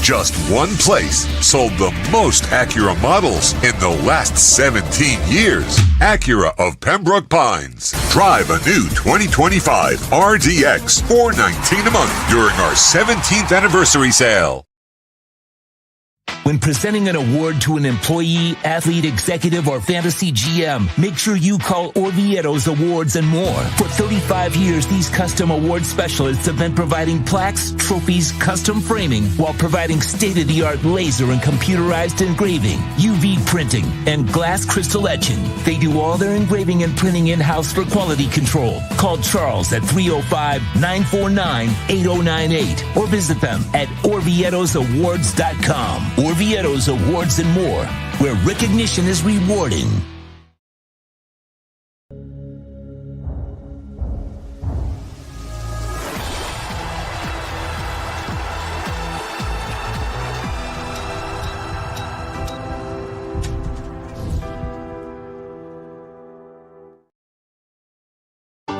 Just one place sold the most Acura models in the last 17 years. Acura of Pembroke Pines. Drive a new 2025 RDX $419 a month during our 17th anniversary sale. When presenting an award to an employee, athlete, executive, or fantasy GM, make sure you call Orvieto's Awards and More. For 35 years, these custom award specialists have been providing plaques, trophies, custom framing, while providing state-of-the-art laser and computerized engraving, UV printing, and glass crystal etching. They do all their engraving and printing in-house for quality control. Call Charles at 305-949-8098 or visit them at orvietosawards.com. Orvieto's Awards and More, where recognition is rewarding.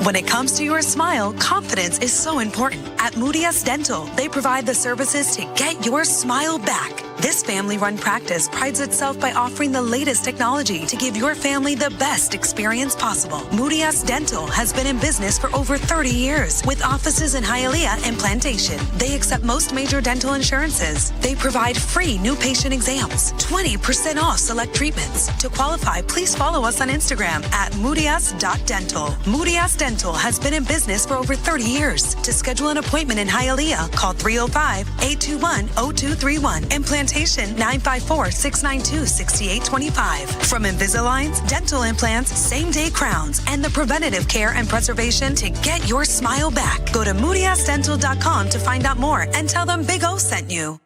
When it comes to your smile, confidence is so important. At Murias Dental, they provide the services to get your smile back. This family-run practice prides itself by offering the latest technology to give your family the best experience possible. Murias Dental has been in business for over 30 years with offices in Hialeah and Plantation. They accept most major dental insurances. They provide free new patient exams, 20% off select treatments. To qualify, please follow us on Instagram at murias.dental. Murias Dental has been in business for over 30 years. To schedule an appointment in Hialeah, call 305-821-0231 and Plantation 954-692-6825. From Invisaligns, dental implants, same-day crowns, and the preventative care and preservation to get your smile back. Go to muriasdental.com to find out more and tell them Big O sent you.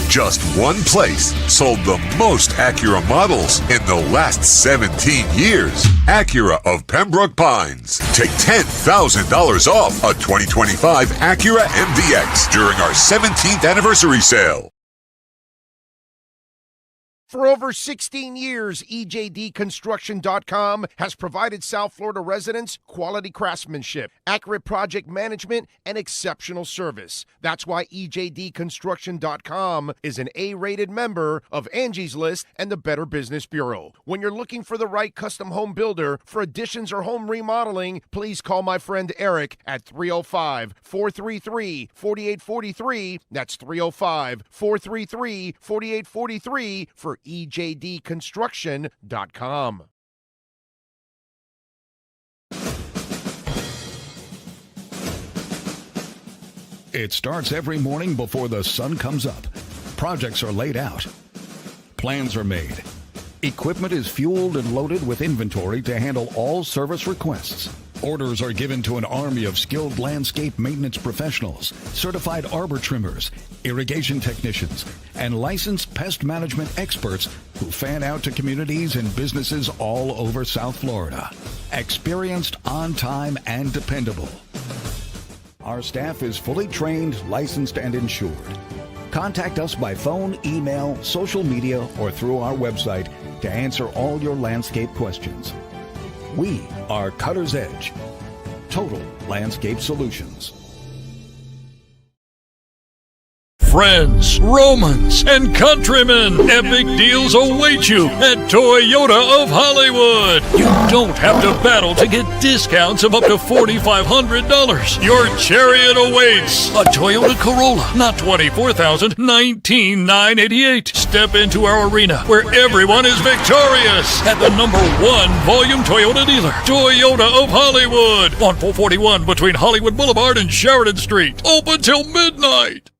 Just one place sold the most Acura models in the last 17 years. Acura of Pembroke Pines. Take $10,000 off a 2025 Acura MDX during our 17th anniversary sale. For over 16 years, EJDConstruction.com has provided South Florida residents quality craftsmanship, accurate project management, and exceptional service. That's why EJDConstruction.com is an A-rated member of Angie's List and the Better Business Bureau. When you're looking for the right custom home builder for additions or home remodeling, please call my friend Eric at 305-433-4843. That's 305-433-4843 for EJDConstruction.com. It starts every morning before the sun comes up. Projects are laid out. Plans are made. Equipment is fueled and loaded with inventory to handle all service requests. Orders are given to an army of skilled landscape maintenance professionals, certified arbor trimmers, irrigation technicians, and licensed pest management experts who fan out to communities and businesses all over South Florida. Experienced, on time, and dependable. Our staff is fully trained, licensed, and insured. Contact us by phone, email, social media, or through our website to answer all your landscape questions. We are Cutter's Edge. Total Landscape Solutions. Friends, Romans, and countrymen, epic deals await you at Toyota of Hollywood. You don't have to battle to get discounts of up to $4,500. Your chariot awaits. A Toyota Corolla, not $24,000, $19,988. Step into our arena where everyone is victorious at the #1 volume Toyota dealer, Toyota of Hollywood, on 441 between Hollywood Boulevard and Sheridan Street. Open till midnight.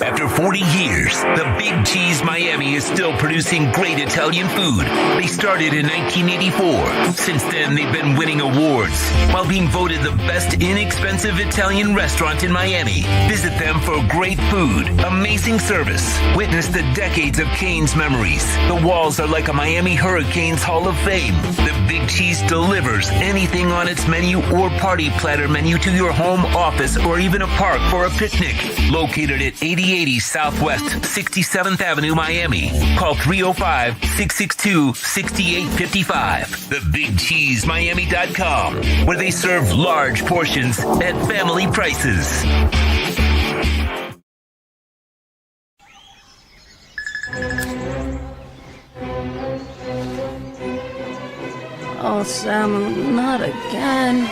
After 40 years, the Big Cheese Miami is still producing great Italian food. They started in 1984. Since then, they've been winning awards while being voted the best inexpensive Italian restaurant in Miami. Visit them for great food, amazing service. Witness the decades of Cane's memories. The walls are like a Miami Hurricanes Hall of Fame. The Big Cheese delivers anything on its menu or party platter menu to your home, office, or even a park for a picnic. Located at 8080 Southwest 67th Avenue, Miami. Call 305-662-6855. TheBigCheeseMiami.com, where they serve large portions at family prices. Oh, Sam, not again.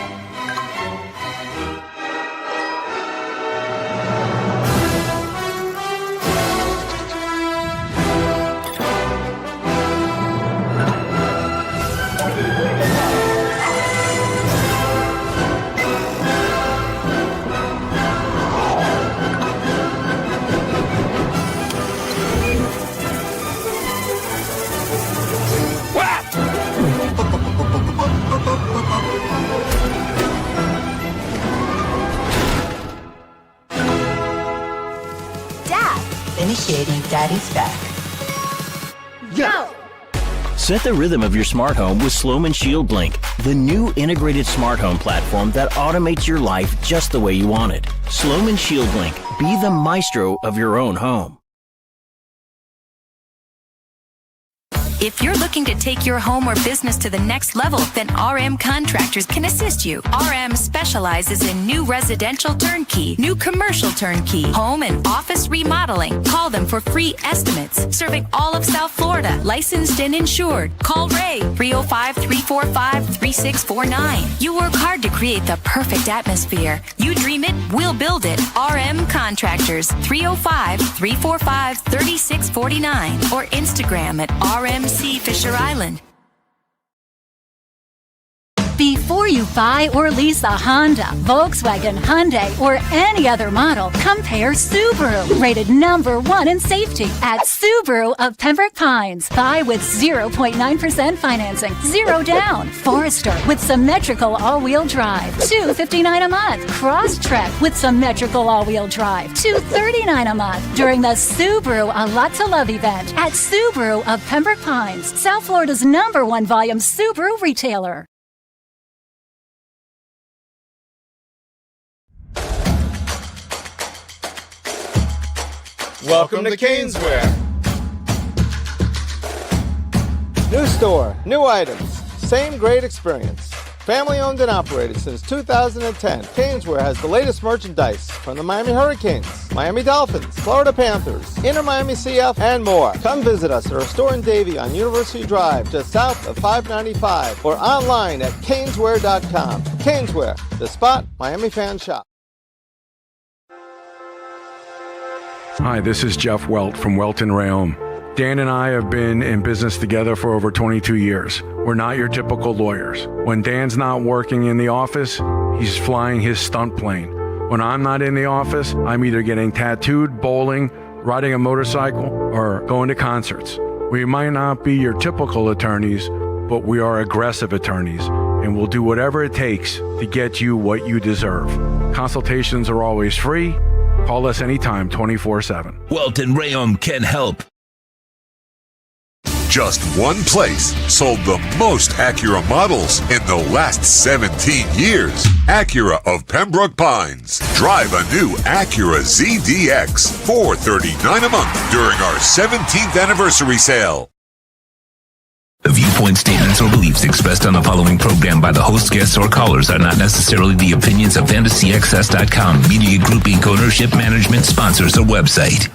Initiating Daddy's back. Go! Set the rhythm of your smart home with Slomin Shield Link, the new integrated smart home platform that automates your life just the way you want it. Slomin Shield Link. Be the maestro of your own home. If you're looking to take your home or business to the next level, then RM Contractors can assist you. RM specializes in new residential turnkey, new commercial turnkey, home and office remodeling. Call them for free estimates. Serving all of South Florida, licensed and insured. Call Ray, 305-345-3649. You work hard to create the perfect atmosphere. You dream it, we'll build it. RM Contractors, 305-345-3649 or Instagram at RMC Fisher Island. Before you buy or lease a Honda, Volkswagen, Hyundai, or any other model, compare Subaru, rated #1 in safety at Subaru of Pembroke Pines. Buy with 0.9% financing, 0 down. Forester with symmetrical all-wheel drive, $259 a month. Crosstrek with symmetrical all-wheel drive, $239 a month. During the Subaru A Lot to Love event at Subaru of Pembroke Pines, South Florida's #1 volume Subaru retailer. Welcome to Caneswear. New store, new items, same great experience. Family owned and operated since 2010, Caneswear has the latest merchandise from the Miami Hurricanes, Miami Dolphins, Florida Panthers, Inter Miami CF, and more. Come visit us at our store in Davie on University Drive, just south of 595, or online at caneswear.com. Caneswear, the spot Miami fans shop. Hi, this is Jeff Welt from Welt Rheaume. Dan and I have been in business together for over 22 years. We're not your typical lawyers. When Dan's not working in the office, he's flying his stunt plane. When I'm not in the office, I'm either getting tattooed, bowling, riding a motorcycle, or going to concerts. We might not be your typical attorneys, but we are aggressive attorneys, and we'll do whatever it takes to get you what you deserve. Consultations are always free. Call us anytime, 24/7. Welt Rheaume can help. Just one place sold the most Acura models in the last 17 years. Acura of Pembroke Pines. Drive a new Acura ZDX, $439 a month during our 17th anniversary sale. The viewpoint statements or beliefs expressed on the following program by the host, guests, or callers are not necessarily the opinions of FantasyXS.com, Media Group Inc. ownership, management, sponsors, or website.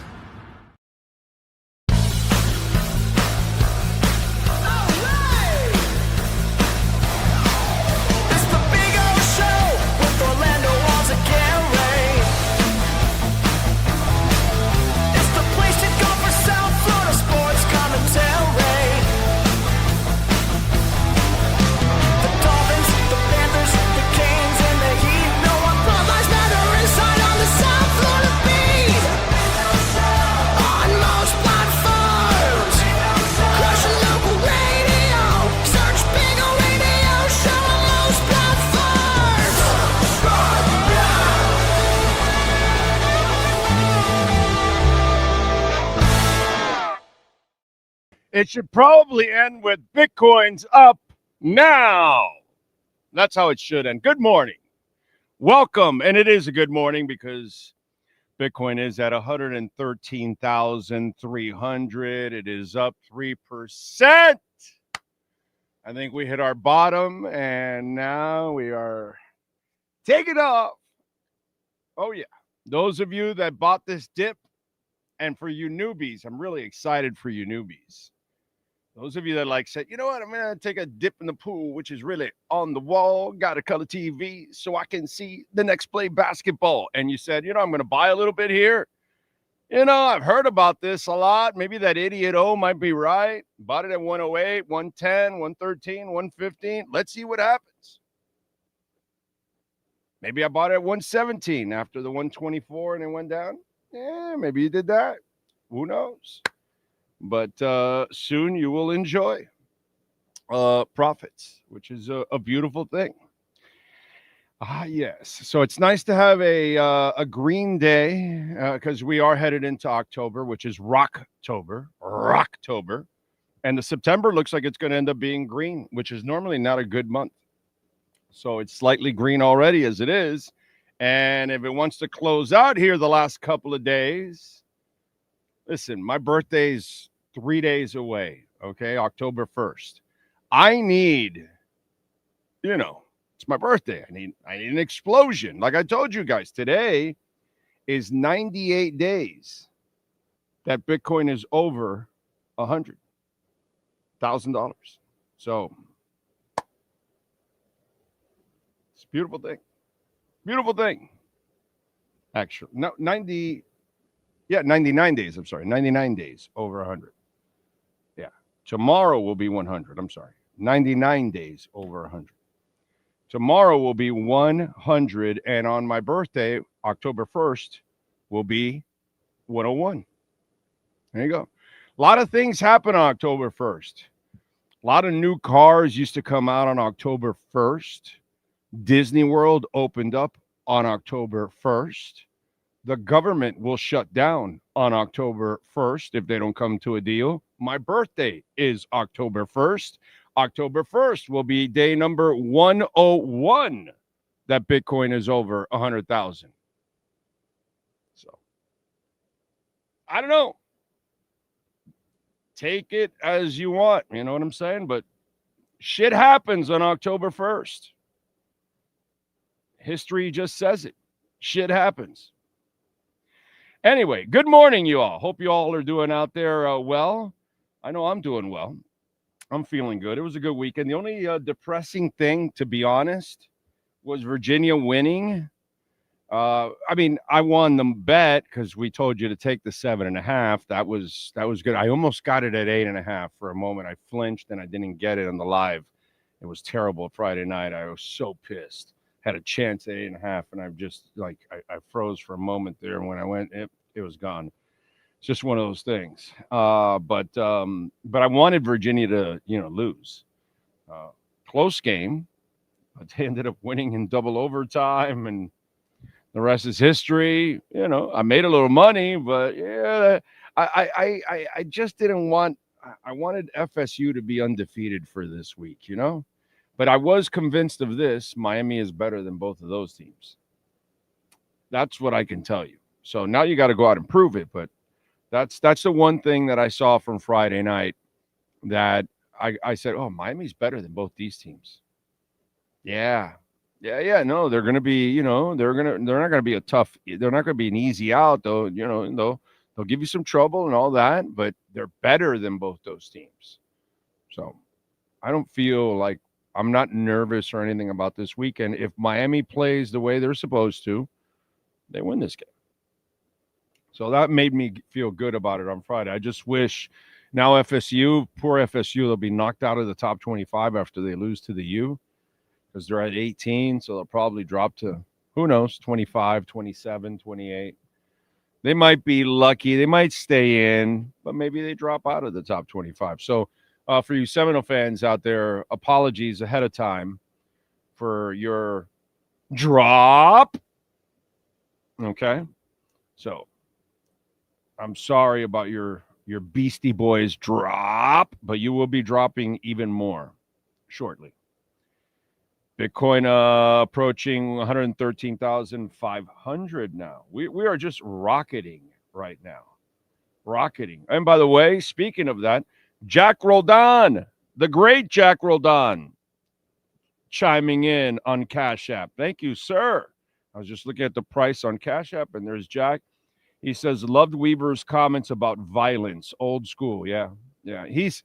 It should probably end with Bitcoin's up now. That's how it should end. Good morning. Welcome. And it is a good morning because Bitcoin is at 113,300. It is up 3%. I think we hit our bottom, and now we are taking off. Oh, yeah. Those of you that bought this dip, and for you newbies, I'm really excited for you newbies. Those of you that said, you know what, I'm going to take a dip in the pool, which is really on the wall, got a color TV so I can see the next play basketball. And you said, I'm going to buy a little bit here. I've heard about this a lot. Maybe that idiot might be right. Bought it at 108, 110, 113, 115. Let's see what happens. Maybe I bought it at 117 after the 124 and it went down. Yeah, maybe you did that. Who knows? But soon you will enjoy profits, which is a beautiful thing. Yes. So it's nice to have a green day because we are headed into October, which is Rocktober. And the September looks like it's going to end up being green, which is normally not a good month. So it's slightly green already as it is. And if it wants to close out here the last couple of days, listen, my birthday's 3 days away, okay, October 1st. I need, it's my birthday. I need an explosion. Like I told you guys, today is 98 days that Bitcoin is over $100,000. So it's a beautiful thing. Beautiful thing. Actually, no, 99 days. I'm sorry, 99 days over 100. Yeah, tomorrow will be 100. I'm sorry, 99 days over 100. Tomorrow will be 100, and on my birthday, October 1st, will be 101. There you go. A lot of things happen on October 1st. A lot of new cars used to come out on October 1st. Disney World opened up on October 1st. The government will shut down on October 1st if they don't come to a deal. My birthday is October 1st. October 1st will be day number 101 that Bitcoin is over 100,000. So, I don't know. Take it as you want. You know what I'm saying? But shit happens on October 1st. History just says it. Shit happens. Anyway, good morning, you all. Hope you all are doing out there well. I know I'm doing well. I'm feeling good. It was a good weekend. The only depressing thing, to be honest, was Virginia winning. I won the bet because we told you to take the 7.5. That was good. I almost got it at 8.5 for a moment. I flinched and I didn't get it on the live. It was terrible Friday night. I was so pissed. Had a chance at 8.5, and I'm just I froze for a moment there. And when I went, it was gone. It's just one of those things. But I wanted Virginia to lose. Close game, but they ended up winning in double overtime, and the rest is history. I made a little money, but yeah, I just didn't want. I wanted FSU to be undefeated for this week. But I was convinced of this. Miami is better than both of those teams. That's what I can tell you. So now you got to go out and prove it. But that's the one thing that I saw from Friday night that I said, oh, Miami's better than both these teams. Yeah. No, they're going to be, they're not going to be they're not going to be an easy out, though. They'll give you some trouble and all that, but they're better than both those teams. So I don't feel like I'm not nervous or anything about this weekend. If Miami plays the way they're supposed to, they win this game. So that made me feel good about it on Friday. I just wish now FSU, poor FSU, they'll be knocked out of the top 25 after they lose to the U because they're at 18. So they'll probably drop to, who knows, 25, 27, 28. They might be lucky. They might stay in, but maybe they drop out of the top 25. So, for you Seminole fans out there, apologies ahead of time for your drop. Okay? So, I'm sorry about your Beastie Boys drop, but you will be dropping even more shortly. Bitcoin approaching 113,500 now. We are just rocketing right now. Rocketing. And by the way, speaking of that, Jack Roldan, the great Jack Roldan, chiming in on Cash App. Thank you, sir. I was just looking at the price on Cash App, and there's Jack. He says, loved Weaver's comments about violence, old school. Yeah. He's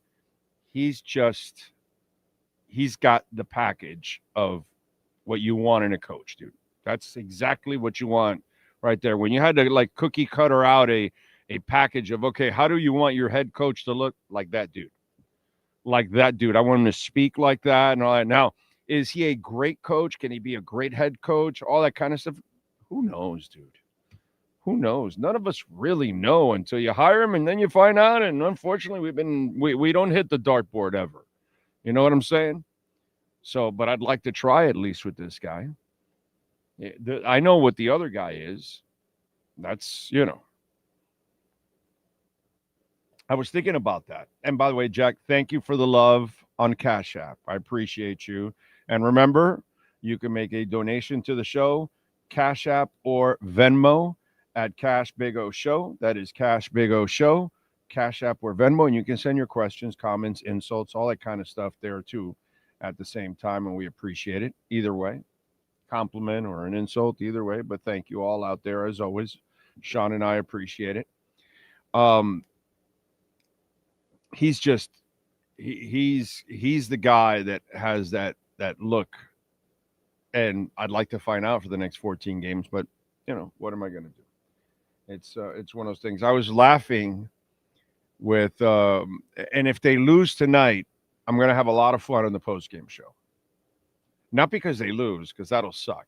got the package of what you want in a coach, dude. That's exactly what you want right there. When you had to like cookie cutter out a package of, okay, how do you want your head coach to look? Like that dude. Like that dude. I want him to speak like that and all that. Now, is he a great coach? Can he be a great head coach? All that kind of stuff. Who knows, dude? Who knows? None of us really know until you hire him and then you find out. And unfortunately, we don't hit the dartboard ever. You know what I'm saying? So, but I'd like to try at least with this guy. I know what the other guy is. That's, I was thinking about that. And by the way, Jack, thank you for the love on Cash App. I appreciate you. And remember, you can make a donation to the show, Cash App or Venmo at Cash Big O Show. That is Cash Big O Show, Cash App or Venmo. And you can send your questions, comments, insults, all that kind of stuff there too at the same time. And we appreciate it either way, compliment or an insult either way. But thank you all out there as always. Sean and I appreciate it. He's just he's the guy that has that look, and I'd like to find out for the next 14 games, but what am I going to do? It's one of those things. I was laughing with and if they lose tonight, I'm going to have a lot of fun on the postgame show. Not because they lose, because that'll suck,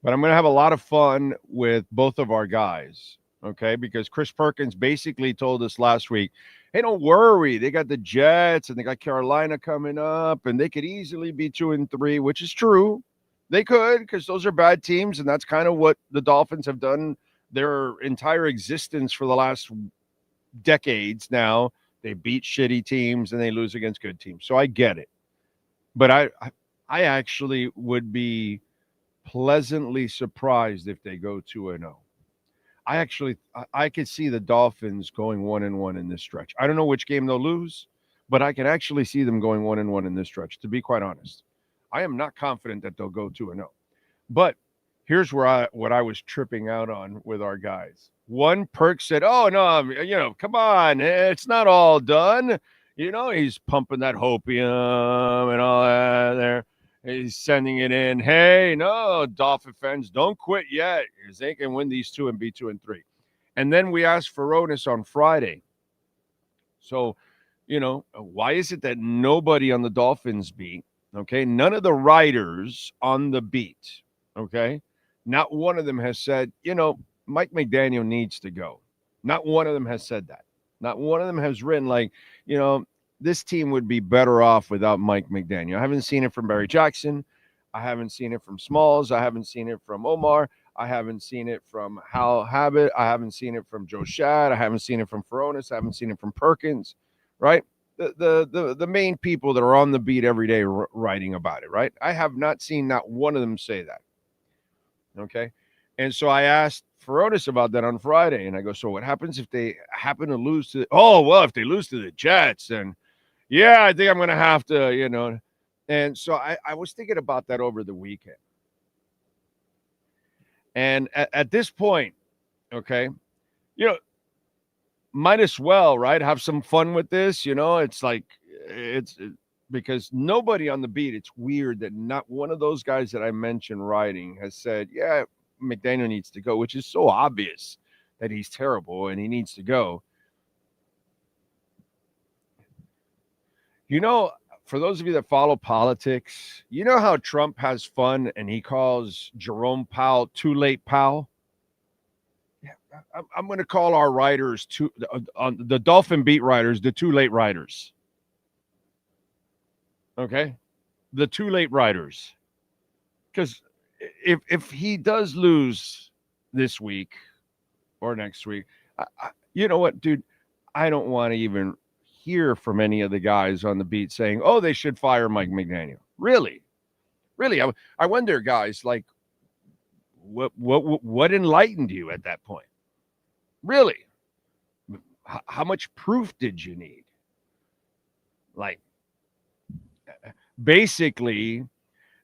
but I'm going to have a lot of fun with both of our guys. Okay, because Chris Perkins basically told us last week, hey, don't worry. They got the Jets and they got Carolina coming up, and they could easily be 2-3, which is true. They could, because those are bad teams, and that's kind of what the Dolphins have done their entire existence for the last decades now. They beat shitty teams and they lose against good teams. So I get it. But I actually would be pleasantly surprised if they go 2-0. I could see the Dolphins going 1-1 in this stretch. I don't know which game they'll lose, but I can actually see them going 1-1 in this stretch, to be quite honest. I am not confident that they'll go 2-0. But here's what I was tripping out on with our guys. One, Perk said, oh, no, come on. It's not all done. He's pumping that hopium and all that there. He's sending it in. Hey, no, Dolphin fans, don't quit yet, because they can win these two and be 2-3. And then we asked Furones on Friday. So, why is it that nobody on the Dolphins beat, okay, none of the writers on the beat, okay, not one of them has said, Mike McDaniel needs to go. Not one of them has said that. Not one of them has written like, this team would be better off without Mike McDaniel. I haven't seen it from Barry Jackson. I haven't seen it from Smalls. I haven't seen it from Omar. I haven't seen it from Hal Habit. I haven't seen it from Joe Shad. I haven't seen it from Furones. I haven't seen it from Perkins, right? The main people that are on the beat every day writing about it, right? I have not seen not one of them say that, okay? And so I asked Furones about that on Friday, and I go, so what happens if they happen to lose to – if they lose to the Jets, and – yeah, I think I'm going to have to, And so I was thinking about that over the weekend. And at this point, okay, might as well, right, have some fun with this. It's like it's because nobody on the beat, it's weird that not one of those guys that I mentioned writing has said, yeah, McDaniel needs to go, which is so obvious that he's terrible and he needs to go. For those of you that follow politics, you know how Trump has fun and he calls Jerome Powell too late Powell? Yeah, I'm going to call our writers, the Dolphin beat writers, the too late writers. Okay? The too late writers. Because if he does lose this week or next week, you know what, dude? I don't want to even hear from any of the guys on the beat saying, oh, they should fire Mike McDaniel. Really? Really, I wonder, guys, like, what enlightened you at that point? Really? How much proof did you need? Like, basically,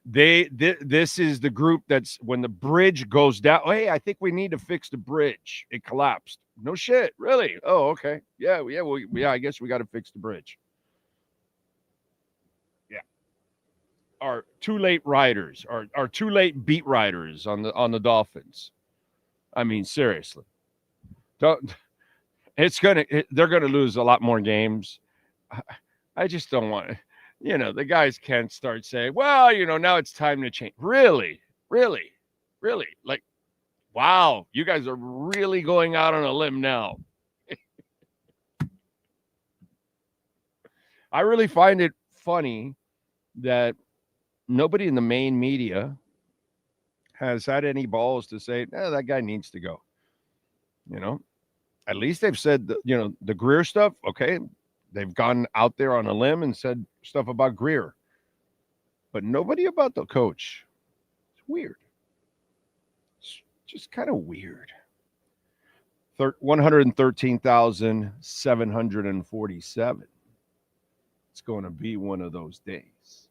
this is the group that's when the bridge goes down. Oh, hey, I think we need to fix the bridge. It collapsed. No shit, really? Oh, okay. Yeah. I guess we got to fix the bridge. Yeah. Our too late writers, our too late beat writers on the Dolphins. I mean, seriously. They're gonna lose a lot more games. I just don't want to, the guys can't start saying, well, now it's time to change. Really? Like, wow, you guys are really going out on a limb now. I really find it funny that nobody in the main media has had any balls to say, that guy needs to go. At least they've said, the Greer stuff. Okay. They've gone out there on a limb and said stuff about Greer, but nobody about the coach. It's weird. It's just kind of weird. 113,747. It's going to be one of those days.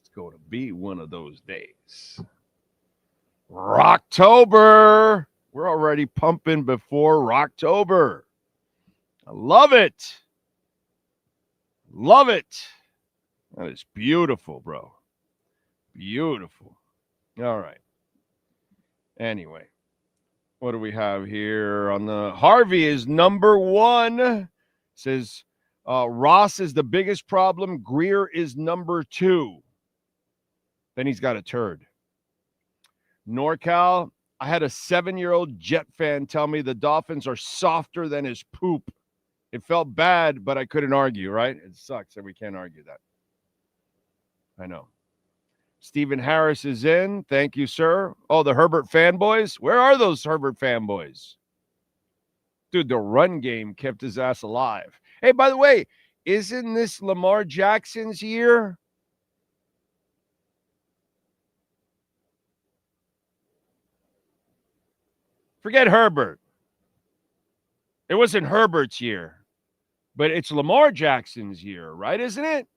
It's going to be one of those days. Rocktober. We're already pumping before Rocktober. I love it. Love it. That is beautiful, bro. Beautiful. All right. Anyway, what do we have here on the Harvey is number one. It says Ross is the biggest problem. Greer is number two. Then he's got a turd. NorCal, I had a 7-year-old Jet fan tell me the Dolphins are softer than his poop. It felt bad, but I couldn't argue, right? It sucks that we can't argue that. I know. Stephen Harris is in. Thank you, sir. Oh, the Herbert fanboys? Where are those Herbert fanboys? Dude, the run game kept his ass alive. Hey, by the way, isn't this Lamar Jackson's year? Forget Herbert. It wasn't Herbert's year, but it's Lamar Jackson's year, right? Isn't it?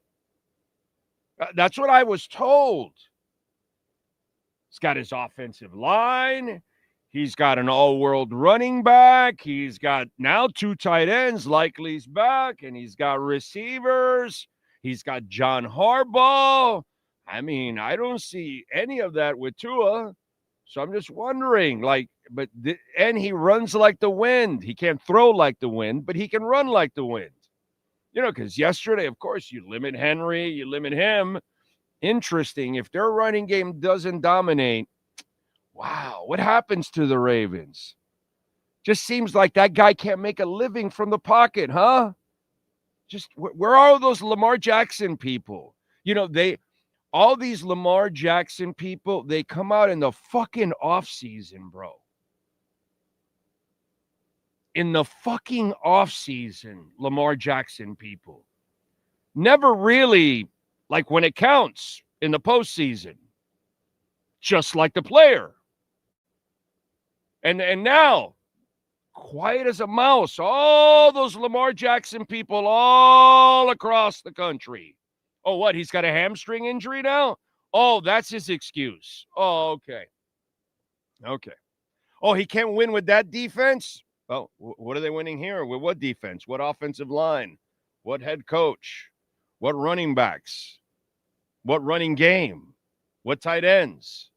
That's what I was told. He's got his offensive line. He's got an all-world running back. He's got now 2 tight ends. Likely's back, and he's got receivers. He's got John Harbaugh. I mean, I don't see any of that with Tua. So I'm just wondering, and he runs like the wind. He can't throw like the wind, but he can run like the wind. Because yesterday, of course, you limit Henry, you limit him. Interesting. If their running game doesn't dominate, wow, what happens to the Ravens? Just seems like that guy can't make a living from the pocket, huh? Just where are those Lamar Jackson people? All these Lamar Jackson people, they come out in the fucking offseason, bro. In the fucking offseason, Lamar Jackson people. Never really, like when it counts in the postseason. Just like the player. And now, quiet as a mouse, all those Lamar Jackson people all across the country. Oh, what? He's got a hamstring injury now? Oh, that's his excuse. Oh, okay. Okay. Oh, he can't win with that defense? Well, what are they winning here? With what defense? What offensive line? What head coach? What running backs? What running game? What tight ends?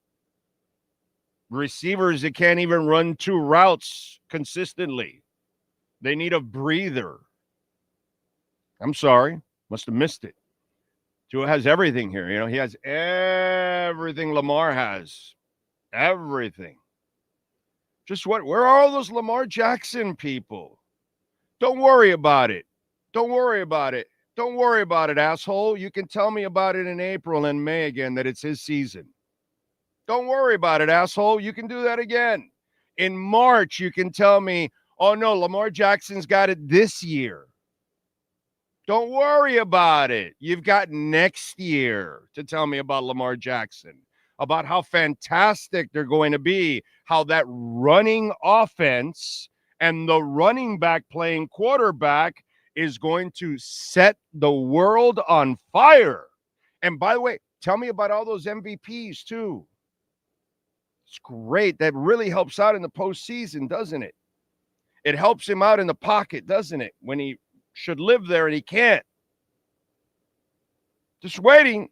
Receivers that can't even run 2 routes consistently. They need a breather. I'm sorry. Must have missed it. Tua has everything here. He has everything Lamar has. Everything. Just where are all those Lamar Jackson people? Don't worry about it. Don't worry about it. Don't worry about it, asshole. You can tell me about it in April and May again that it's his season. Don't worry about it, asshole. You can do that again. In March, you can tell me, oh, no, Lamar Jackson's got it this year. Don't worry about it. You've got next year to tell me about Lamar Jackson, about how fantastic they're going to be, how that running offense and the running back playing quarterback is going to set the world on fire. And by the way, tell me about all those MVPs too. It's great. That really helps out in the postseason, doesn't it? It helps him out in the pocket, doesn't it? When he should live there and he can't. Just waiting.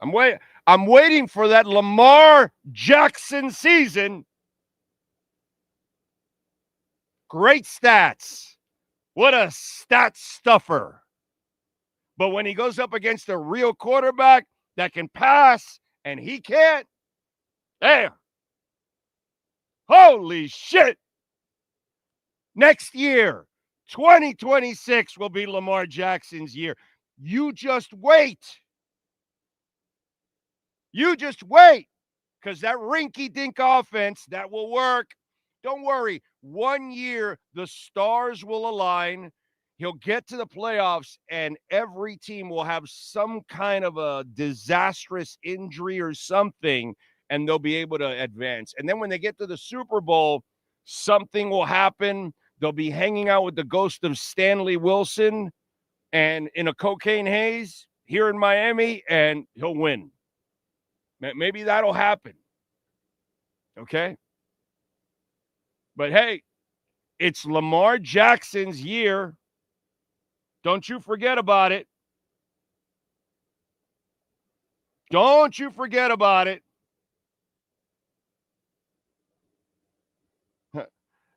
I'm waiting for that Lamar Jackson season. Great stats. What a stat stuffer. But when he goes up against a real quarterback that can pass and he can't, damn. Holy shit. Next year, 2026 will be Lamar Jackson's year. You just wait. You just wait. Because that rinky-dink offense, that will work. Don't worry. 1 year, the stars will align. He'll get to the playoffs, and every team will have some kind of a disastrous injury or something, and they'll be able to advance. And then when they get to the Super Bowl, something will happen. They'll be hanging out with the ghost of Stanley Wilson and in a cocaine haze here in Miami, and he'll win. Maybe that'll happen. Okay? But hey, it's Lamar Jackson's year. Don't you forget about it. Don't you forget about it.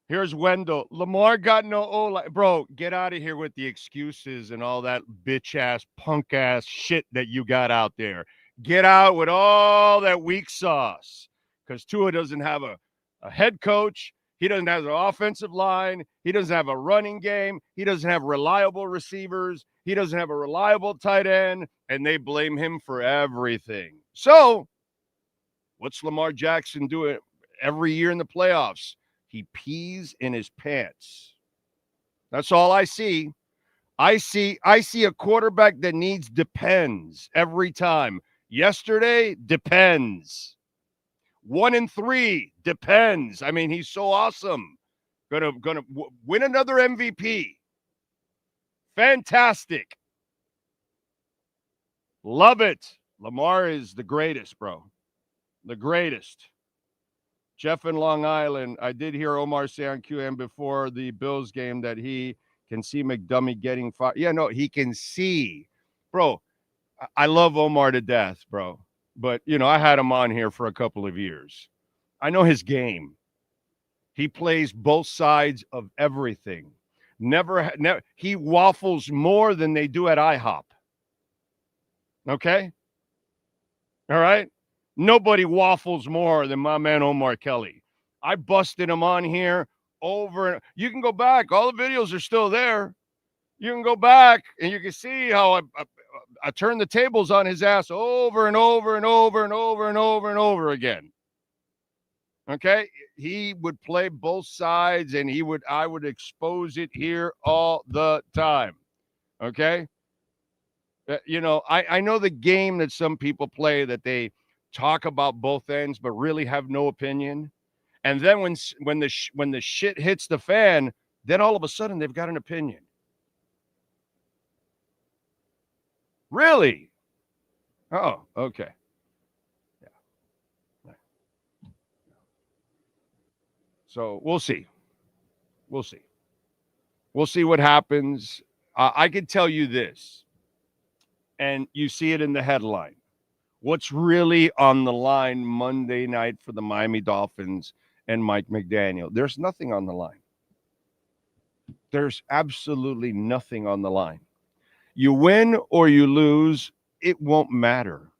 Here's Wendell. Lamar got no O-line. Bro, get out of here with the excuses and all that bitch-ass, punk-ass shit that you got out there. Get out with all that weak sauce. Because Tua doesn't have a head coach. He doesn't have an offensive line. He doesn't have a running game. He doesn't have reliable receivers. He doesn't have a reliable tight end. And they blame him for everything. So, what's Lamar Jackson doing every year in the playoffs? He pees in his pants. That's all I see. I see a quarterback that needs depends every time. Yesterday, depends. 1-3, depends. I mean, he's so awesome. Gonna win another MVP. Fantastic. Love it. Lamar is the greatest, bro. The greatest. Jeff in Long Island, I did hear Omar say on QM before the Bills game that he can see McDummy getting fired. Yeah, no, he can see. Bro, I love Omar to death, bro. But, you know, I had him on here for a couple of years. I know his game. He plays both sides of everything. Never, he waffles more than they do at IHOP. Okay? All right? Nobody waffles more than my man Omar Kelly. I busted him on here over. You can go back. All the videos are still there. You can go back and you can see how I turned the tables on his ass over and over and over and over and over and over again. Okay? He would play both sides and I would expose it here all the time. Okay? You know, I know the game that some people play that they talk about both ends but really have no opinion. And then when the shit hits the fan, then all of a sudden they've got an opinion. Really? Oh, okay. Yeah. So we'll see. We'll see. We'll see what happens. I can tell you this, and you see it in the headline. What's really on the line Monday night for the Miami Dolphins and Mike McDaniel? There's nothing on the line. There's absolutely nothing on the line. You win or you lose, it won't matter.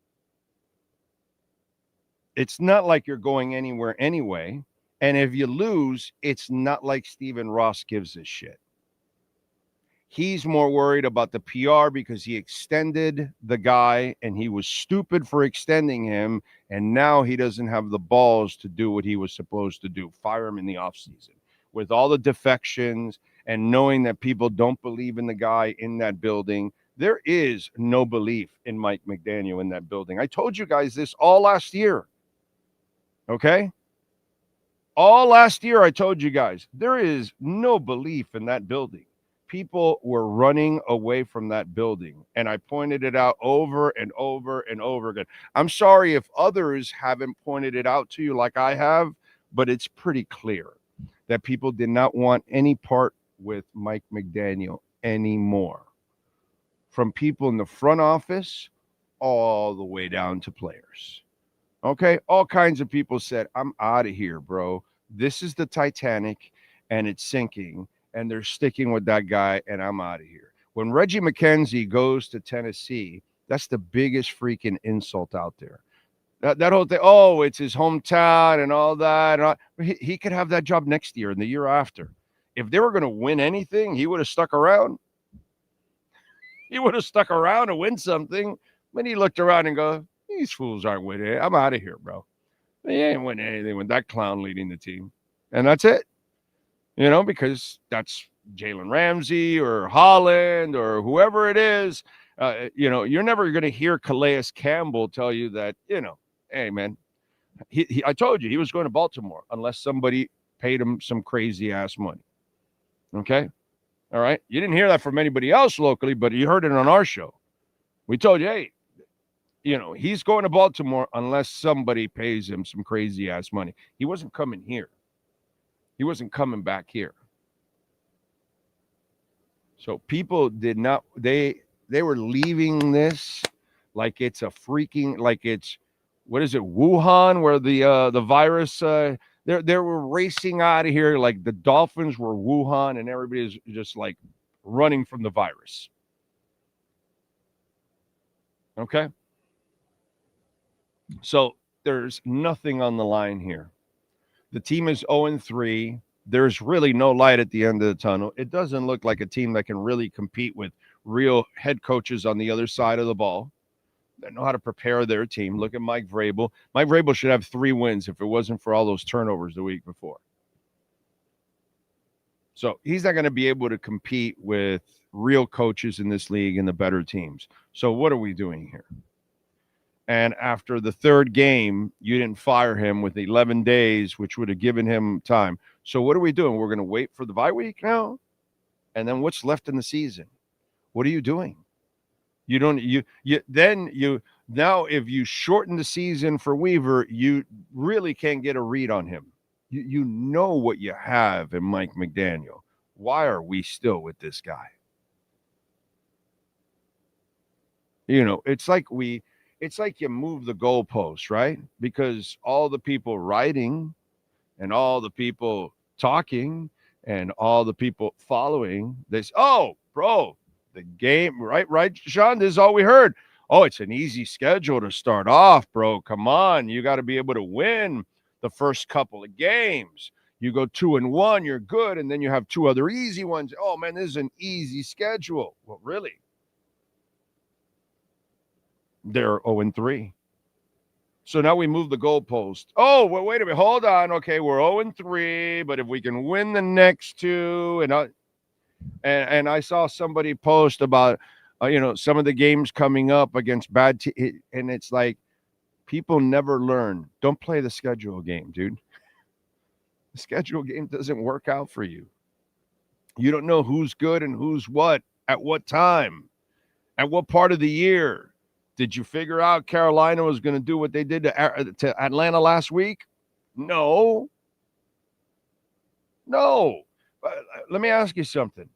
It's not like you're going anywhere anyway. And if you lose, it's not like Stephen Ross gives a shit. He's more worried about the PR because he extended the guy and he was stupid for extending him. And now he doesn't have the balls to do what he was supposed to do. Fire him in the offseason. With all the defections and knowing that people don't believe in the guy in that building, There is no belief in Mike McDaniel in that building. I told you guys this all last year. Okay? All last year, I told you guys, there is no belief in that building. People were running away from that building, and I pointed it out over and over and over again. I'm sorry if others haven't pointed it out to you like I have, but it's pretty clear that people did not want any part with Mike McDaniel anymore. From people in the front office all the way down to players. Okay? All kinds of people said, I'm out of here, bro. This is the Titanic, and it's sinking, and they're sticking with that guy, and I'm out of here. When Reggie McKenzie goes to Tennessee, that's the biggest freaking insult out there. That whole thing, oh, it's his hometown and all that. He could have that job next year and the year after. If they were going to win anything, he would have stuck around. He would have stuck around and win something. When he looked around and go, these fools aren't winning. I'm out of here, bro. They ain't winning anything with that clown leading the team. And that's it. You know, because that's Jalen Ramsey or Holland or whoever it is. You know, you're never going to hear Calais Campbell tell you that, you know, hey, man, I told you he was going to Baltimore unless somebody paid him some crazy-ass money. Okay? All right? You didn't hear that from anybody else locally, but you heard it on our show. We told you, hey, you know, he's going to Baltimore unless somebody pays him some crazy-ass money. He wasn't coming here. He wasn't coming back here. So people did not, they were leaving this like it's a freaking, like it's, what is it, Wuhan, where the virus, they were racing out of here like the Dolphins were Wuhan, and everybody's just like running from the virus. Okay? So there's nothing on the line here. The team is 0-3. There's really no light at the end of the tunnel. It doesn't look like a team that can really compete with real head coaches on the other side of the ball that know how to prepare their team. Look at Mike Vrabel. Mike Vrabel should have 3 wins if it wasn't for all those turnovers the week before. So he's not going to be able to compete with real coaches in this league and the better teams. So what are we doing here? And after the 3rd game, you didn't fire him with 11 days, which would have given him time. So what are we doing? We're going to wait for the bye week now? And then what's left in the season? What are you doing? You don't, now if you shorten the season for Weaver, you really can't get a read on him. You know what you have in Mike McDaniel. Why are we still with this guy? You know, it's like you move the goalpost, right? Because all the people writing and all the people talking and all the people following, they say, oh, bro, the game, right, Sean? This is all we heard. Oh, it's an easy schedule to start off, bro. Come on. You got to be able to win the first couple of games. You go 2-1, you're good, and then you have 2 other easy ones. Oh, man, this is an easy schedule. Well, really? They're 0-3. So now we move the goalpost. Oh, well, wait a minute. Hold on. Okay, we're 0-3, but if we can win the next 2, and I saw somebody post about, some of the games coming up against bad teams, and it's like people never learn. Don't play the schedule game, dude. The schedule game doesn't work out for you. You don't know who's good and who's what, at what time, at what part of the year. Did you figure out Carolina was going to do what they did to Atlanta last week? No. Let me ask you something.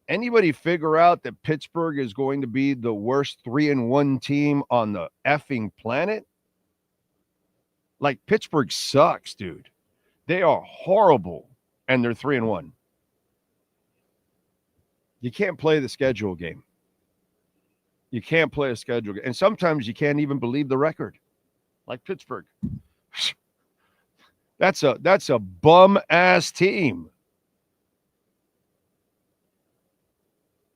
Anybody figure out that Pittsburgh is going to be the worst 3-1 team on the effing planet? Like, Pittsburgh sucks, dude. They are horrible, and they're 3-1. You can't play the schedule game. You can't play a schedule game. And sometimes you can't even believe the record, like Pittsburgh. That's a bum-ass team.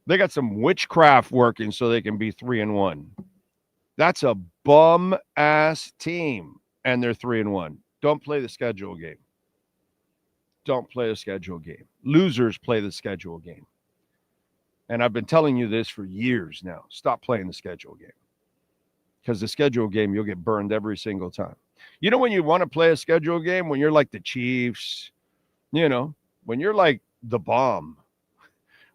They got some witchcraft working so they can be 3-1. That's a bum-ass team, and they're 3-1. Don't play the schedule game. Don't play the schedule game. Losers play the schedule game. And I've been telling you this for years now. Stop playing the schedule game. Because the schedule game, you'll get burned every single time. You know when you want to play a schedule game? When you're like the Chiefs, when you're like the bomb,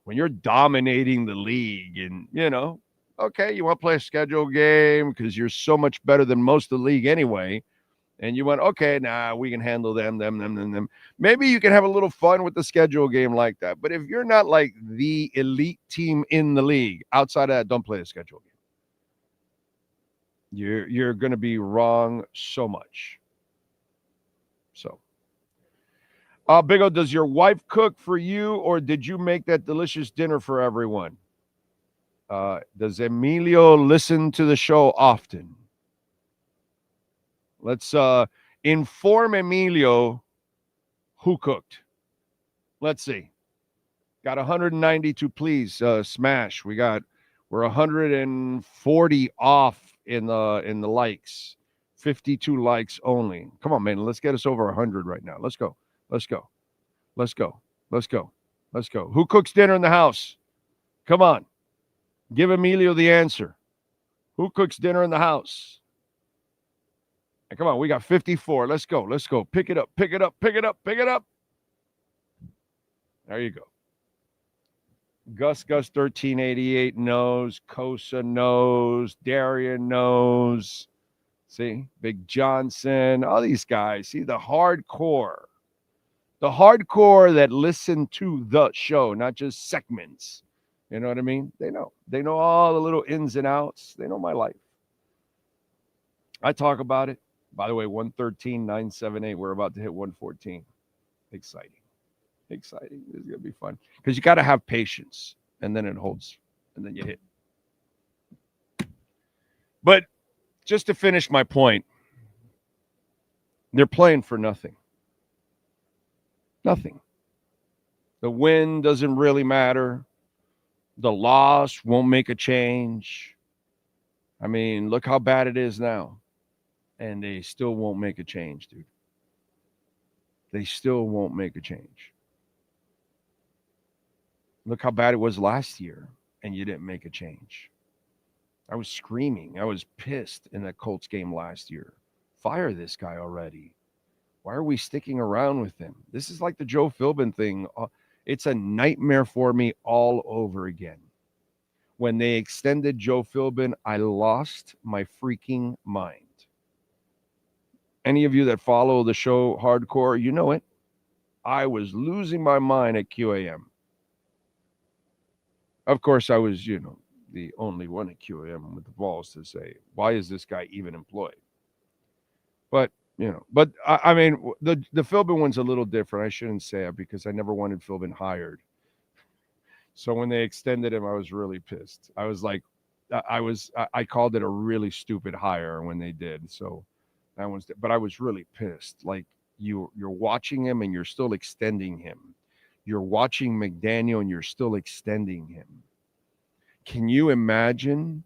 when you're dominating the league and, okay, you want to play a schedule game because you're so much better than most of the league anyway. And you went, okay, we can handle them. Maybe you can have a little fun with the schedule game like that. But if you're not like the elite team in the league, outside of that, don't play a schedule game. You're going to be wrong so much. So, Big O, does your wife cook for you, or did you make that delicious dinner for everyone? Does Emilio listen to the show often? Let's inform Emilio who cooked. Let's see. Got 192. Please smash. We're 140 off in the likes. 52 likes only. Come on, man. Let's get us over 100 right now. Let's go. Who cooks dinner in the house? Come on. Give Emilio the answer. Who cooks dinner in the house? Come on, we got 54. Let's go. Pick it up. There you go. Gus 1388 knows. Kosa knows. Darian knows. See, Big Johnson, all these guys. See, the hardcore that listen to the show, not just segments. You know what I mean? They know all the little ins and outs. They know my life. I talk about it. By the way, 113,978. We're about to hit 114. Exciting. This is going to be fun. Because you got to have patience. And then it holds. And then you hit. But just to finish my point, they're playing for nothing. Nothing. The win doesn't really matter. The loss won't make a change. I mean, look how bad it is now. And they still won't make a change, dude. They still won't make a change. Look how bad it was last year, and you didn't make a change. I was screaming. I was pissed in that Colts game last year. Fire this guy already. Why are we sticking around with him? This is like the Joe Philbin thing. It's a nightmare for me all over again. When they extended Joe Philbin, I lost my freaking mind. Any of you that follow the show hardcore, you know it. I was losing my mind at QAM. Of course, I was, the only one at QAM with the balls to say, why is this guy even employed? But, I mean, the Philbin one's a little different. I shouldn't say it because I never wanted Philbin hired. So when they extended him, I was really pissed. I was like, I called it a really stupid hire when they did. So but I was really pissed. Like you're watching him and you're still extending him. You're watching McDaniel and you're still extending him. Can you imagine?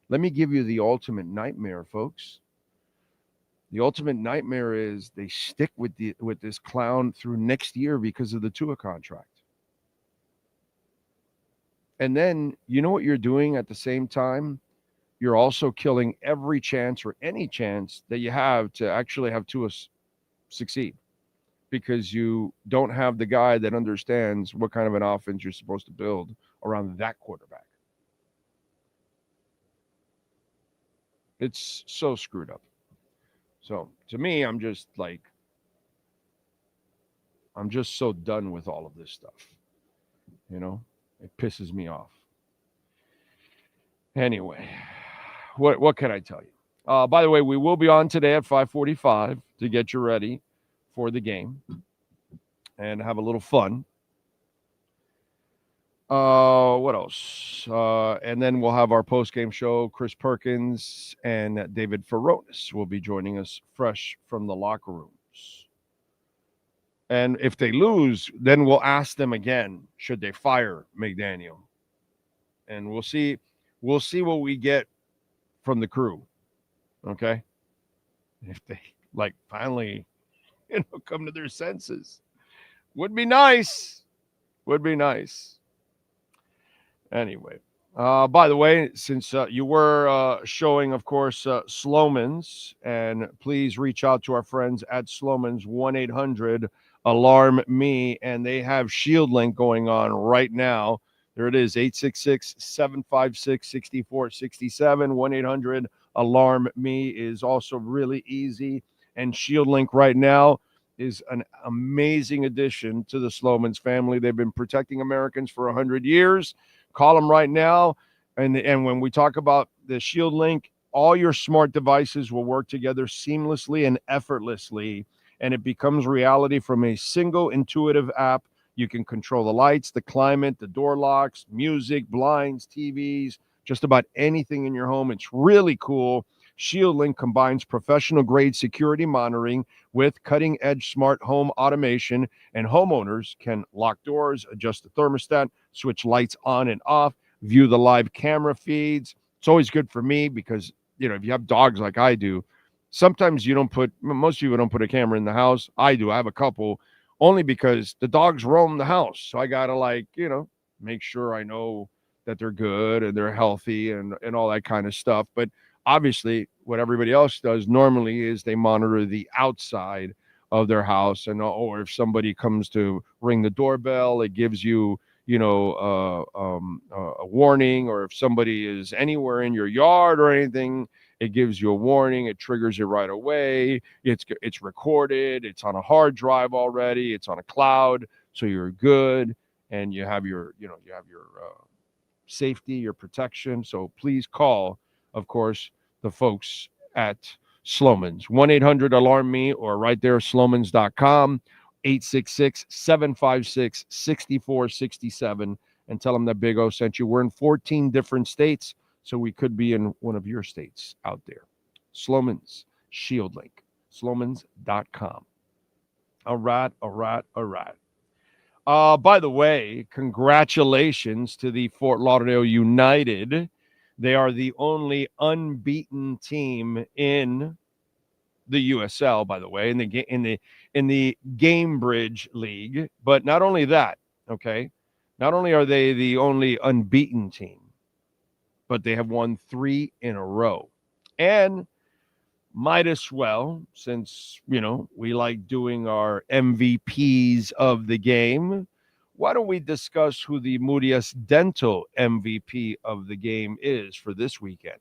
Let me give you the ultimate nightmare, folks. The ultimate nightmare is they stick with this clown through next year because of the Tua contract. And then you know what you're doing at the same time? You're also killing every chance or any chance that you have to actually have Tua succeed because you don't have the guy that understands what kind of an offense you're supposed to build around that quarterback. It's so screwed up. So to me, I'm just so done with all of this stuff. It pisses me off. Anyway, what can I tell you? By the way, we will be on today at 5:45 to get you ready for the game and have a little fun. What else? And then we'll have our post-game show. Chris Perkins and David Ferronis will be joining us fresh from the locker rooms. And if they lose, then we'll ask them again, should they fire McDaniel? And we'll see what we get from the crew. Okay? If they finally, come to their senses. Would be nice. Anyway, by the way, since you were showing, of course, Slomin's, and please reach out to our friends at Slomin's, 1-800-ALARM-ME, and they have Shield Link going on right now. There it is, 866-756-6467, 1-800-ALARM-ME is also really easy, and Shield Link right now is an amazing addition to the Slomin's family. They've been protecting Americans for 100 years. Call them right now. And when we talk about the Shield Link, all your smart devices will work together seamlessly and effortlessly, and it becomes reality from a single intuitive app. You can control the lights, the climate, the door locks, music, blinds, TVs, just about anything in your home. It's really cool. Shield Link combines professional-grade security monitoring with cutting-edge smart home automation, and homeowners can lock doors, adjust the thermostat, switch lights on and off, view the live camera feeds. It's always good for me because, if you have dogs like I do, sometimes most people don't put a camera in the house. I do. I have a couple, only because the dogs roam the house. So I got to, make sure I know that they're good and they're healthy and all that kind of stuff. But obviously, what everybody else does normally is they monitor the outside of their house, or if somebody comes to ring the doorbell, it gives you, a warning, or if somebody is anywhere in your yard or anything, it gives you a warning. It triggers it right away. It's recorded. It's on a hard drive already. It's on a cloud, so you're good, and you have your safety, your protection. So please call, of course, the folks at Slomin's, 1-800-ALARM-ME, or right there, slomins.com, 866-756-6467, and tell them that Big O sent you. We're in 14 different states, so we could be in one of your states out there. Slomin's, Shield Link, slomins.com. All right. By the way, congratulations to the Fort Lauderdale United. They are the only unbeaten team in the USL, by the way, in the Gamebridge League. But not only that, okay, not only are they the only unbeaten team, but they have won 3 in a row. And might as well, since, we like doing our MVPs of the game, why don't we discuss who the Murias Dental MVP of the game is for this weekend?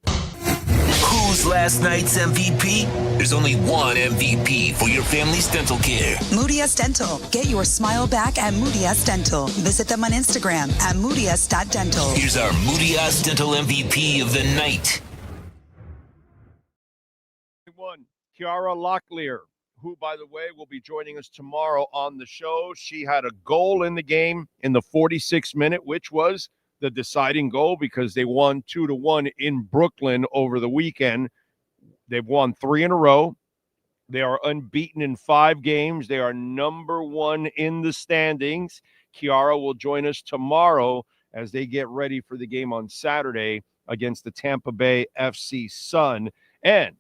Who's last night's MVP? There's only one MVP for your family's dental care. Murias Dental. Get your smile back at Murias Dental. Visit them on Instagram at murias.dental. Here's our Murias Dental MVP of the night. Kiara Locklear, who, by the way, will be joining us tomorrow on the show. She had a goal in the game in the 46th minute, which was the deciding goal because they won 2-1 in Brooklyn over the weekend. They've won 3 in a row. They are unbeaten in 5 games. They are number 1 in the standings. Kiara will join us tomorrow as they get ready for the game on Saturday against the Tampa Bay FC Sun. And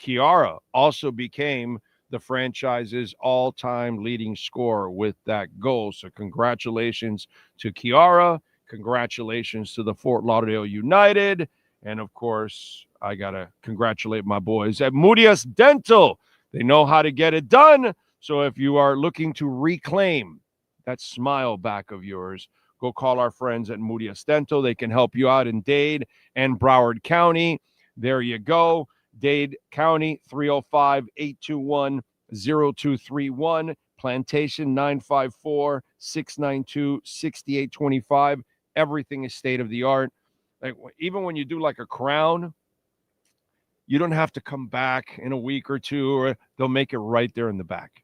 Kiara also became the franchise's all-time leading scorer with that goal. So congratulations to Kiara. Congratulations to the Fort Lauderdale United. And, of course, I got to congratulate my boys at Murias Dental. They know how to get it done. So if you are looking to reclaim that smile back of yours, go call our friends at Murias Dental. They can help you out in Dade and Broward County. There you go. Dade County, 305-821-0231. Plantation, 954-692-6825. Everything is state-of-the-art. Like, even when you do like a crown, you don't have to come back in a week or two, or they'll make it right there in the back.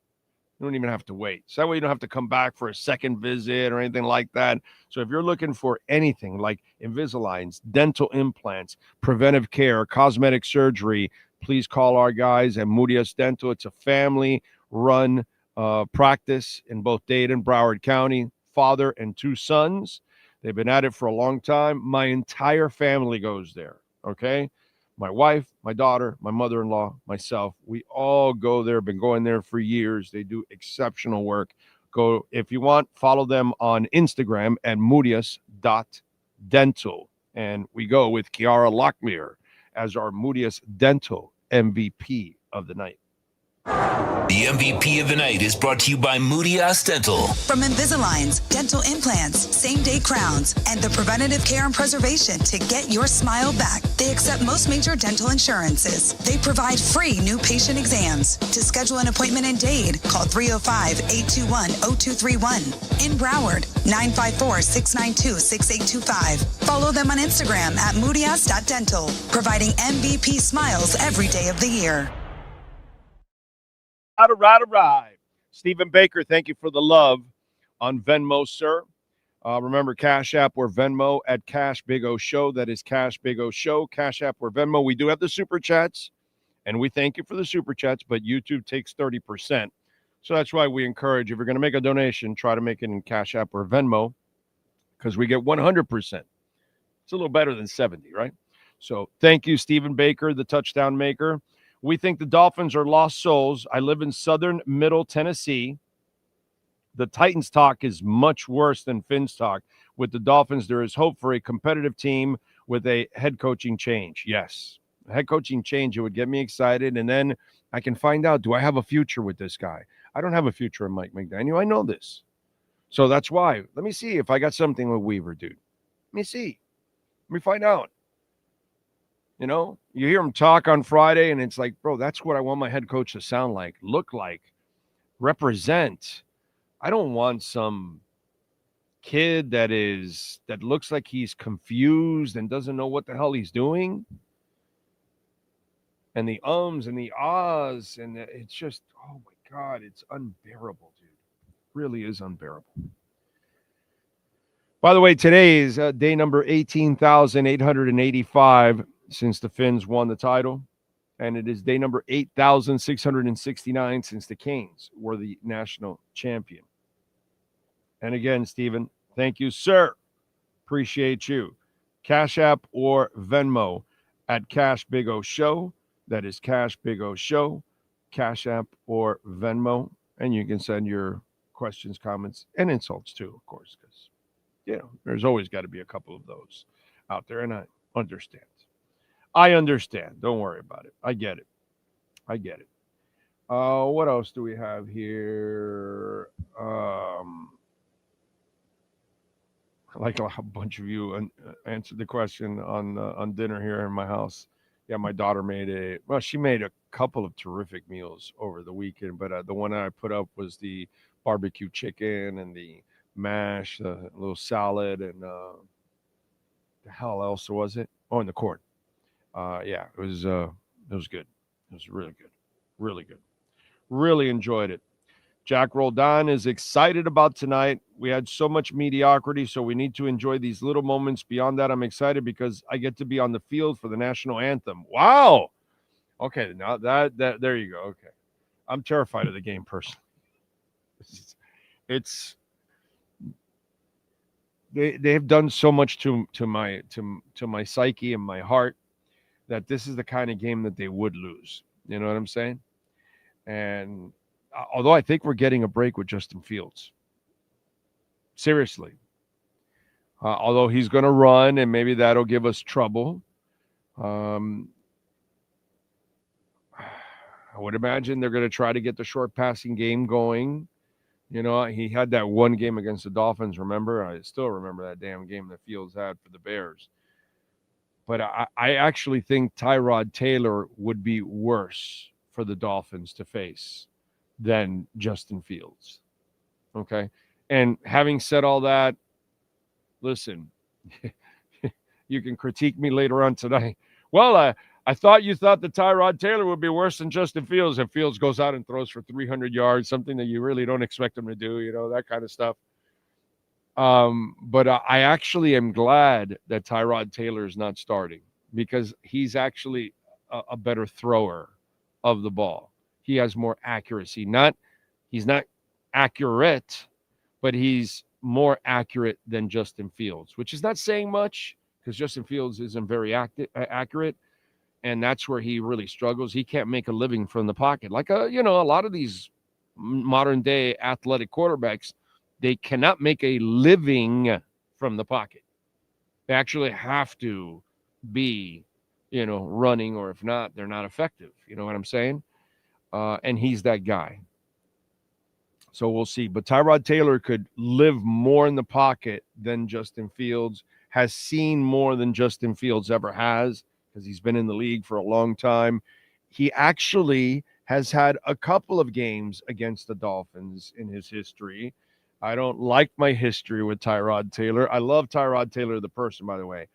You don't even have to wait. So that way you don't have to come back for a second visit or anything like that. So if you're looking for anything like Invisaligns, dental implants, preventive care, cosmetic surgery, please call our guys at Murias Dental. It's a family-run practice in both Dade and Broward County, father and 2 sons. They've been at it for a long time. My entire family goes there, okay? My wife, my daughter, my mother-in-law, myself, we all go there, been going there for years. They do exceptional work. Go, if you want, follow them on Instagram at Murias Dental. And we go with Kiara Locklear as our Murias Dental MVP of the night. The MVP of the night is brought to you by Murias Dental. From Invisaligns, dental implants, same-day crowns, and the preventative care and preservation to get your smile back. They accept most major dental insurances. They provide free new patient exams. To schedule an appointment in Dade, call 305-821-0231. In Broward, 954-692-6825. Follow them on Instagram at murias.dental, providing MVP smiles every day of the year. All right. Stephen Baker, thank you for the love on Venmo, sir. Remember, Cash App or Venmo at Cash Big O Show. That is Cash Big O Show, Cash App or Venmo. We do have the Super Chats, and we thank you for the Super Chats, but YouTube takes 30%. So that's why we encourage, if you're going to make a donation, try to make it in Cash App or Venmo, because we get 100%. It's a little better than 70, right? So thank you, Stephen Baker, the touchdown maker. We think the Dolphins are lost souls. I live in southern middle Tennessee. The Titans talk is much worse than Finn's talk. With the Dolphins, there is hope for a competitive team with a head coaching change. Yes, a head coaching change, it would get me excited, and then I can find out, do I have a future with this guy? I don't have a future in Mike McDaniel. I know this. So that's why. Let me see if I got something with Weaver, dude. Let me see. Let me find out. You know, you hear him talk on Friday, and it's like, bro, that's what I want my head coach to sound like, look like, represent. I don't want some kid that looks like he's confused and doesn't know what the hell he's doing. And the ums and the ahs, and it's just, oh my God, it's unbearable, dude. It really is unbearable. By the way, today is day number 18,885 since the Finns won the title, and it is day number 8,669 since the Canes were the national champion. And again, Stephen, thank you, sir. Appreciate you. Cash App or Venmo at Cash Big O Show. That is Cash Big O Show, Cash App or Venmo. And you can send your questions, comments, and insults too, of course, because, you know, there's always got to be a couple of those out there, and I understand. Don't worry about it. I get it. What else do we have here? Like a bunch of you answered the question on dinner here in my house. Yeah, my daughter she made a couple of terrific meals over the weekend, but the one I put up was the barbecue chicken and the mash, a little salad, and the hell else was it? Oh, and the corn. Yeah, it was good. It was really good. Really good. Really enjoyed it. Jack Roldan is excited about tonight. We had so much mediocrity, so we need to enjoy these little moments. Beyond that, I'm excited because I get to be on the field for the national anthem. Wow. Okay, now that there you go. Okay. I'm terrified of the game personally. They've done so much to my psyche and my heart that this is the kind of game that they would lose. You know what I'm saying? And although I think we're getting a break with Justin Fields. Seriously. Although he's going to run, and maybe that'll give us trouble. I would imagine they're going to try to get the short passing game going. You know, he had that one game against the Dolphins, remember? I still remember that damn game that Fields had for the Bears. But I actually think Tyrod Taylor would be worse for the Dolphins to face than Justin Fields. Okay? And having said all that, listen, you can critique me later on tonight. Well, I thought you thought that Tyrod Taylor would be worse than Justin Fields if Fields goes out and throws for 300 yards, something that you really don't expect him to do, you know, that kind of stuff. But I actually am glad that Tyrod Taylor is not starting because he's actually a better thrower of the ball. He has more accuracy. He's not accurate, but he's more accurate than Justin Fields, which is not saying much because Justin Fields isn't very accurate, and that's where he really struggles. He can't make a living from the pocket. Like, a lot of these modern-day athletic quarterbacks, they cannot make a living from the pocket. They actually have to be, running, or if not, they're not effective. You know what I'm saying? And he's that guy. So we'll see. But Tyrod Taylor could live more in the pocket than Justin Fields, has seen more than Justin Fields ever has, because he's been in the league for a long time. He actually has had a couple of games against the Dolphins in his history. I don't like my history with Tyrod Taylor. I love Tyrod Taylor, the person, by the way.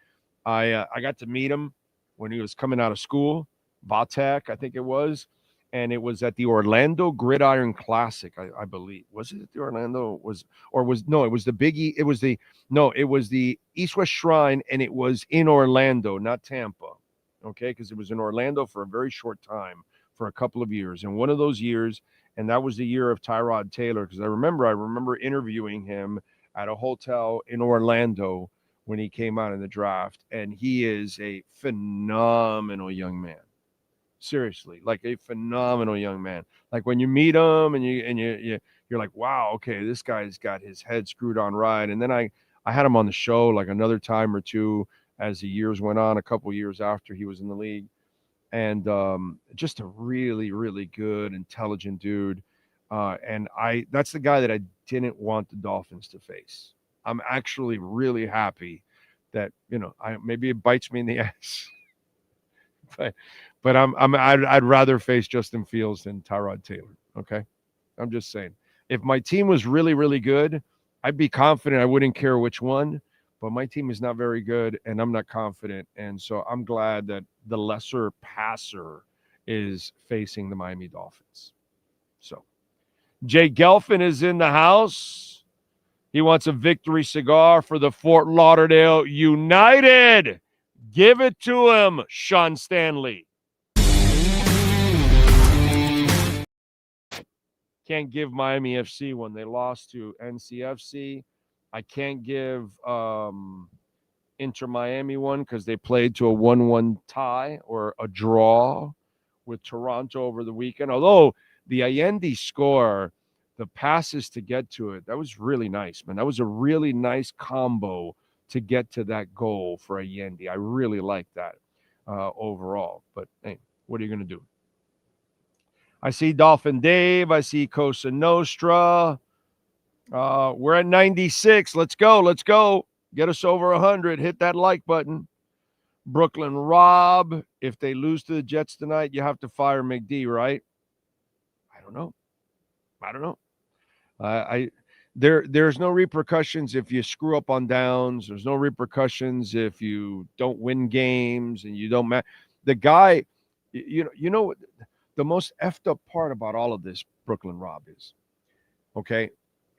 I got to meet him when he was coming out of school, Vatek, I think it was. And it was at the Orlando Gridiron Classic, I believe. Was it at the Orlando? It was the Biggie. It was the East West Shrine, and it was in Orlando, not Tampa. Okay, because it was in Orlando for a very short time, for a couple of years. And one of those years, and that was the year of Tyrod Taylor, because I remember interviewing him at a hotel in Orlando when he came out in the draft, and he is a phenomenal young man. Seriously, like a phenomenal young man. Like when you meet him and you're like, wow, okay, this guy's got his head screwed on right. And then I had him on the show like another time or two as the years went on, a couple of years after he was in the league. And just a really, really good, intelligent dude. And that's the guy that I didn't want the Dolphins to face. I'm actually really happy that, maybe it bites me in the ass. But I'd rather face Justin Fields than Tyrod Taylor. Okay, I'm just saying. If my team was really, really good, I'd be confident. I wouldn't care which one. But my team is not very good, and I'm not confident. And so I'm glad that the lesser passer is facing the Miami Dolphins. So Jay Gelfin is in the house. He wants a victory cigar for the Fort Lauderdale United. Give it to him, Sean Stanley. Can't give Miami FC one. They lost to NCFC. I can't give Inter Miami one because they played to a 1-1 tie or a draw with Toronto over the weekend. Although the Allende score, the passes to get to it, that was really nice, man. That was a really nice combo to get to that goal for Allende. I really like that overall. But, hey, what are you going to do? I see Dolphin Dave. I see Cosa Nostra. We're at 96. Let's go. Get us over 100. Hit that like button. Brooklyn Rob. If they lose to the Jets tonight, you have to fire McD, right? I don't know. There's no repercussions if you screw up on downs. There's no repercussions if you don't win games and you don't the guy, you know the most effed up part about all of this, Brooklyn Rob, is, okay?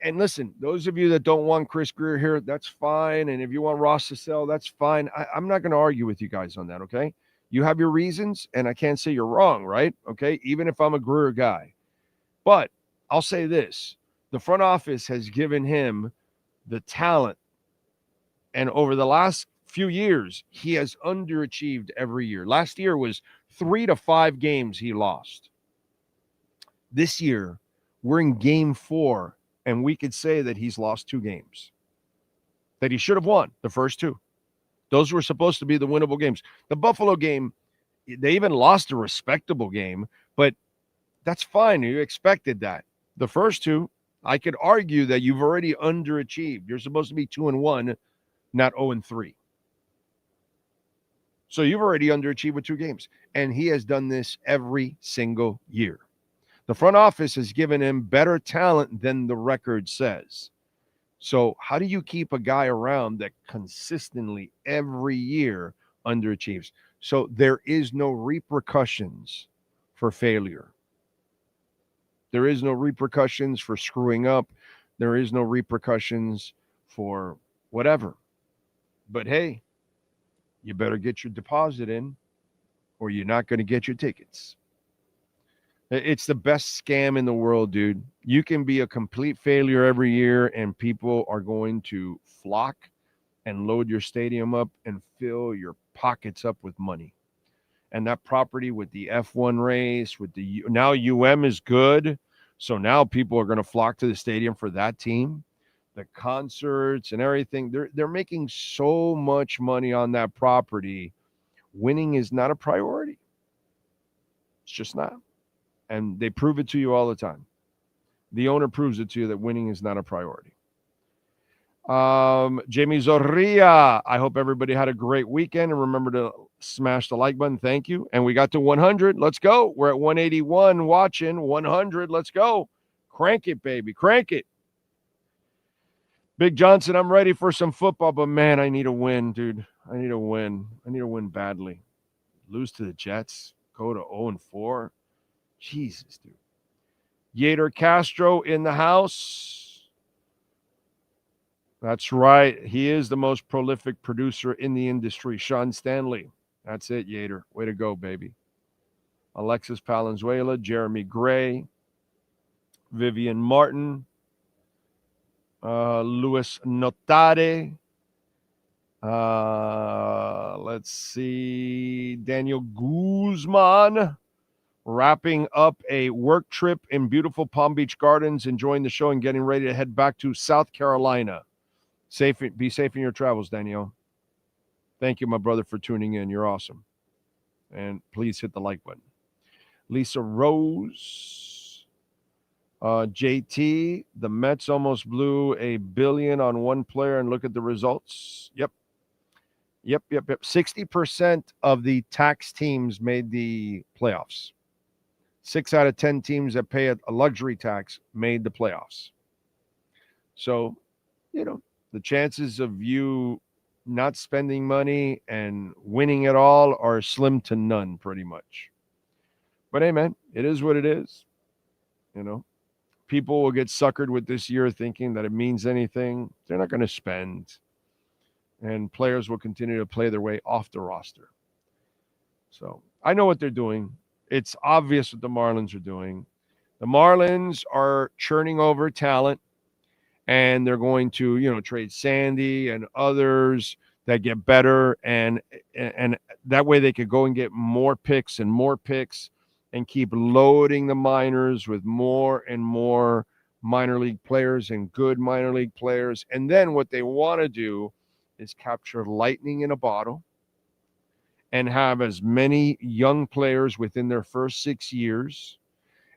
And listen, those of you that don't want Chris Greer here, that's fine. And if you want Ross Cecil, that's fine. I'm not going to argue with you guys on that, okay? You have your reasons, and I can't say you're wrong, right? Okay, even if I'm a Greer guy. But I'll say this. The front office has given him the talent. And over the last few years, he has underachieved every year. Last year was 3 to 5 games he lost. This year, we're in game 4, and we could say that he's lost 2 games that he should have won, the first 2. Those were supposed to be the winnable games. The Buffalo game, they even lost a respectable game, but that's fine. You expected that. The first 2, I could argue that you've already underachieved. You're supposed to be 2-1, not 0-3. So you've already underachieved with 2 games. And he has done this every single year. The front office has given him better talent than the record says. So how do you keep a guy around that consistently every year underachieves? So there is no repercussions for failure. There is no repercussions for screwing up. There is no repercussions for whatever. But hey, you better get your deposit in or you're not going to get your tickets. It's the best scam in the world, dude. You can be a complete failure every year and people are going to flock and load your stadium up and fill your pockets up with money. And that property with the F1 race, with the now UM is good. So now people are going to flock to the stadium for that team. the concerts and everything. They're making so much money on that property. Winning is not a priority. It's just not. And they prove it to you all the time. The owner proves it to you that winning is not a priority. Jamie Zorria, I hope everybody had a great weekend, and remember to smash the like button. Thank you. And we got to 100. Let's go. We're at 181 watching. 100. Let's go. Crank it, baby. Crank it. Big Johnson, I'm ready for some football, but man, I need a win, dude. I need a win. I need a win badly. Lose to the Jets. Go to 0-4. Jesus, dude. Yader Castro in the house. That's right. He is the most prolific producer in the industry. Sean Stanley. That's it, Yader. Way to go, baby. Alexis Palenzuela, Jeremy Gray, Vivian Martin, Luis Notare. Let's see. Daniel Guzman. Wrapping up a work trip in beautiful Palm Beach Gardens, enjoying the show and getting ready to head back to South Carolina. Be safe in your travels, Daniel. Thank you, my brother, for tuning in. You're awesome. And please hit the like button. Lisa Rose. JT, the Mets almost blew $1 billion on one player, and look at the results. Yep. 60% of the tax teams made the playoffs. 6 out of 10 teams that pay a luxury tax made the playoffs. So, the chances of you not spending money and winning it all are slim to none, pretty much. But hey, man, it is what it is. People will get suckered with this year thinking that it means anything. They're not going to spend. And players will continue to play their way off the roster. So I know what they're doing. It's obvious what the Marlins are doing. The Marlins are churning over talent, and they're going to, trade Sandy and others that get better, and that way they could go and get more picks and keep loading the minors with more and more minor league players and good minor league players. And then what they want to do is capture lightning in a bottle and have as many young players within their first 6 years.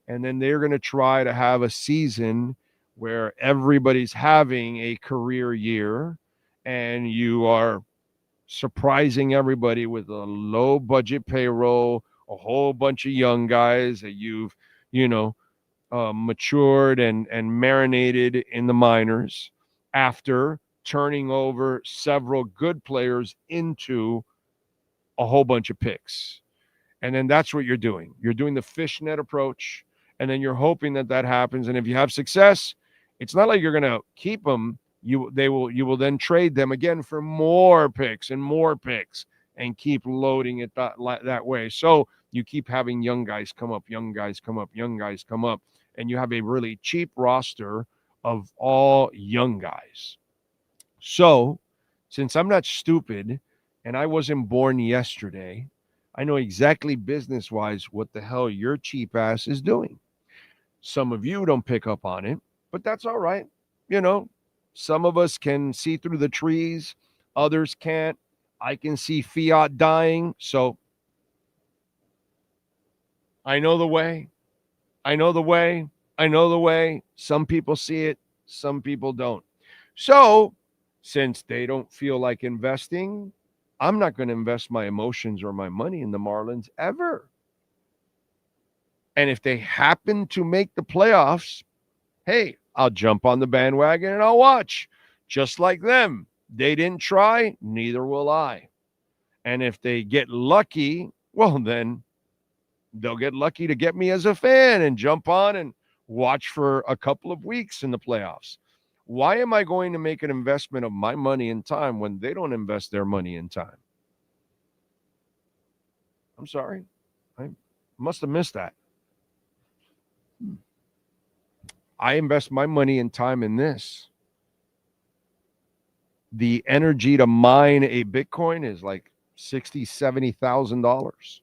And then they're going to try to have a season where everybody's having a career year and you are surprising everybody with a low budget payroll, a whole bunch of young guys that you've, matured and marinated in the minors after turning over several good players into a whole bunch of picks. And then that's what you're doing. You're doing the fishnet approach, and then you're hoping that happens. And if you have success, it's not like you're going to keep them. You will then trade them again for more picks and keep loading it that way. So you keep having young guys come up, and you have a really cheap roster of all young guys. So since I'm not stupid and I wasn't born yesterday, I know exactly business-wise what the hell your cheap ass is doing. Some of you don't pick up on it, but that's all right. Some of us can see through the trees. Others can't. I can see fiat dying. So I know the way. Some people see it. Some people don't. So since they don't feel like investing, I'm not going to invest my emotions or my money in the Marlins ever. And if they happen to make the playoffs, hey, I'll jump on the bandwagon and I'll watch. Just like them. They didn't try, neither will I. And if they get lucky, well, then they'll get lucky to get me as a fan and jump on and watch for a couple of weeks in the playoffs. Why am I going to make an investment of my money and time when they don't invest their money and time? I'm sorry. I must have missed that. I invest my money and time in this. The energy to mine a Bitcoin is like $60,000, $70,000.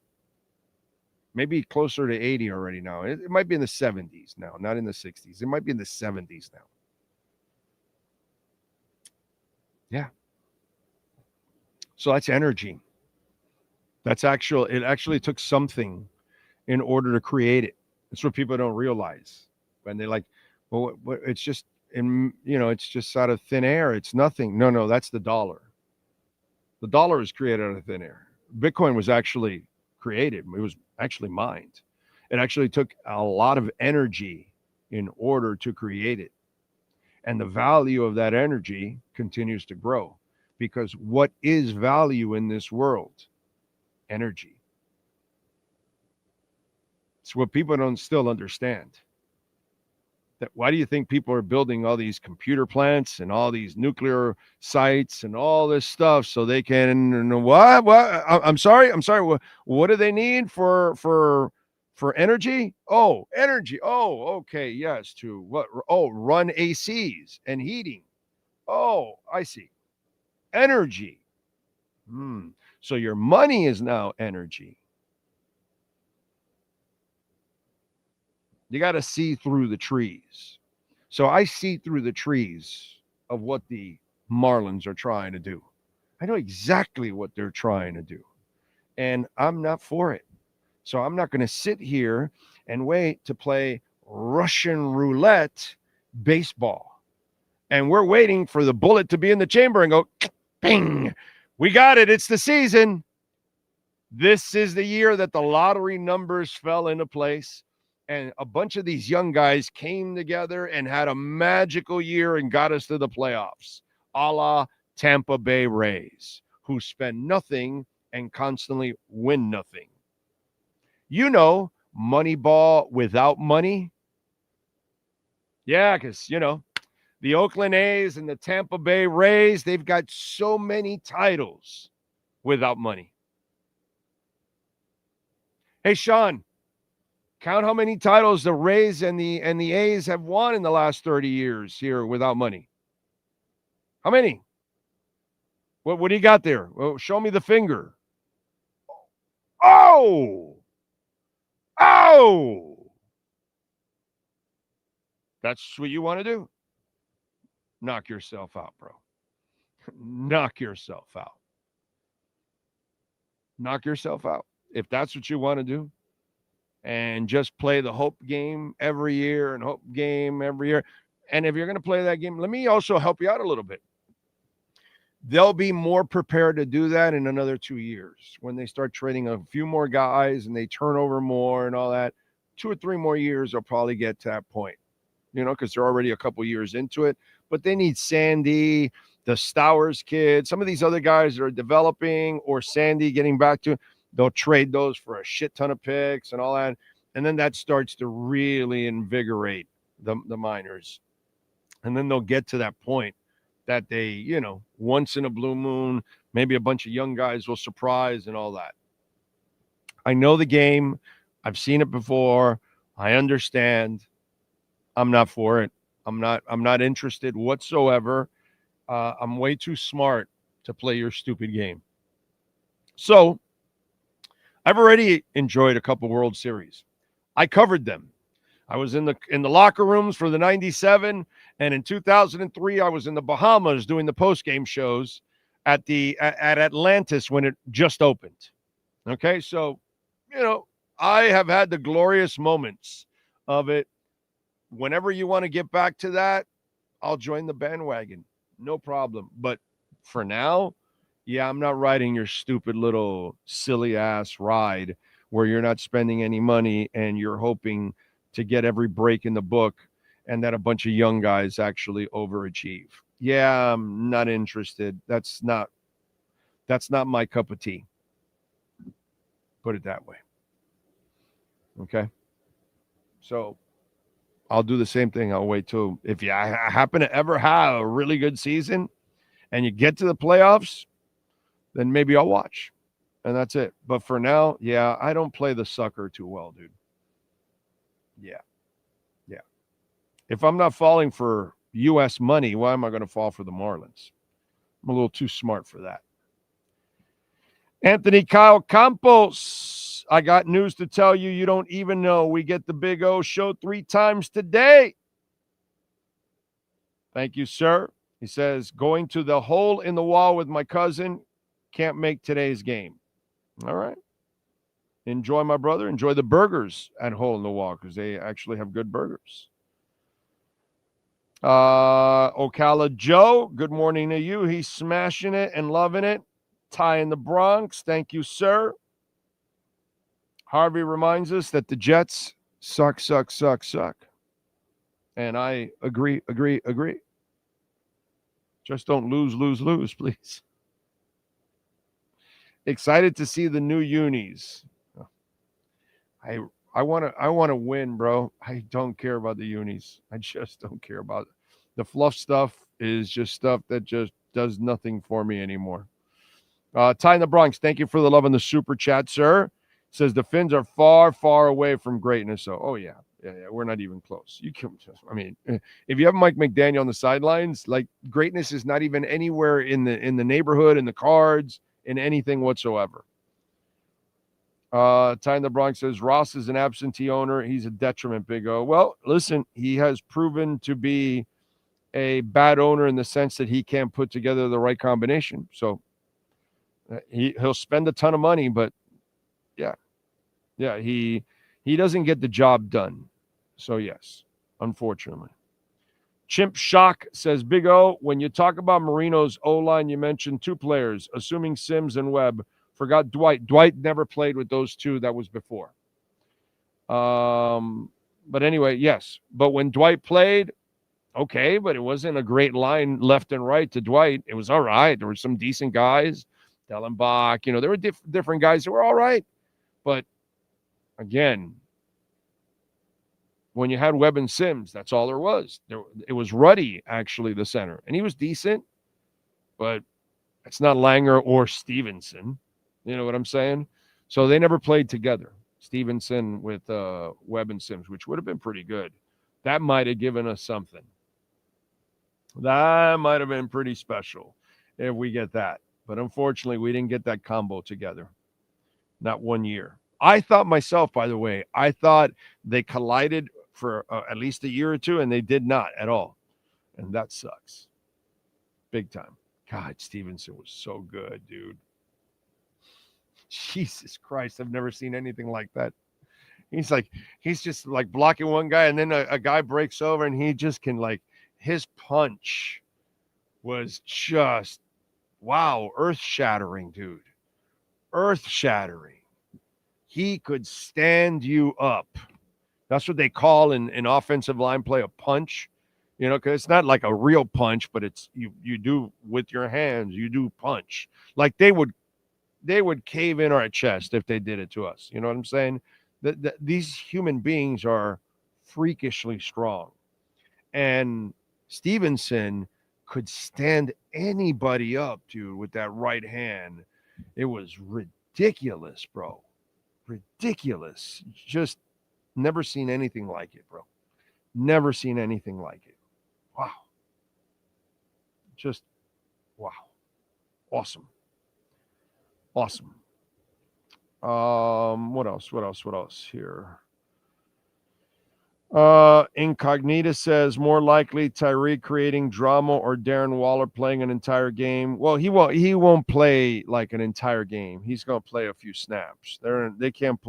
Maybe closer to 80 already now. It might be in the 70s now, not in the 60s. It might be in the 70s now. Yeah. So that's energy. It actually took something in order to create it. That's what people don't realize. When they're like, well, it's just it's just out of thin air. It's nothing. No, that's the dollar. The dollar is created out of thin air. Bitcoin was actually created. It was actually mined. It actually took a lot of energy in order to create it. And the value of that energy continues to grow, because what is value in this world? Energy. It's what people don't still understand. That why do you think people are building all these computer plants and all these nuclear sites and all this stuff so they can what? I'm sorry. What do they need for energy? Oh, energy. Oh, okay. Yes, to what? Oh, run ACs and heating. Oh, I see. Energy. So your money is now energy. You got to see through the trees. So I see through the trees of what the Marlins are trying to do. I know exactly what they're trying to do. And I'm not for it. So I'm not going to sit here and wait to play Russian roulette baseball. And we're waiting for the bullet to be in the chamber and go, bing, we got it. It's the season. This is the year that the lottery numbers fell into place. And a bunch of these young guys came together and had a magical year and got us to the playoffs, a la Tampa Bay Rays, who spend nothing and constantly win nothing. You know, Moneyball without money. Yeah, because, the Oakland A's and the Tampa Bay Rays, they've got so many titles without money. Hey, Sean. Count how many titles the Rays and the A's have won in the last 30 years here without money. How many? What do you got there? Well, show me the finger. Oh! That's what you want to do? Knock yourself out, bro. Knock yourself out. Knock yourself out. If that's what you want to do. And just play the hope game every year and hope game every year. And if you're going to play that game, let me also help you out a little bit. They'll be more prepared to do that in another 2 years when they start trading a few more guys and they turn over more and all that. 2 or 3 more years, they'll probably get to that point, because they're already a couple years into it. But they need Sandy, the Stowers kid, some of these other guys that are developing, or Sandy getting back to. They'll trade those for a shit ton of picks and all that. And then that starts to really invigorate the minors. And then they'll get to that point that they, once in a blue moon, maybe a bunch of young guys will surprise and all that. I know the game. I've seen it before. I understand. I'm not for it. I'm not interested whatsoever. I'm way too smart to play your stupid game. So, I've already enjoyed a couple World Series. I covered them. I was in the locker rooms for the 97, and in 2003 I was in the Bahamas doing the postgame shows at Atlantis when it just opened. Okay, so I have had the glorious moments of it. Whenever you want to get back to that, I'll join the bandwagon. No problem. But for now, yeah, I'm not riding your stupid little silly ass ride where you're not spending any money and you're hoping to get every break in the book and that a bunch of young guys actually overachieve. Yeah, I'm not interested. That's not my cup of tea. Put it that way. Okay. So I'll do the same thing. I'll wait till if you happen to ever have a really good season and you get to the playoffs, then maybe I'll watch. And that's it. But for now, yeah, I don't play the sucker too well, dude. Yeah. If I'm not falling for U.S. money, why am I going to fall for the Marlins? I'm a little too smart for that. Anthony Kyle Campos, I got news to tell you. You don't even know. We get the Big O show 3 times today. Thank you, sir. He says, going to the hole in the wall with my cousin. Can't make today's game. All right. Enjoy, my brother. Enjoy the burgers at Hole in the Wall because they actually have good burgers. Ocala Joe, good morning to you. He's smashing it and loving it. Ty in the Bronx, thank you, sir. Harvey reminds us that the Jets suck. And I agree. Just don't lose, please. Excited to see the new unis. I want to win, bro. I don't care about the unis. I just don't care about it. The fluff stuff is just stuff that just does nothing for me anymore. Ty in the Bronx, thank you for the love in the super chat, sir. Says the Finns are far away from greatness. So, yeah, we're not even close. You can, I mean, if you have Mike McDaniel on the sidelines, like greatness is not even anywhere in the neighborhood, in the cards, in anything whatsoever. Ty in the Bronx says Ross is an absentee owner. He's a detriment, Big O. Well, listen, he has proven to be a bad owner in the sense that he can't put together the right combination. So he'll spend a ton of money, but he doesn't get the job done. So yes, unfortunately. Chimp Shock says, Big O, when you talk about Marino's O-line, you mentioned two players, assuming Sims and Webb. Forgot Dwight. Dwight never played with those two. That was before. But anyway, yes. But when Dwight played, okay, but it wasn't a great line left and right to Dwight. It was all right. There were some decent guys. Dellenbach, there were different guys that were all right. But again, when you had Webb and Sims, that's all there was. It was Ruddy, actually, the center. And he was decent, but it's not Langer or Stevenson. You know what I'm saying? So they never played together. Stevenson with Webb and Sims, which would have been pretty good. That might have given us something. That might have been pretty special if we get that. But unfortunately, we didn't get that combo together. Not 1 year. I thought myself, by the way, they collided for at least a year or two, and they did not at all. And that sucks. Big time. God, Stevenson was so good, dude. Jesus Christ, I've never seen anything like that. He's just like blocking one guy, and then a guy breaks over, and he just can, like, his punch was just, wow, earth-shattering, dude. Earth-shattering. He could stand you up. That's what they call in offensive line play a punch, because it's not like a real punch, but it's you do with your hands, you do punch. Like they would cave in our chest if they did it to us. You know what I'm saying? These human beings are freakishly strong. And Stevenson could stand anybody up, dude, with that right hand. It was ridiculous, bro. Ridiculous. Just never seen anything like it, bro. Never seen anything like it. Wow. Just, wow. Awesome. Awesome. What else here? Incognita says more likely Tyreek creating drama or Darren Waller playing an entire game. Well, he won't play like an entire game. He's going to play a few snaps. They can't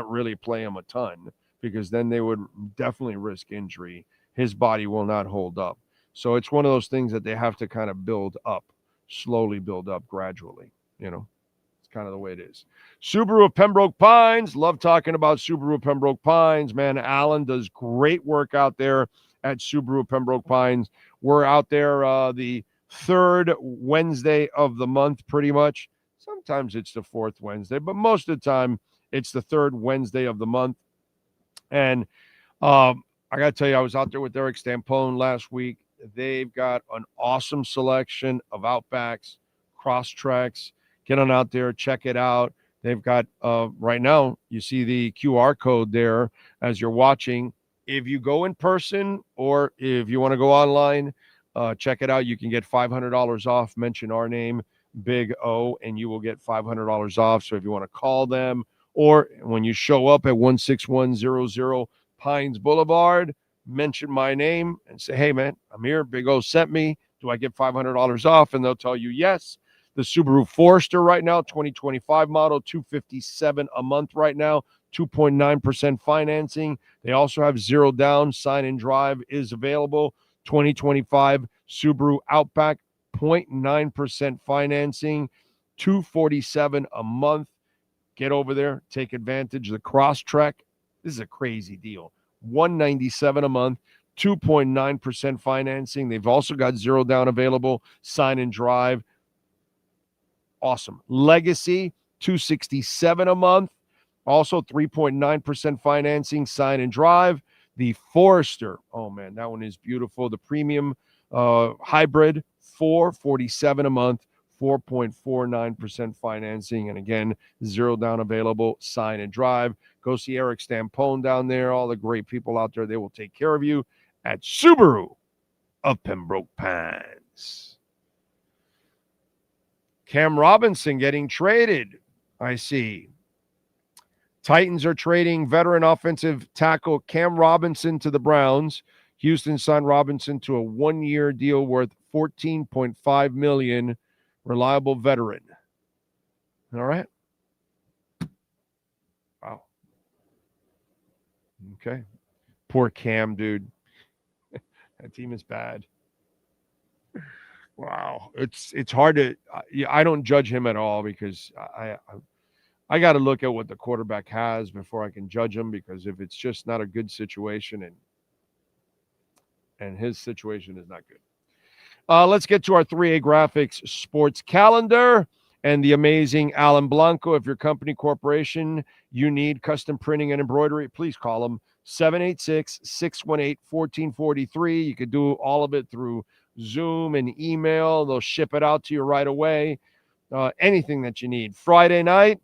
really play him a ton because then they would definitely risk injury. His body will not hold up. So it's one of those things that they have to kind of build up, slowly build up gradually, It's kind of the way it is. Subaru of Pembroke Pines. Love talking about Subaru of Pembroke Pines. Man, Alan does great work out there at Subaru of Pembroke Pines. We're out there the third Wednesday of the month, pretty much. Sometimes it's the fourth Wednesday, but most of the time it's the third Wednesday of the month. And I got to tell you, I was out there with Eric Stampone last week. They've got an awesome selection of Outbacks, Crosstreks. Get on out there, check it out. They've got, right now, you see the QR code there as you're watching. If you go in person or if you want to go online, check it out. You can get $500 off. Mention our name, Big O, and you will get $500 off. So if you want to call them or when you show up at 16100 Pines Boulevard, mention my name and say, hey, man, I'm here. Big O sent me. Do I get $500 off? And they'll tell you yes. The Subaru Forester right now, 2025 model, $257 a month right now, 2.9% financing. They also have 0 down. Sign and drive is available. 2025 Subaru Outback, 0.9% financing, $247 a month. Get over there, take advantage of the Crosstrek. This is a crazy deal. $197 a month, 2.9% financing. They've also got 0 down available. Sign and drive. Awesome. Legacy, $267 a month. Also 3.9% financing, sign and drive. The Forester, oh man, that one is beautiful. The premium hybrid, $447 a month, 4.49% financing. And again, 0 down available, sign and drive. Go see Eric Stampone down there. All the great people out there, they will take care of you at Subaru of Pembroke Pines. Cam Robinson getting traded, I see. Titans are trading veteran offensive tackle Cam Robinson to the Browns. Houston signed Robinson to a 1-year deal worth $14.5 million. Reliable veteran. All right. Wow. Okay. Poor Cam, dude. That team is bad. Wow, it's hard to. I don't judge him at all because I got to look at what the quarterback has before I can judge him, because if it's just not a good situation and his situation is not good. Let's get to our 3A Graphics sports calendar and the amazing Alan Blanco. If your company, corporation, you need custom printing and embroidery, please call them 786-618-1443. You could do all of it through Zoom and email. They'll ship it out to you right away. Anything that you need. Friday night,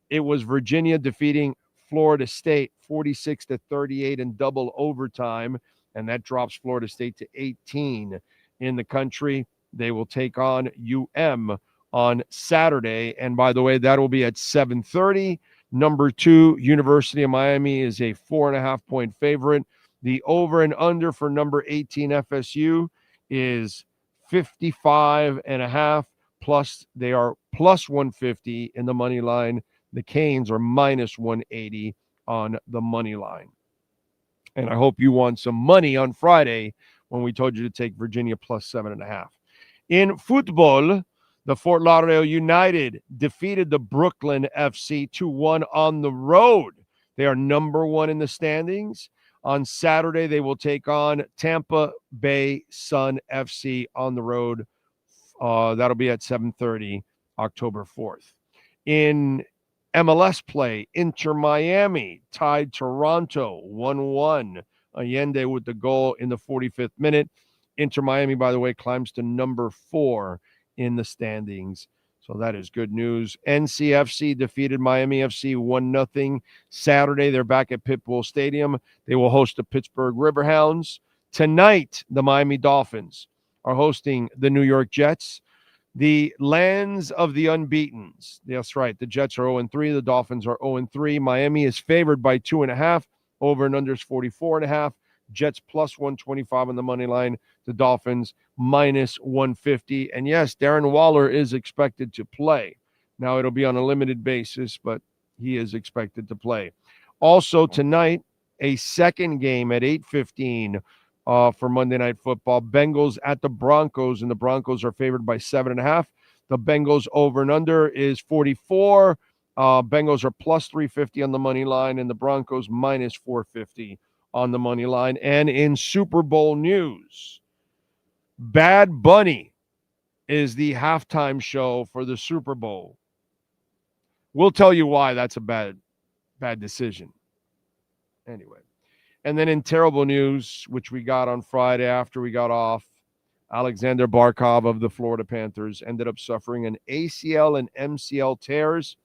it was Virginia defeating Florida State 46-38 in double overtime, and that drops Florida State to 18 in the country. They will take on UM on Saturday, and by the way, that will be at 7:30. Number 2, University of Miami is a 4.5-point favorite. The over and under for number 18 FSU is 55.5, plus they are plus 150 in the money line. The Canes are minus 180 on the money line. And I hope you won some money on Friday when we told you to take Virginia plus 7.5. In football, the Fort Lauderdale United defeated the Brooklyn FC 2-1 on the road. They are number 1 in the standings. On Saturday, they will take on Tampa Bay Sun FC on the road. That'll be at 7:30, October 4th. In MLS play, Inter Miami tied Toronto 1-1. Allende with the goal in the 45th minute. Inter Miami, by the way, climbs to number 4 in the standings. So that is good news. NCFC defeated Miami FC 1-0. Saturday, they're back at Pitbull Stadium. They will host the Pittsburgh Riverhounds. Tonight, the Miami Dolphins are hosting the New York Jets. The lands of the unbeatens. That's right. The Jets are 0-3. The Dolphins are 0-3. Miami is favored by 2.5. Over and under is 44.5. Jets plus 125 on the money line. The Dolphins minus 150. And yes, Darren Waller is expected to play. Now it'll be on a limited basis, but he is expected to play. Also tonight, a second game at 8:15 for Monday Night Football. Bengals at the Broncos, and the Broncos are favored by 7.5. The Bengals over and under is 44. Bengals are plus 350 on the money line, and the Broncos minus 450 on the money line. And in Super Bowl news, Bad Bunny is the halftime show for the Super Bowl. We'll tell you why that's a bad decision. Anyway. And then in terrible news, which we got on Friday after we got off, Alexander Barkov of the Florida Panthers ended up suffering an ACL and MCL tears,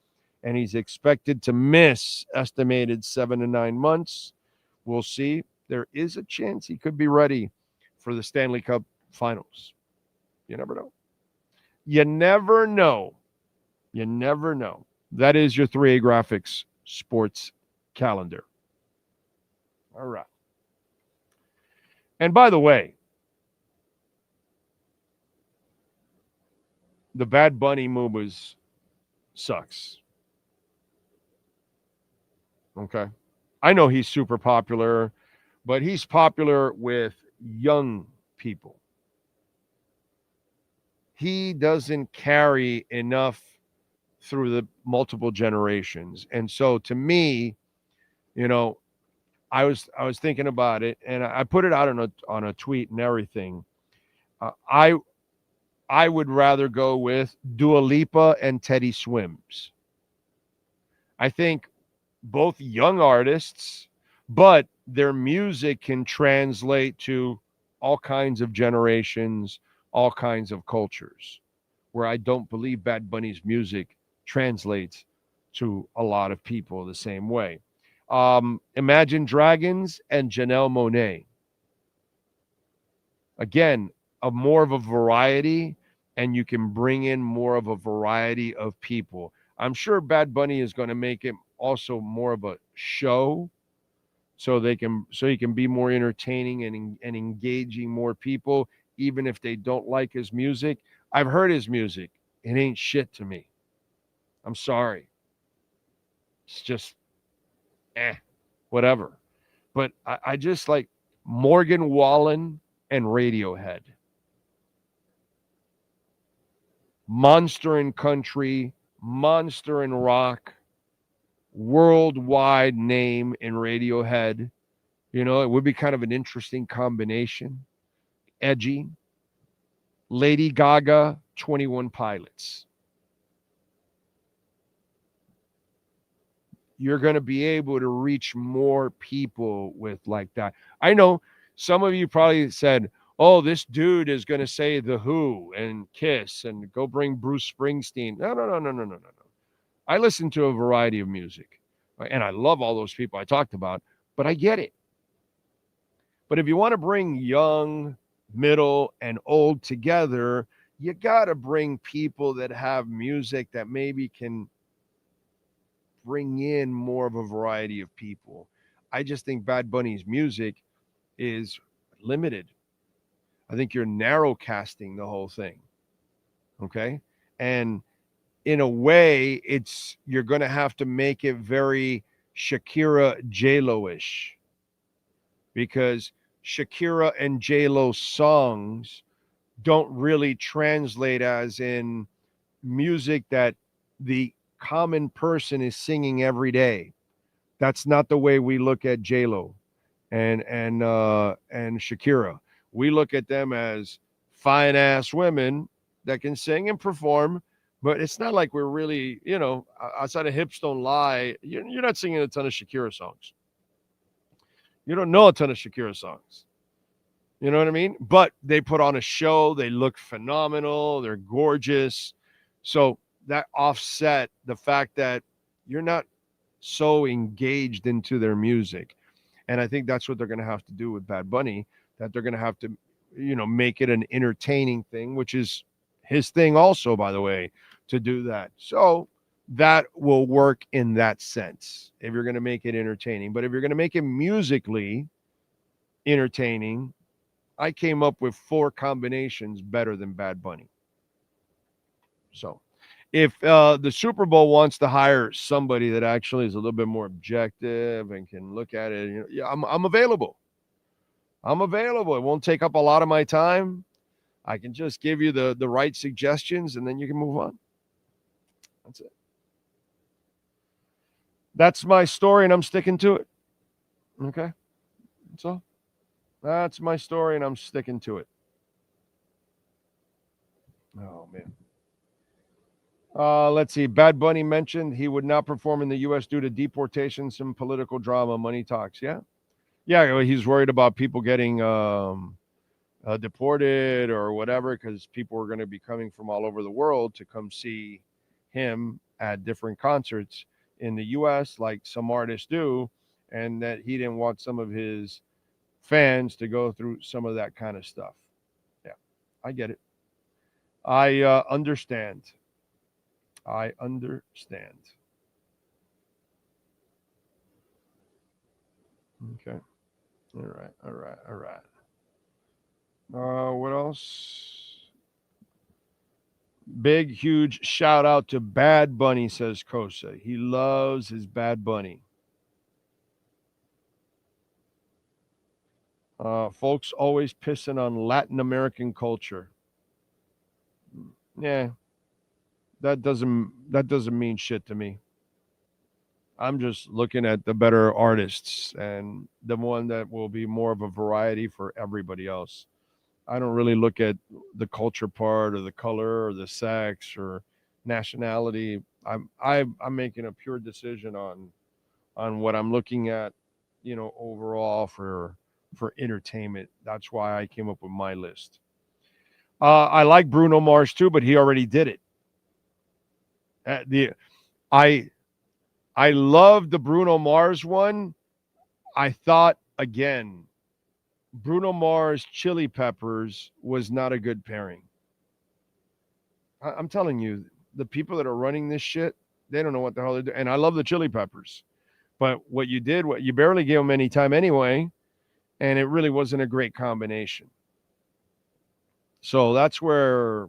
and he's expected to miss estimated 7 to 9 months. We'll see. There is a chance he could be ready for the Stanley Cup Finals. You never know. You never know. You never know. That is your 3A Graphics sports calendar. All right. And by the way, the Bad Bunny movies sucks. Okay. I know he's super popular, but he's popular with young people. He doesn't carry enough through the multiple generations. And so to me, I was thinking about it, and I put it out on a tweet and everything. I would rather go with Dua Lipa and Teddy Swims. I think both young artists, but their music can translate to all kinds of generations, all kinds of cultures, where I don't believe Bad Bunny's music translates to a lot of people the same way. Imagine Dragons and Janelle Monáe. Again, more of a variety, and you can bring in more of a variety of people. I'm sure Bad Bunny is going to make it also more of a show, so he can be more entertaining and engaging more people, even if they don't like his music. I've heard his music. It ain't shit to me. I'm sorry. It's just whatever. But I just like Morgan Wallen and Radiohead. Monster in country, monster in rock, worldwide name in Radiohead. It would be kind of an interesting combination. Edgy. Lady Gaga, 21 Pilots. You're going to be able to reach more people with like that. I know some of you probably said, oh, this dude is going to say The Who and Kiss and go bring Bruce Springsteen. No. I listen to a variety of music, and I love all those people I talked about, but I get it. But if you want to bring young, middle, and old together, you got to bring people that have music that maybe can bring in more of a variety of people. I just think Bad Bunny's music is limited. I think you're narrow casting the whole thing. Okay? And in a way, you're going to have to make it very Shakira J-Lo-ish, because Shakira and J-Lo songs don't really translate as in music that the common person is singing every day. That's not the way we look at J-Lo and Shakira. We look at them as fine ass women that can sing and perform, but it's not like we're really, outside of Hips Don't Lie, you're not singing a ton of Shakira songs. You don't know a ton of Shakira songs. You know what I mean? But they put on a show. They look phenomenal. They're gorgeous. So that offset the fact that you're not so engaged into their music. And I think that's what they're going to have to do with Bad Bunny, that they're going to have to, make it an entertaining thing, which is his thing also, by the way, to do that. So that will work in that sense if you're going to make it entertaining. But if you're going to make it musically entertaining, I came up with 4 combinations better than Bad Bunny. So if the Super Bowl wants to hire somebody that actually is a little bit more objective and can look at it, I'm available. I'm available. It won't take up a lot of my time. I can just give you the right suggestions, and then you can move on. That's it. That's my story, and I'm sticking to it. Okay? That's all. That's my story, and I'm sticking to it. Oh, man. Let's see. Bad Bunny mentioned he would not perform in the U.S. due to deportation, some political drama, money talks. Yeah. Yeah, he's worried about people getting deported or whatever, because people are going to be coming from all over the world to come see him at different concerts in the U.S., like some artists do, and that he didn't want some of his fans to go through some of that kind of stuff. Yeah, I get it. I understand. I understand. Okay. All right. What else? Big, huge shout out to Bad Bunny, says Kosa. He loves his Bad Bunny. Folks always pissing on Latin American culture. Yeah, that doesn't mean shit to me. I'm just looking at the better artists and the one that will be more of a variety for everybody else. I don't really look at the culture part or the color or the sex or nationality. I'm making a pure decision on what I'm looking at, overall for entertainment. That's why I came up with my list. I like Bruno Mars too, but he already did it. I love the Bruno Mars one. I thought, again, Bruno Mars Chili Peppers was not a good pairing. I'm telling you, the people that are running this shit, they don't know what the hell they're doing. And I love the Chili Peppers. But what you barely gave them any time anyway, and it really wasn't a great combination. So that's where,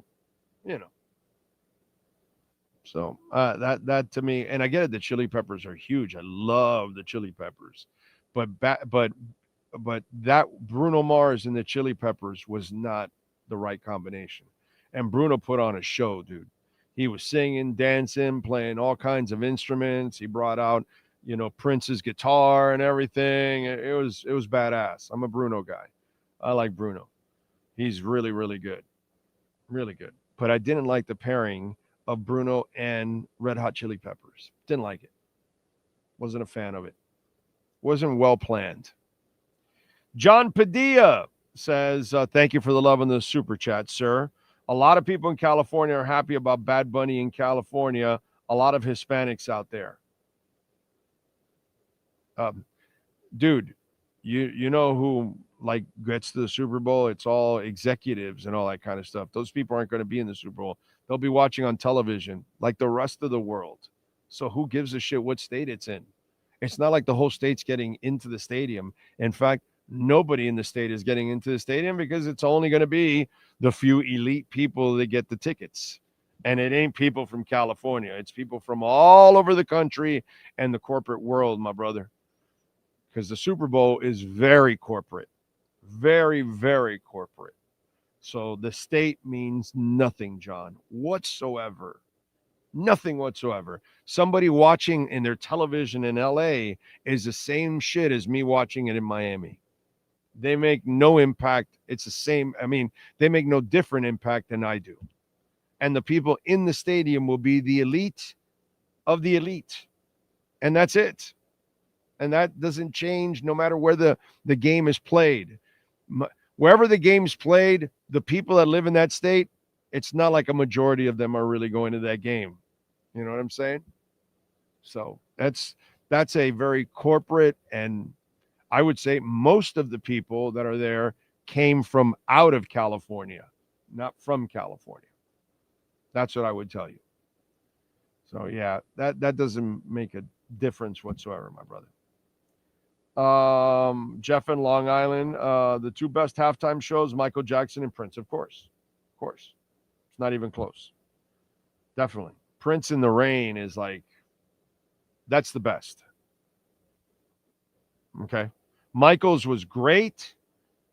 So that to me, and I get it. The Chili Peppers are huge. I love the Chili Peppers, but that Bruno Mars and the Chili Peppers was not the right combination. And Bruno put on a show, dude. He was singing, dancing, playing all kinds of instruments. He brought out, Prince's guitar and everything. It was badass. I'm a Bruno guy. I like Bruno. He's really, really good. Really good. But I didn't like the pairing of Bruno and Red Hot Chili Peppers. Didn't like it. Wasn't a fan of it. Wasn't well planned. John Padilla says, thank you for the love in the super chat, sir. A lot of people in California are happy about Bad Bunny in California. A lot of Hispanics out there. Dude, you know who gets to the Super Bowl? It's all executives and all that kind of stuff. Those people aren't going to be in the Super Bowl. They'll be watching on television like the rest of the world. So who gives a shit what state it's in? It's not like the whole state's getting into the stadium. In fact, nobody in the state is getting into the stadium because it's only going to be the few elite people that get the tickets. And it ain't people from California. It's people from all over the country and the corporate world, my brother. Because the Super Bowl is very corporate. Very, very corporate. So the state means nothing, John, whatsoever. Nothing whatsoever. Somebody watching in their television in LA is the same shit as me watching it in Miami. They make no impact. It's the same. I mean, they make no different impact than I do. And the people in the stadium will be the elite of the elite. And that's it. And that doesn't change no matter where the game is played. Wherever the game's played, the people that live in that state, it's not like a majority of them are really going to that game. You know what I'm saying? So that's a very corporate, and I would say most of the people that are there came from out of California, not from California. That's what I would tell you. So yeah, that doesn't make a difference whatsoever, my brother. Jeff in Long Island, the two best halftime shows, Michael Jackson and Prince, of course. It's not even close. Definitely. Prince in the Rain is that's the best. Okay. Michael's was great.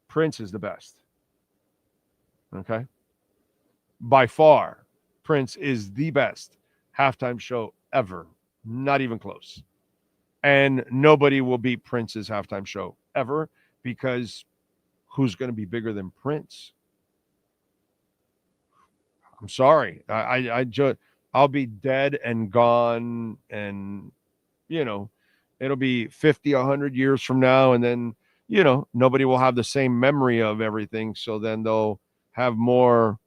Prince is the best. Okay. By far, Prince is the best halftime show ever. Not even close. And nobody will beat Prince's halftime show ever, because who's going to be bigger than Prince? I'm sorry. I'll be dead and gone, and it'll be 50, 100 years from now, and then nobody will have the same memory of everything. So then they'll have more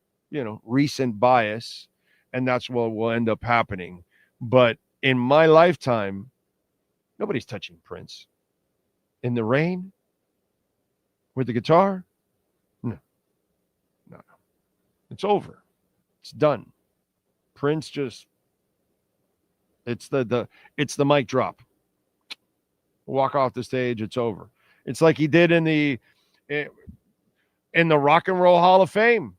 recent bias, and that's what will end up happening. But in my lifetime, nobody's touching Prince. In the Rain? With the guitar? No. It's over. It's done. Prince it's the mic drop. Walk off the stage, it's over. It's like he did in in the Rock and Roll Hall of Fame.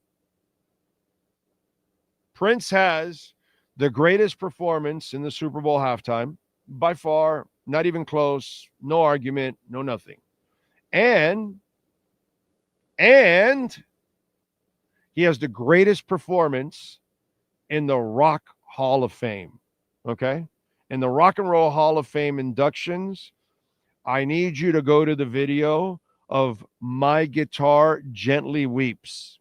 Prince has the greatest performance in the Super Bowl halftime, by far, not even close, no argument, no nothing. And he has the greatest performance in the Rock Hall of Fame, okay? In the Rock and Roll Hall of Fame inductions, I need you to go to the video of My Guitar Gently Weeps.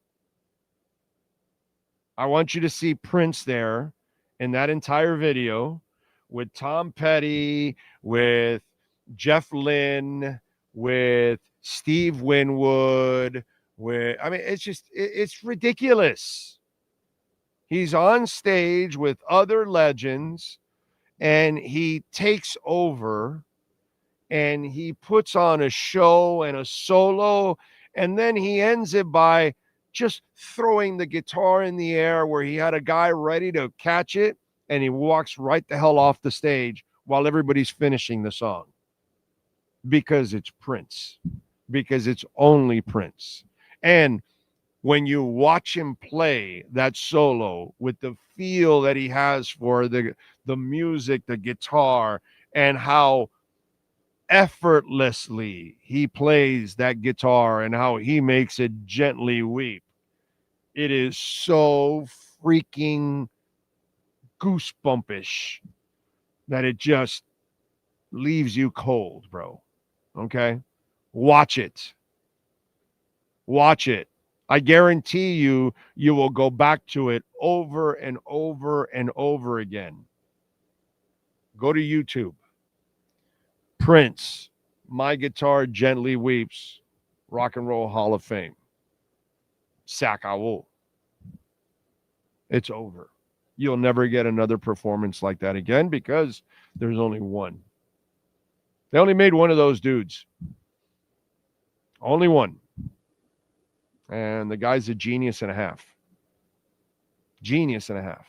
I want you to see Prince there in that entire video with Tom Petty, with Jeff Lynne, with Steve Winwood, it's ridiculous. He's on stage with other legends and he takes over and he puts on a show and a solo, and then he ends it by just throwing the guitar in the air where he had a guy ready to catch it, and he walks right the hell off the stage while everybody's finishing the song. Because it's Prince. Because it's only Prince. And when you watch him play that solo with the feel that he has for the music, the guitar, and how effortlessly he plays that guitar and how he makes it gently weep, it is so freaking goosebumpish that it just leaves you cold, bro. Okay? Watch it. I guarantee you will go back to it over and over and over again. Go to YouTube. Prince, My Guitar Gently Weeps, Rock and Roll Hall of Fame. Sacao. It's over. You'll never get another performance like that again because there's only one. They only made one of those dudes. Only one. And the guy's a genius and a half. Genius and a half.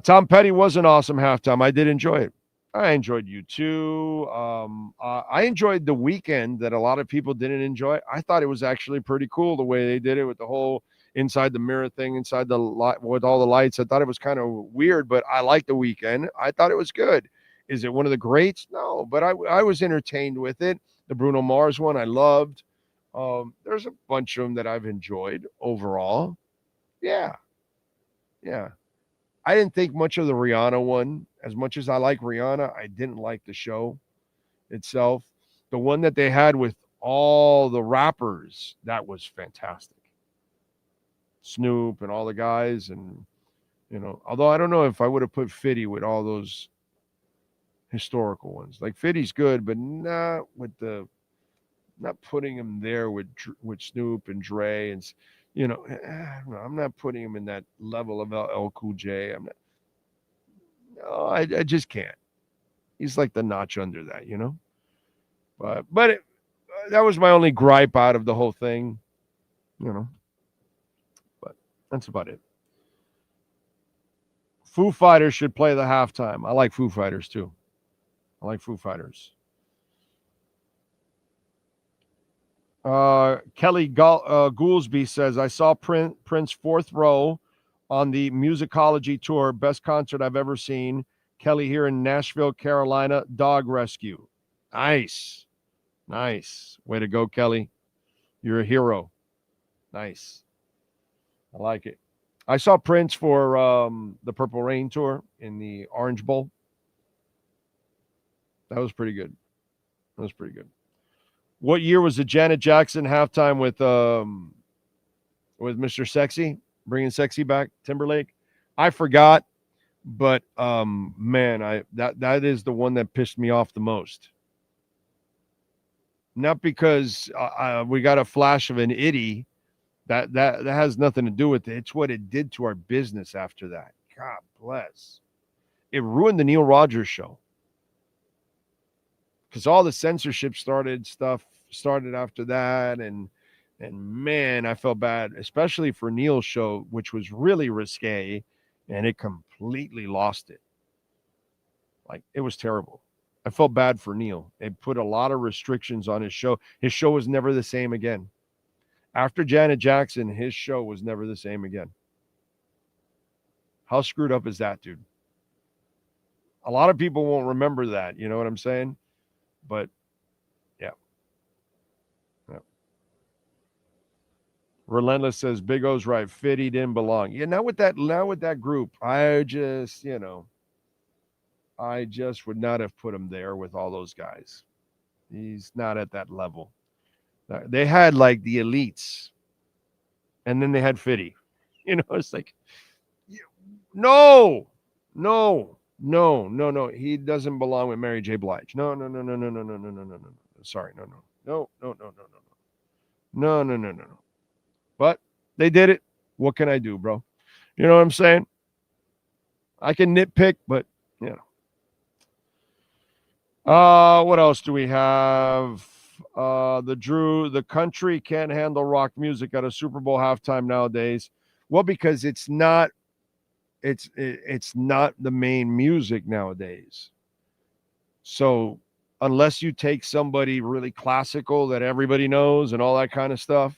Tom Petty was an awesome halftime. I did enjoy it. I enjoyed U2. I enjoyed The Weeknd that a lot of people didn't enjoy. I thought it was actually pretty cool the way they did it with the whole inside the mirror thing, inside the light with all the lights. I thought it was kind of weird, but I liked The Weeknd. I thought it was good. Is it one of the greats? No, but I was entertained with it. The Bruno Mars one I loved. There's a bunch of them that I've enjoyed overall. Yeah. I didn't think much of the Rihanna one. As much as I like Rihanna, I didn't like the show itself. The one that they had with all the rappers, that was fantastic. Snoop and all the guys. And, although I don't know if I would have put 50 with all those historical ones. Like 50's good, but not putting him there with Snoop and Dre and, I'm not putting him in that level of LL Cool J. I just can't. He's like the notch under that, But that was my only gripe out of the whole thing, But that's about it. Foo Fighters should play the halftime. I like Foo Fighters too. Kelly Goolsby says, I saw Prince fourth row on the Musicology tour. Best concert I've ever seen. Kelly here in Nashville, Carolina. Dog rescue. Nice. Way to go, Kelly. You're a hero. Nice. I like it. I saw Prince for the Purple Rain tour in the Orange Bowl. That was pretty good. What year was the Janet Jackson halftime with Mr. Sexy, bringing Sexy back, Timberlake? I forgot, but man, that is the one that pissed me off the most. Not because we got a flash of an itty. That has nothing to do with it. It's what it did to our business after that. God bless. It ruined the Neil Rogers show. Because all the censorship started after that, and man, I felt bad, especially for Neil's show, which was really risque, and it completely lost it. Like, it was terrible. I felt bad for Neil. It put a lot of restrictions on his show. His show was never the same again. After Janet Jackson, his show was never the same again. How screwed up is that, dude? A lot of people won't remember that. You know what I'm saying? But, yeah. Relentless says, Big O's right. Fitty didn't belong. Yeah, now with that group, I just would not have put him there with all those guys. He's not at that level. They had like the elites, and then they had Fitty. It's like, no. He doesn't belong with Mary J. Blige. No. Sorry, no. But they did it. What can I do, bro? You know what I'm saying? I can nitpick, but what else do we have? The country can't handle rock music at a Super Bowl halftime nowadays. Well, because it's not the main music nowadays. So unless you take somebody really classical that everybody knows and all that kind of stuff,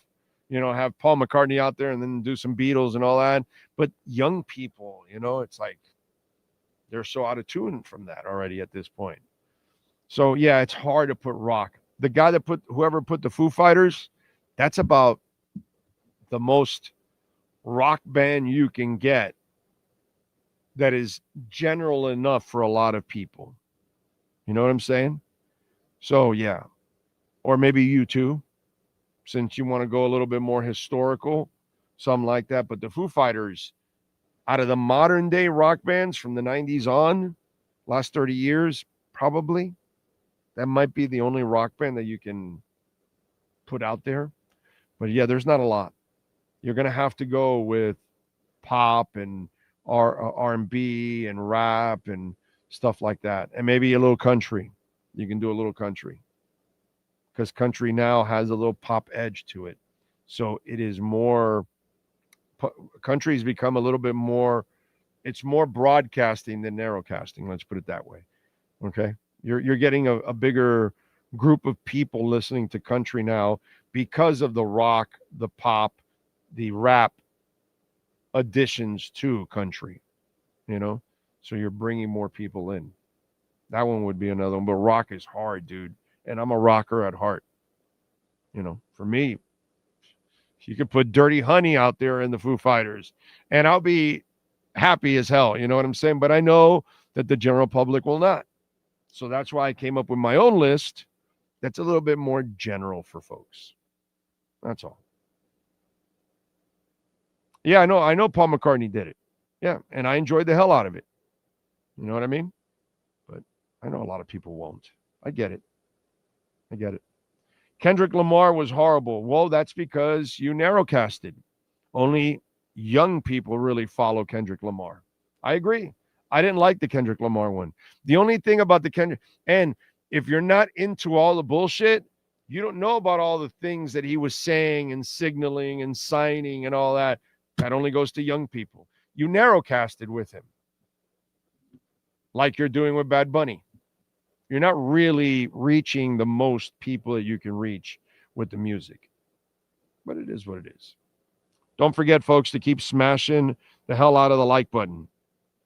have Paul McCartney out there and then do some Beatles and all that. But young people, it's like they're so out of tune from that already at this point. So, yeah, it's hard to put rock. The guy whoever put the Foo Fighters, that's about the most rock band you can get that is general enough for a lot of people. You know what I'm saying? So, yeah. Or maybe U2, since you want to go a little bit more historical, something like that. But the Foo Fighters, out of the modern day rock bands from the 90s on, last 30 years, probably, that might be the only rock band that you can put out there. But yeah, there's not a lot. You're going to have to go with pop and R&B and rap and stuff like that. And maybe a little country. You can do a little country. Because country now has a little pop edge to it. So it is more, country's become a little bit more, it's more broadcasting than narrowcasting. Let's put it that way. Okay? You're getting a bigger group of people listening to country now because of the rock, the pop, the rap additions to country, so you're bringing more people in. That one would be another one, but rock is hard, dude. And I'm a rocker at heart. For me, you could put Dirty Honey out there in the Foo Fighters and I'll be happy as hell. You know what I'm saying? But I know that the general public will not. So that's why I came up with my own list that's a little bit more general for folks. That's all. Yeah, I know Paul McCartney did it. Yeah, and I enjoyed the hell out of it. You know what I mean? But I know a lot of people won't. I get it. Kendrick Lamar was horrible. Well, that's because you narrowcasted. Only young people really follow Kendrick Lamar. I agree. I didn't like the Kendrick Lamar one. The only thing about the Kendrick, and if you're not into all the bullshit, you don't know about all the things that he was saying and signaling and signing and all that. That only goes to young people. You narrowcasted with him. Like you're doing with Bad Bunny. You're not really reaching the most people that you can reach with the music. But it is what it is. Don't forget, folks, to keep smashing the hell out of the like button.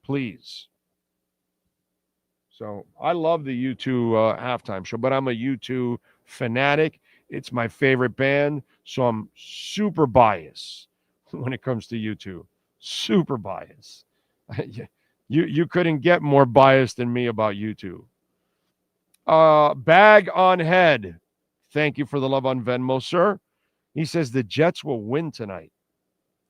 Please. So I love the U2 halftime show, but I'm a U2 fanatic. It's my favorite band, so I'm super biased when it comes to U2. Super biased. You couldn't get more biased than me about U2. Bag on head. Thank you for the love on Venmo, sir. He says the Jets will win tonight.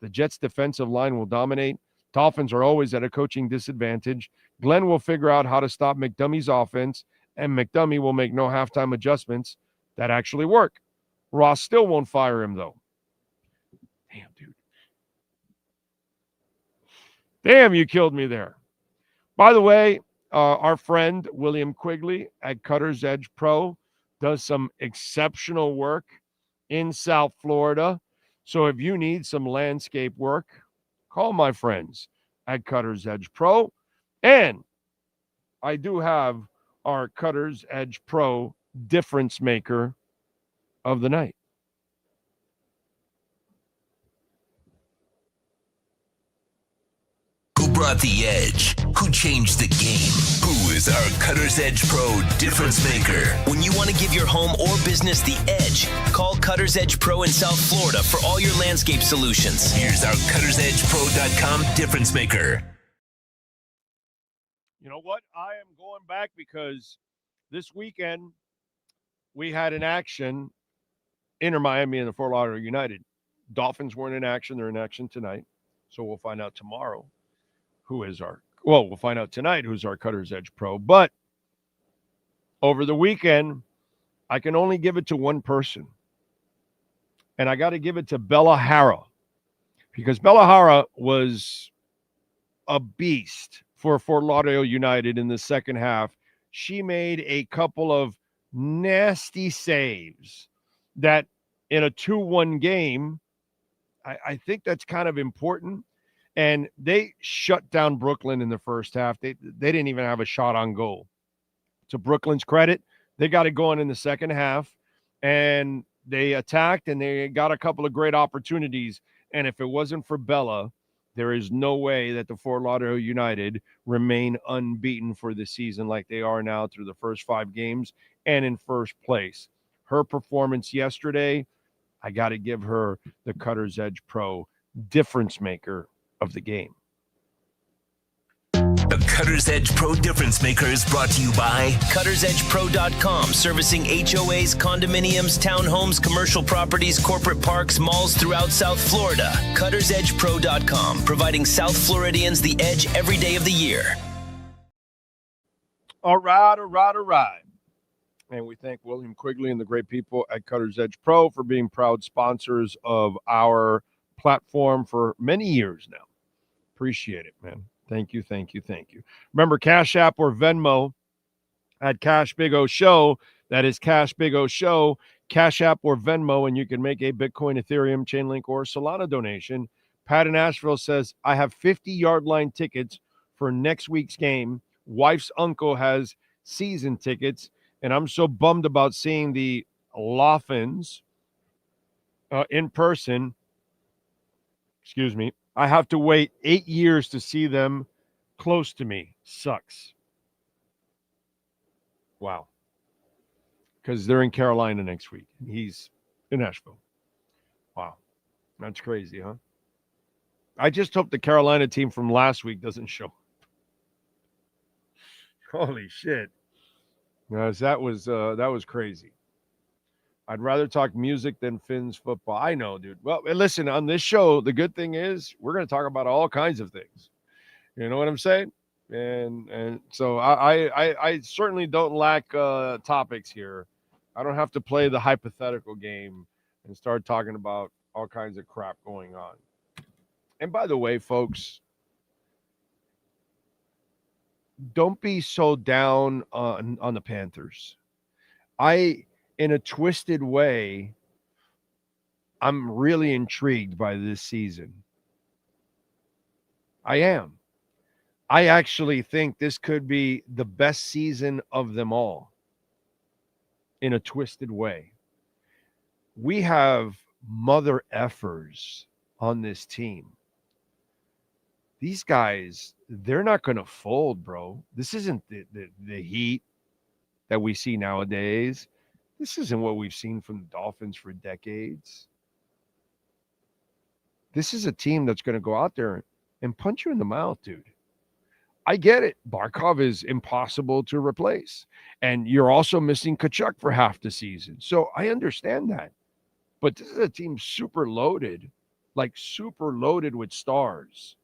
The Jets' defensive line will dominate. Dolphins are always at a coaching disadvantage. Glenn will figure out how to stop McDummie's offense, and McDummie will make no halftime adjustments that actually work. Ross still won't fire him, though. Damn, dude. Damn, you killed me there. By the way, our friend William Quigley at Cutter's Edge Pro does some exceptional work in South Florida. So if you need some landscape work, call my friends at Cutter's Edge Pro. And I do have our Cutter's Edge Pro difference maker of the night. Who brought the edge? Who changed the game? Who is our Cutter's Edge Pro difference maker? When you want to give your home or business the edge, call Cutter's Edge Pro in South Florida for all your landscape solutions. Here's our CuttersEdgePro.com difference maker. You know what? I am going back because this weekend we had an action, Inter Miami and the Fort Lauderdale United. Dolphins weren't in action. They're in action tonight. So we'll find out tomorrow we'll find out tonight who's our Cutter's Edge Pro. But over the weekend, I can only give it to one person. And I got to give it to Bella Hara, because Bella Hara was a beast for Fort Lauderdale United in the second half. She made a couple of nasty saves that in a 2-1 game, I think that's kind of important. And they shut down Brooklyn in the first half. They didn't even have a shot on goal. To Brooklyn's credit, they got it going in the second half, and they attacked, and they got a couple of great opportunities. And if it wasn't for Bella, there is no way that the Fort Lauderdale United remain unbeaten for the season like they are now through the first 5 games and in first place. Her performance yesterday, I got to give her the Cutter's Edge Pro difference maker of the game. The Cutter's Edge Pro difference maker is brought to you by CuttersEdgePro.com, servicing HOAs, condominiums, townhomes, commercial properties, corporate parks, malls throughout South Florida. CuttersEdgePro.com, providing South Floridians the edge every day of the year. All right. And we thank William Quigley and the great people at Cutter's Edge Pro for being proud sponsors of our platform for many years now. Appreciate it, man. Thank you. Remember, Cash App or Venmo at Cash Big O Show. That is Cash Big O Show. Cash App or Venmo, and you can make a Bitcoin, Ethereum, Chainlink, or Solana donation. Pat in Asheville says, I have 50-yard line tickets for next week's game. Wife's uncle has season tickets, and I'm so bummed about seeing the Dolphins in person. Excuse me. I have to wait 8 years to see them close to me. Sucks. Wow. Because they're in Carolina next week. He's in Asheville. Wow. That's crazy, huh? I just hope the Carolina team from last week doesn't show. Holy shit. That was crazy. I'd rather talk music than Finn's football. I know, dude. Well, listen, on this show, the good thing is we're going to talk about all kinds of things. You know what I'm saying? And so I certainly don't lack topics here. I don't have to play the hypothetical game and start talking about all kinds of crap going on. And by the way, folks, don't be so down on the Panthers. In a twisted way, I'm really intrigued by this season. I am. I actually think this could be the best season of them all in a twisted way. We have mother effers on this team. These guys, they're not going to fold, bro. This isn't the Heat that we see nowadays. This isn't what we've seen from the Dolphins for decades. This is a team that's going to go out there and punch you in the mouth, dude. I get it. Barkov is impossible to replace. And you're also missing Kachuk for half the season. So I understand that. But this is a team super loaded with stars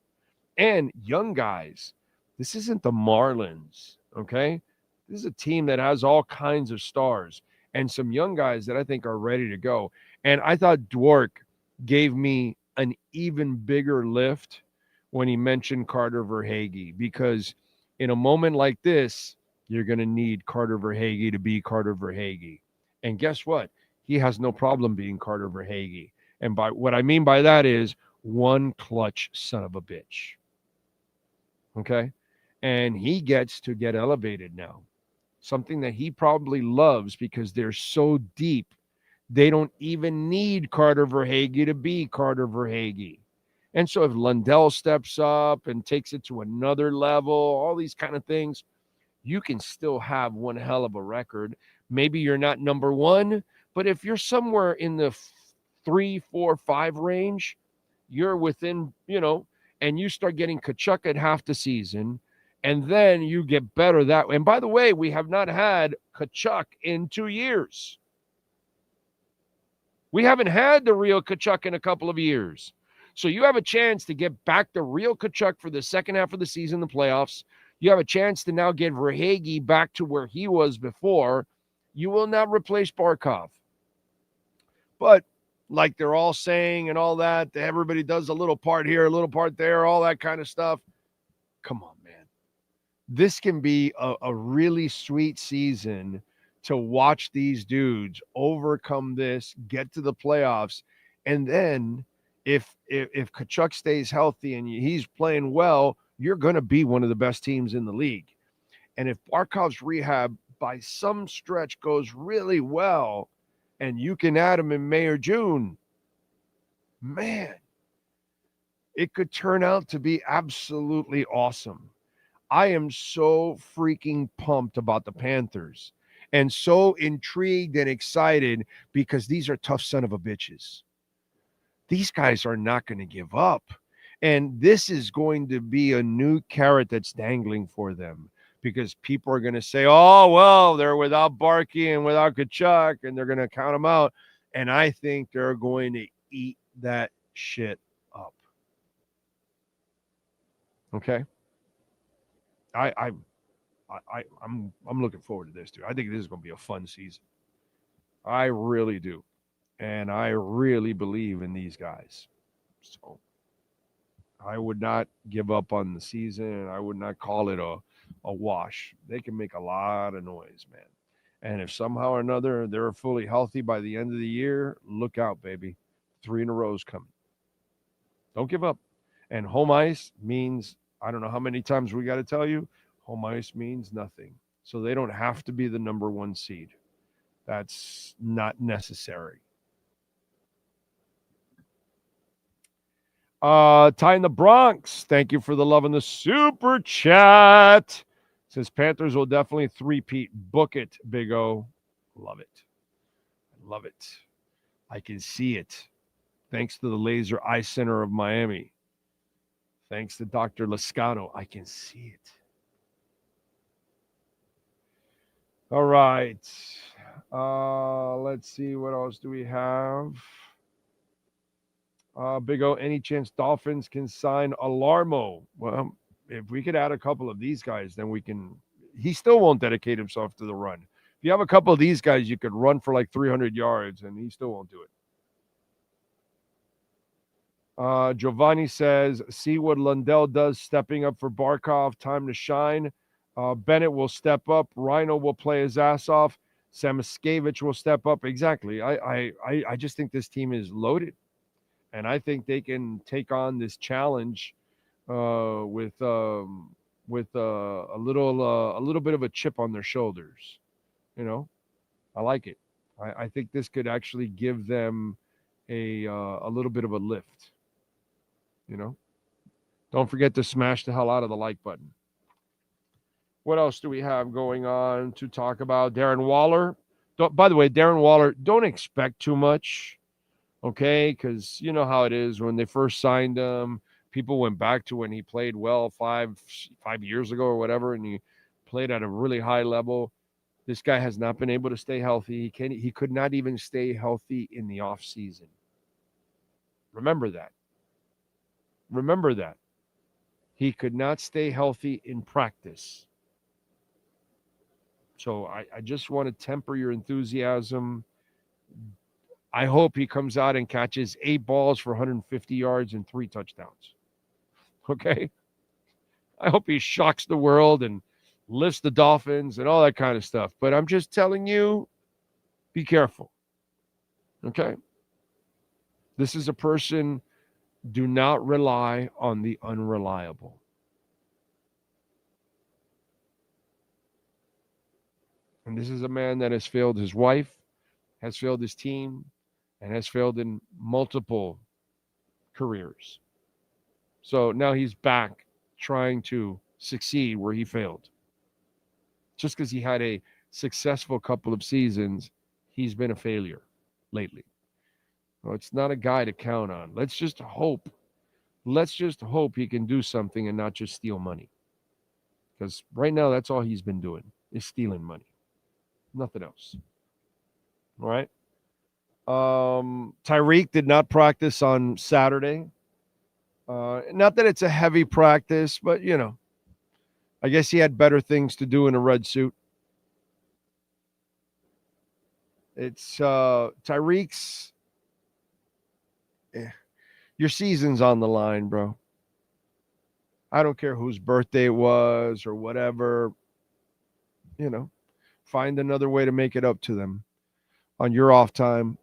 and young guys. This isn't the Marlins, okay? This is a team that has all kinds of stars and some young guys that I think are ready to go. And I thought Dwork gave me an even bigger lift when he mentioned Carter Verhaeghe, because in a moment like this, you're going to need Carter Verhaeghe to be Carter Verhaeghe. And guess what? He has no problem being Carter Verhaeghe. And by what I mean by that is one clutch son of a bitch. Okay? And he gets to get elevated now. something that he probably loves because they're so deep. They don't even need Carter Verhaeghe to be Carter Verhaeghe. And so if Lundell steps up and takes it to another level, all these kind of things, you can still have one hell of a record. Maybe you're not number one, but if you're somewhere in the 3, 4, 5 range, you're within, and you start getting Tkachuk at half the season, and then you get better that way. And by the way, we have not had Tkachuk in 2 years. We haven't had the real Tkachuk in a couple of years. So you have a chance to get back the real Tkachuk for the second half of the season, the playoffs. You have a chance to now get Verhaeghe back to where he was before. You will not replace Barkov. But like they're all saying and all that everybody does a little part here, a little part there, all that kind of stuff. Come on, man. This can be a really sweet season to watch these dudes overcome this, get to the playoffs, and then if Tkachuk stays healthy and he's playing well, you're going to be one of the best teams in the league. And if Barkov's rehab by some stretch goes really well, and you can add him in May or June, man, it could turn out to be absolutely awesome. I am so freaking pumped about the Panthers and so intrigued and excited because these are tough son of a bitches. These guys are not going to give up. And this is going to be a new carrot that's dangling for them because people are going to say, oh, well, they're without Barkey and without Tkachuk, and they're going to count them out. And I think they're going to eat that shit up. Okay? I'm looking forward to this, dude. I think this is going to be a fun season. I really do. And I really believe in these guys. So I would not give up on the season. I would not call it a wash. They can make a lot of noise, man. And if somehow or another they're fully healthy by the end of the year, look out, baby. 3 in a row is coming. Don't give up. And home ice means, I don't know how many times we got to tell you, home ice means nothing. So they don't have to be the number 1 seed. That's not necessary. Ty in the Bronx, thank you for the love in the super chat. Says Panthers will definitely three-peat. Book it, Big O. Love it. Love it. I can see it. Thanks to the Laser Eye Center of Miami. Thanks to Dr. Lascano. I can see it. All right. Let's see. What else do we have? Big O, any chance Dolphins can sign Alarmo? Well, if we could add a couple of these guys, then we can. He still won't dedicate himself to the run. If you have a couple of these guys, you could run for like 300 yards, and he still won't do it. Giovanni says, see what Lundell does stepping up for Barkov. Time to shine. Bennett will step up. Rhino will play his ass off. Samoskevich will step up. Exactly. I just think this team is loaded. And I think they can take on this challenge with a little bit of a chip on their shoulders. You know, I like it. I think this could actually give them a little bit of a lift. You know, don't forget to smash the hell out of the like button. What else do we have going on to talk about? Darren Waller. By the way, Darren Waller, don't expect too much. Okay, because you know how it is when they first signed him. People went back to when he played well 5 years ago or whatever, and he played at a really high level. This guy has not been able to stay healthy. He could not even stay healthy in the off season. Remember that. Remember that. He could not stay healthy in practice. So I just want to temper your enthusiasm. I hope he comes out and catches 8 balls for 150 yards and 3 touchdowns. Okay? I hope he shocks the world and lifts the Dolphins and all that kind of stuff. But I'm just telling you, be careful. Okay? This is a person, do not rely on the unreliable. And this is a man that has failed his wife, has failed his team, and has failed in multiple careers. So now he's back trying to succeed where he failed. Just because he had a successful couple of seasons, he's been a failure lately. Well, it's not a guy to count on. Let's just hope he can do something and not just steal money. Because right now, that's all he's been doing is stealing money. Nothing else. All right. Tyreek did not practice on Saturday. Not that it's a heavy practice, but, I guess he had better things to do in a red suit. It's Tyreek's. Your season's on the line, bro. I don't care whose birthday it was or whatever. Find another way to make it up to them on your off time,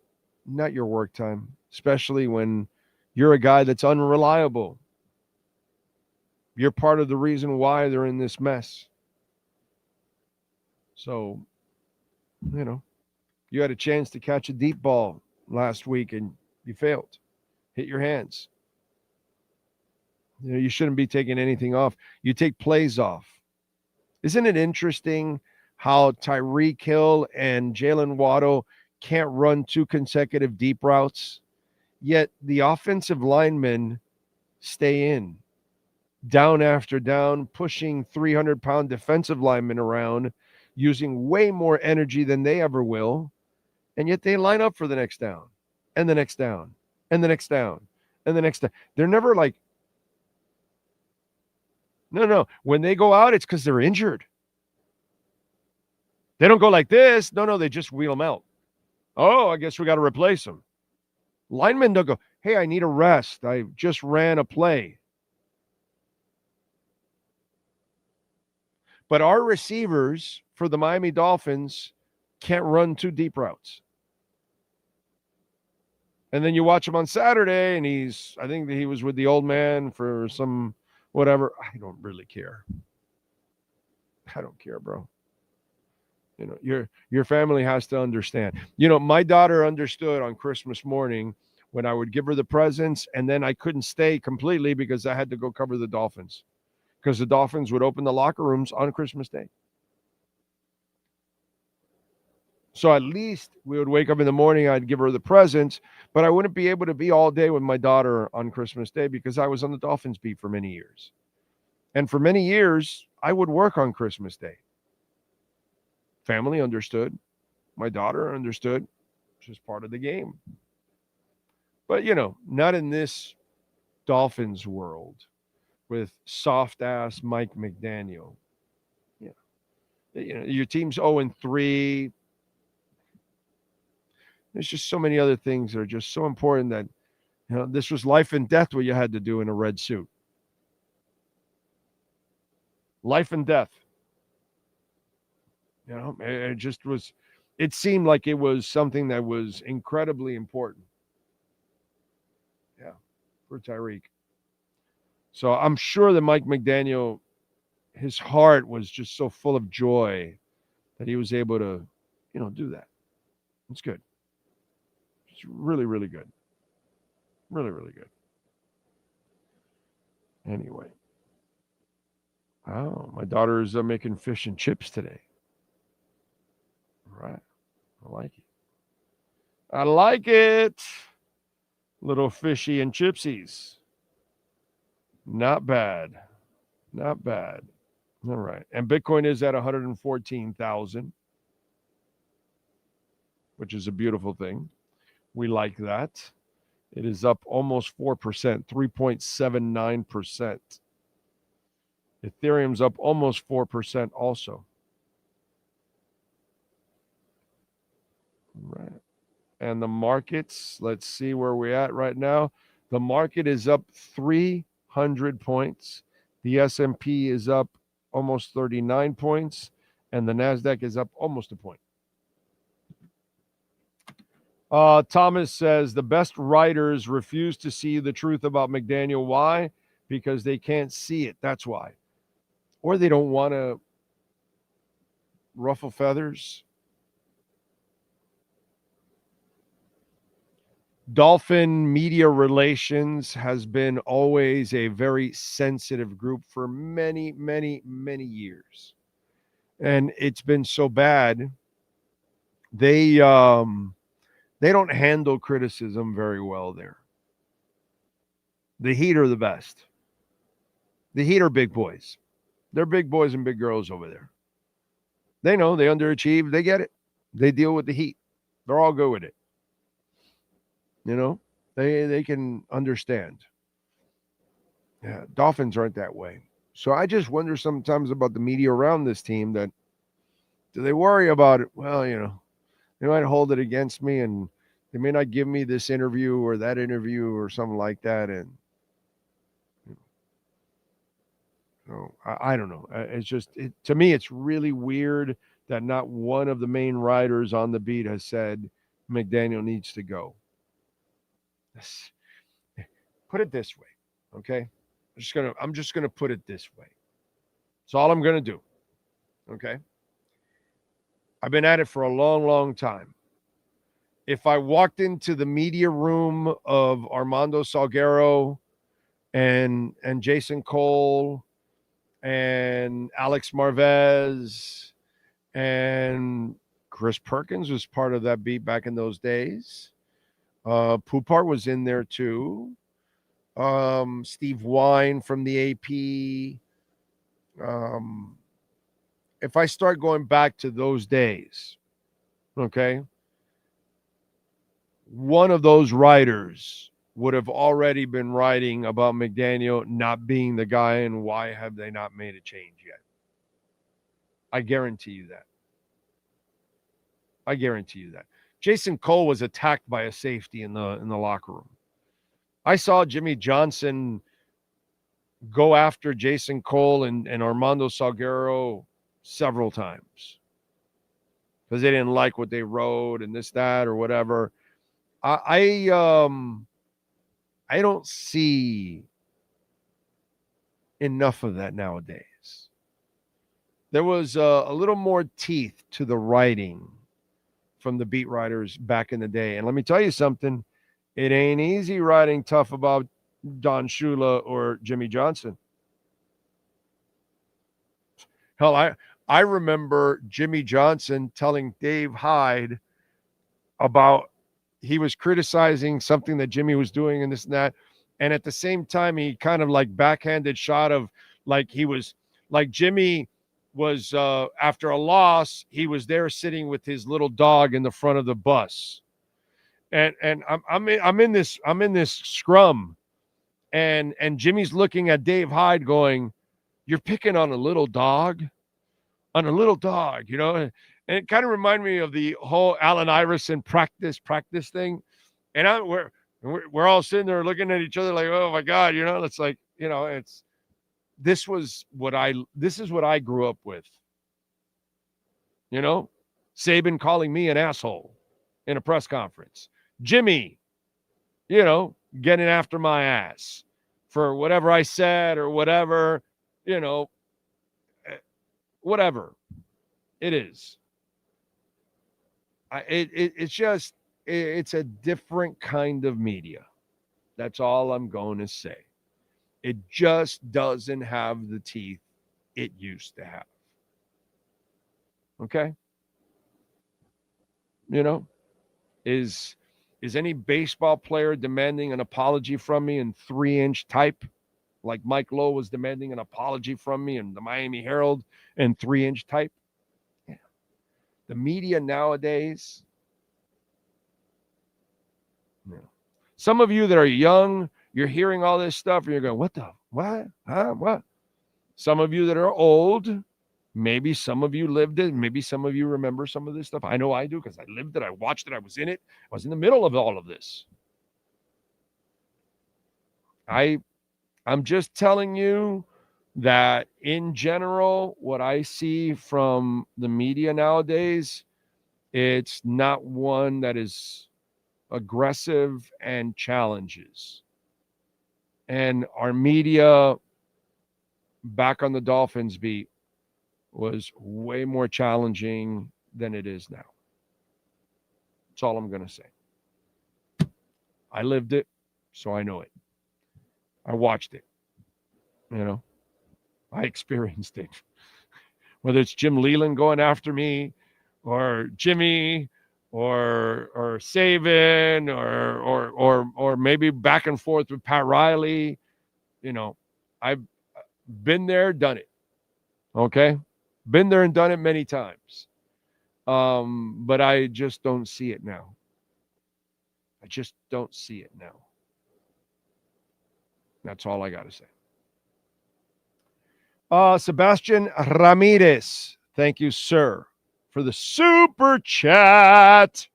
not your work time, especially when you're a guy that's unreliable. You're part of the reason why they're in this mess. So, you had a chance to catch a deep ball last week and you failed. Hit your hands. You shouldn't be taking anything off. You take plays off. Isn't it interesting how Tyreek Hill and Jalen Waddle can't run 2 consecutive deep routes, yet the offensive linemen stay in, down after down, pushing 300-pound defensive linemen around, using way more energy than they ever will, and yet they line up for the next down, and the next down, and the next down, and the next down. They're never like, no. When they go out, it's because they're injured. They don't go like this. No, they just wheel them out. Oh, I guess we got to replace them. Linemen don't go, hey, I need a rest. I just ran a play. But our receivers for the Miami Dolphins can't run 2 deep routes. And then you watch him on Saturday, and I think that he was with the old man for some whatever. I don't really care. I don't care, bro. Your family has to understand. My daughter understood on Christmas morning when I would give her the presents, and then I couldn't stay completely because I had to go cover the Dolphins. Because the Dolphins would open the locker rooms on Christmas Day. So at least we would wake up in the morning, I'd give her the presents, but I wouldn't be able to be all day with my daughter on Christmas Day because I was on the Dolphins beat for many years. And for many years, I would work on Christmas Day. Family understood. My daughter understood. It's just part of the game. But, not in this Dolphins world with soft-ass Mike McDaniel. Your team's 0-3. There's just so many other things that are just so important that, this was life and death what you had to do in a red suit. Life and death. It just was, it seemed like it was something that was incredibly important. Yeah, for Tyreek. So I'm sure that Mike McDaniel, his heart was just so full of joy that he was able to, do that. It's good. It's really, really good. Really, really good. Anyway. Oh, my daughter is making fish and chips today. Right. I like it. I like it. Little fishy and chipsies. Not bad. Not bad. All right. And Bitcoin is at 114,000, which is a beautiful thing. We like that. It is up almost 4%, 3.79%. Ethereum's up almost 4% also. Right. And the markets, let's see where we're at right now. The market is up 300 points. The S&P is up almost 39 points. And the NASDAQ is up almost a point. Thomas says the best writers refuse to see the truth about McDaniel. Why? Because they can't see it. That's why. Or they don't want to ruffle feathers. Dolphin media relations has been always a very sensitive group for many, many, many years. And it's been so bad. They don't handle criticism very well there. The Heat are the best. The Heat are big boys. They're big boys and big girls over there. They know they underachieve. They get it. They deal with the Heat. They're all good with it. You know, they can understand. Yeah, Dolphins aren't that way. So I just wonder sometimes about the media around this team that do they worry about it? Well, you know, they might hold it against me and they may not give me this interview or that interview or something like that. And so I don't know. It's just, to me, it's really weird that not one of the main writers on the beat has said McDaniel needs to go. Put it this way, okay? I'm just gonna put it this way. It's all I'm gonna do. Okay. I've been at it for a long, long time. If I walked into the media room of Armando Salguero and Jason Cole and Alex Marvez and Chris Perkins was part of that beat back in those days. Poupart was in there too. Steve Wine from the AP. If I start going back to those days, okay, one of those writers would have already been writing about McDaniel not being the guy and why have they not made a change yet. I guarantee you that. I guarantee you that. Jason Cole was attacked by a safety in the locker room. I saw Jimmy Johnson go after Jason Cole and Armando Salguero several times because they didn't like what they wrote and this, that, or whatever. I don't see enough of that nowadays. There was a little more teeth to the writing from the beat writers back in the day. And let me tell you something, it ain't easy writing tough about Don Shula or Jimmy Johnson. Hell, I remember Jimmy Johnson telling Dave Hyde about he was criticizing something that Jimmy was doing and this and that. And at the same time, he kind of like backhanded shot of like he was like Jimmy was after a loss, he was there sitting with his little dog in the front of the bus. And I'm in this scrum and Jimmy's looking at Dave Hyde going, "You're picking on a little dog?" You know? And it kind of reminded me of the whole Allen Iverson practice thing. And we're all sitting there looking at each other like, oh my God, you know, it's like, you know, this is what I grew up with. You know, Saban calling me an asshole in a press conference. Jimmy, you know, getting after my ass for whatever I said or whatever, you know, whatever it is. It's a different kind of media. That's all I'm going to say. It just doesn't have the teeth it used to have. Okay? You know, is any baseball player demanding an apology from me in 3-inch type, like Mike Lowe was demanding an apology from me in the Miami Herald in 3-inch type? Yeah. The media nowadays, yeah. Some of you that are young, you're hearing all this stuff and you're going, what? Huh? What? Some of you that are old, maybe some of you lived it. Maybe some of you remember some of this stuff. I know I do because I lived it. I watched it. I was in it. I was in the middle of all of this. I'm just telling you that in general, what I see from the media nowadays, it's not one that is aggressive and challenges. And our media back on the Dolphins beat was way more challenging than it is now. That's all I'm going to say. I lived it, so I know it. I watched it. I experienced it. Whether it's Jim Leland going after me, or Jimmy, or Saban, or maybe back and forth with Pat Riley, I've been there, done it. Okay, been there and done it many times. But I just don't see it now. I just don't see it now. That's all I got to say. Sebastian Ramirez, thank you, sir, for the super chat.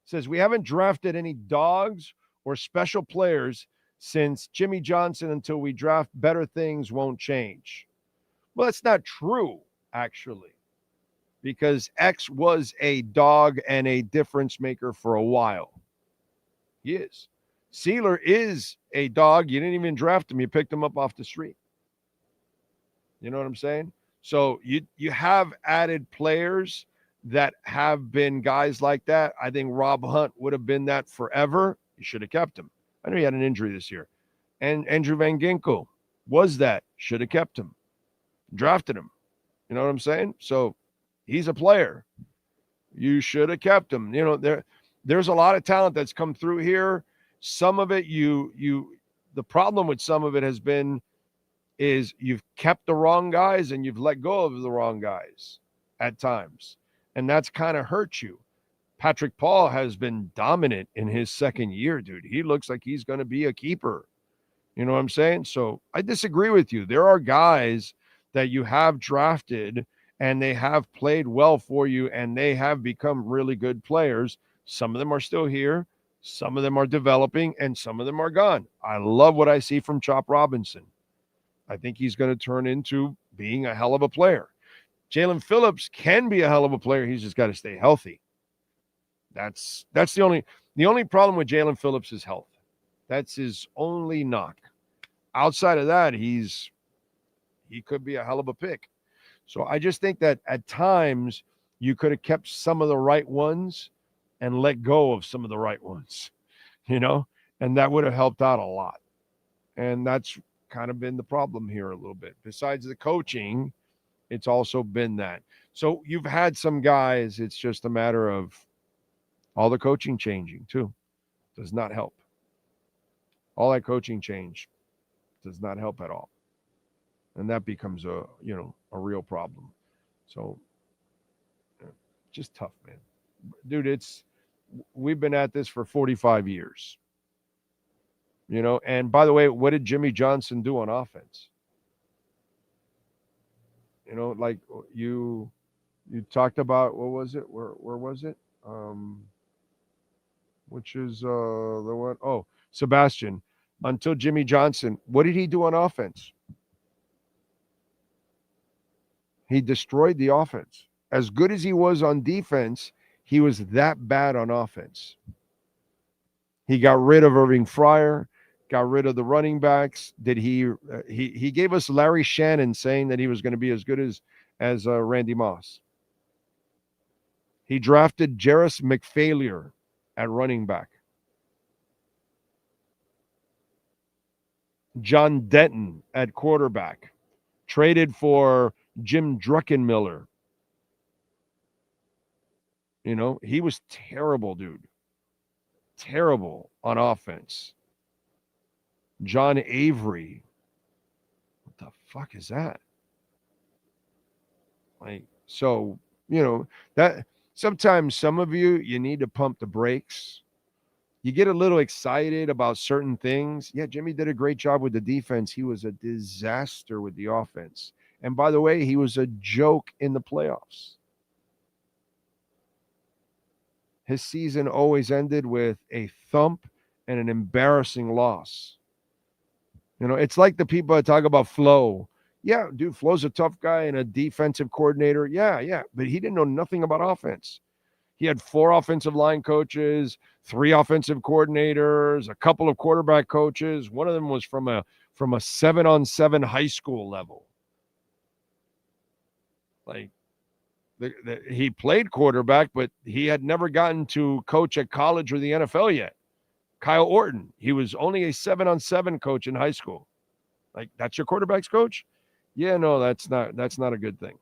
Says, we haven't drafted any dogs or special players since Jimmy Johnson. Until we draft better, things won't change. Well, that's not true, actually, because X was a dog and a difference maker for a while. He is. Sealer is a dog. You didn't even draft him. You picked him up off the street. You know what I'm saying? So you have added players that have been guys like that. I think Rob Hunt would have been that forever. You should have kept him. I know he had an injury this year. And Andrew Van Ginkel was that. Should have kept him. Drafted him. You know what I'm saying? So he's a player. You should have kept him. There's a lot of talent that's come through here. Some of it the problem with some of it has been is you've kept the wrong guys and you've let go of the wrong guys at times. And that's kind of hurt you. Patrick Paul has been dominant in his second year, dude. He looks like he's going to be a keeper. You know what I'm saying? So I disagree with you. There are guys that you have drafted and they have played well for you and they have become really good players. Some of them are still here. Some of them are developing and some of them are gone. I love what I see from Chop Robinson. I think he's going to turn into being a hell of a player. Jalen Phillips can be a hell of a player. He's just got to stay healthy. That's the only problem with Jalen Phillips is health. That's his only knock. Outside of that, he could be a hell of a pick. So I just think that at times you could have kept some of the right ones and let go of some of the right ones, and that would have helped out a lot. And that's kind of been the problem here a little bit. Besides the coaching, it's also been that. So you've had some guys, it's just a matter of all the coaching changing too. Does not help. All that coaching change does not help at all. And that becomes a real problem. So just tough, man. Dude, we've been at this for 45 years. And by the way, what did Jimmy Johnson do on offense? Like you talked about, what was it? Where was it? Which is the one? Oh, Sebastian. Until Jimmy Johnson, what did he do on offense? He destroyed the offense. As good as he was on defense, he was that bad on offense. He got rid of Irving Fryer, got rid of the running backs. He gave us Larry Shannon saying that he was going to be as good as Randy Moss. He drafted Jarris McFailure at running back. John Denton at quarterback. Traded for Jim Druckenmiller. He was terrible, dude. Terrible on offense. John Avery. What the fuck is that? That sometimes some of you need to pump the brakes. You get a little excited about certain things. Yeah, Jimmy did a great job with the defense. He was a disaster with the offense. And by the way, he was a joke in the playoffs. His season always ended with a thump and an embarrassing loss. It's like the people that talk about Flo. Yeah, dude, Flo's a tough guy and a defensive coordinator. Yeah, but he didn't know nothing about offense. He had 4 offensive line coaches, 3 offensive coordinators, a couple of quarterback coaches. One of them was from a 7-on-7 high school level. Like, he played quarterback, but he had never gotten to coach at college or the NFL yet. Kyle Orton, he was only a 7-on-7 coach in high school. Like, that's your quarterback's coach? Yeah, no, that's not a good thing.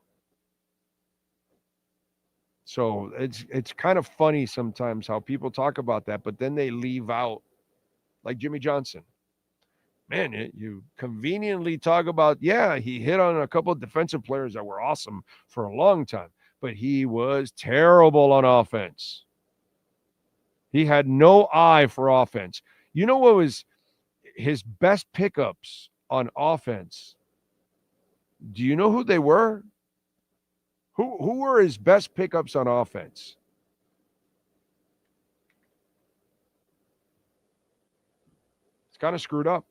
So it's kind of funny sometimes how people talk about that, but then they leave out, like Jimmy Johnson. Man, you conveniently talk about, yeah, he hit on a couple of defensive players that were awesome for a long time, but he was terrible on offense. He had no eye for offense. You know what was his best pickups on offense? Do you know who they were? Who were his best pickups on offense? It's kind of screwed up.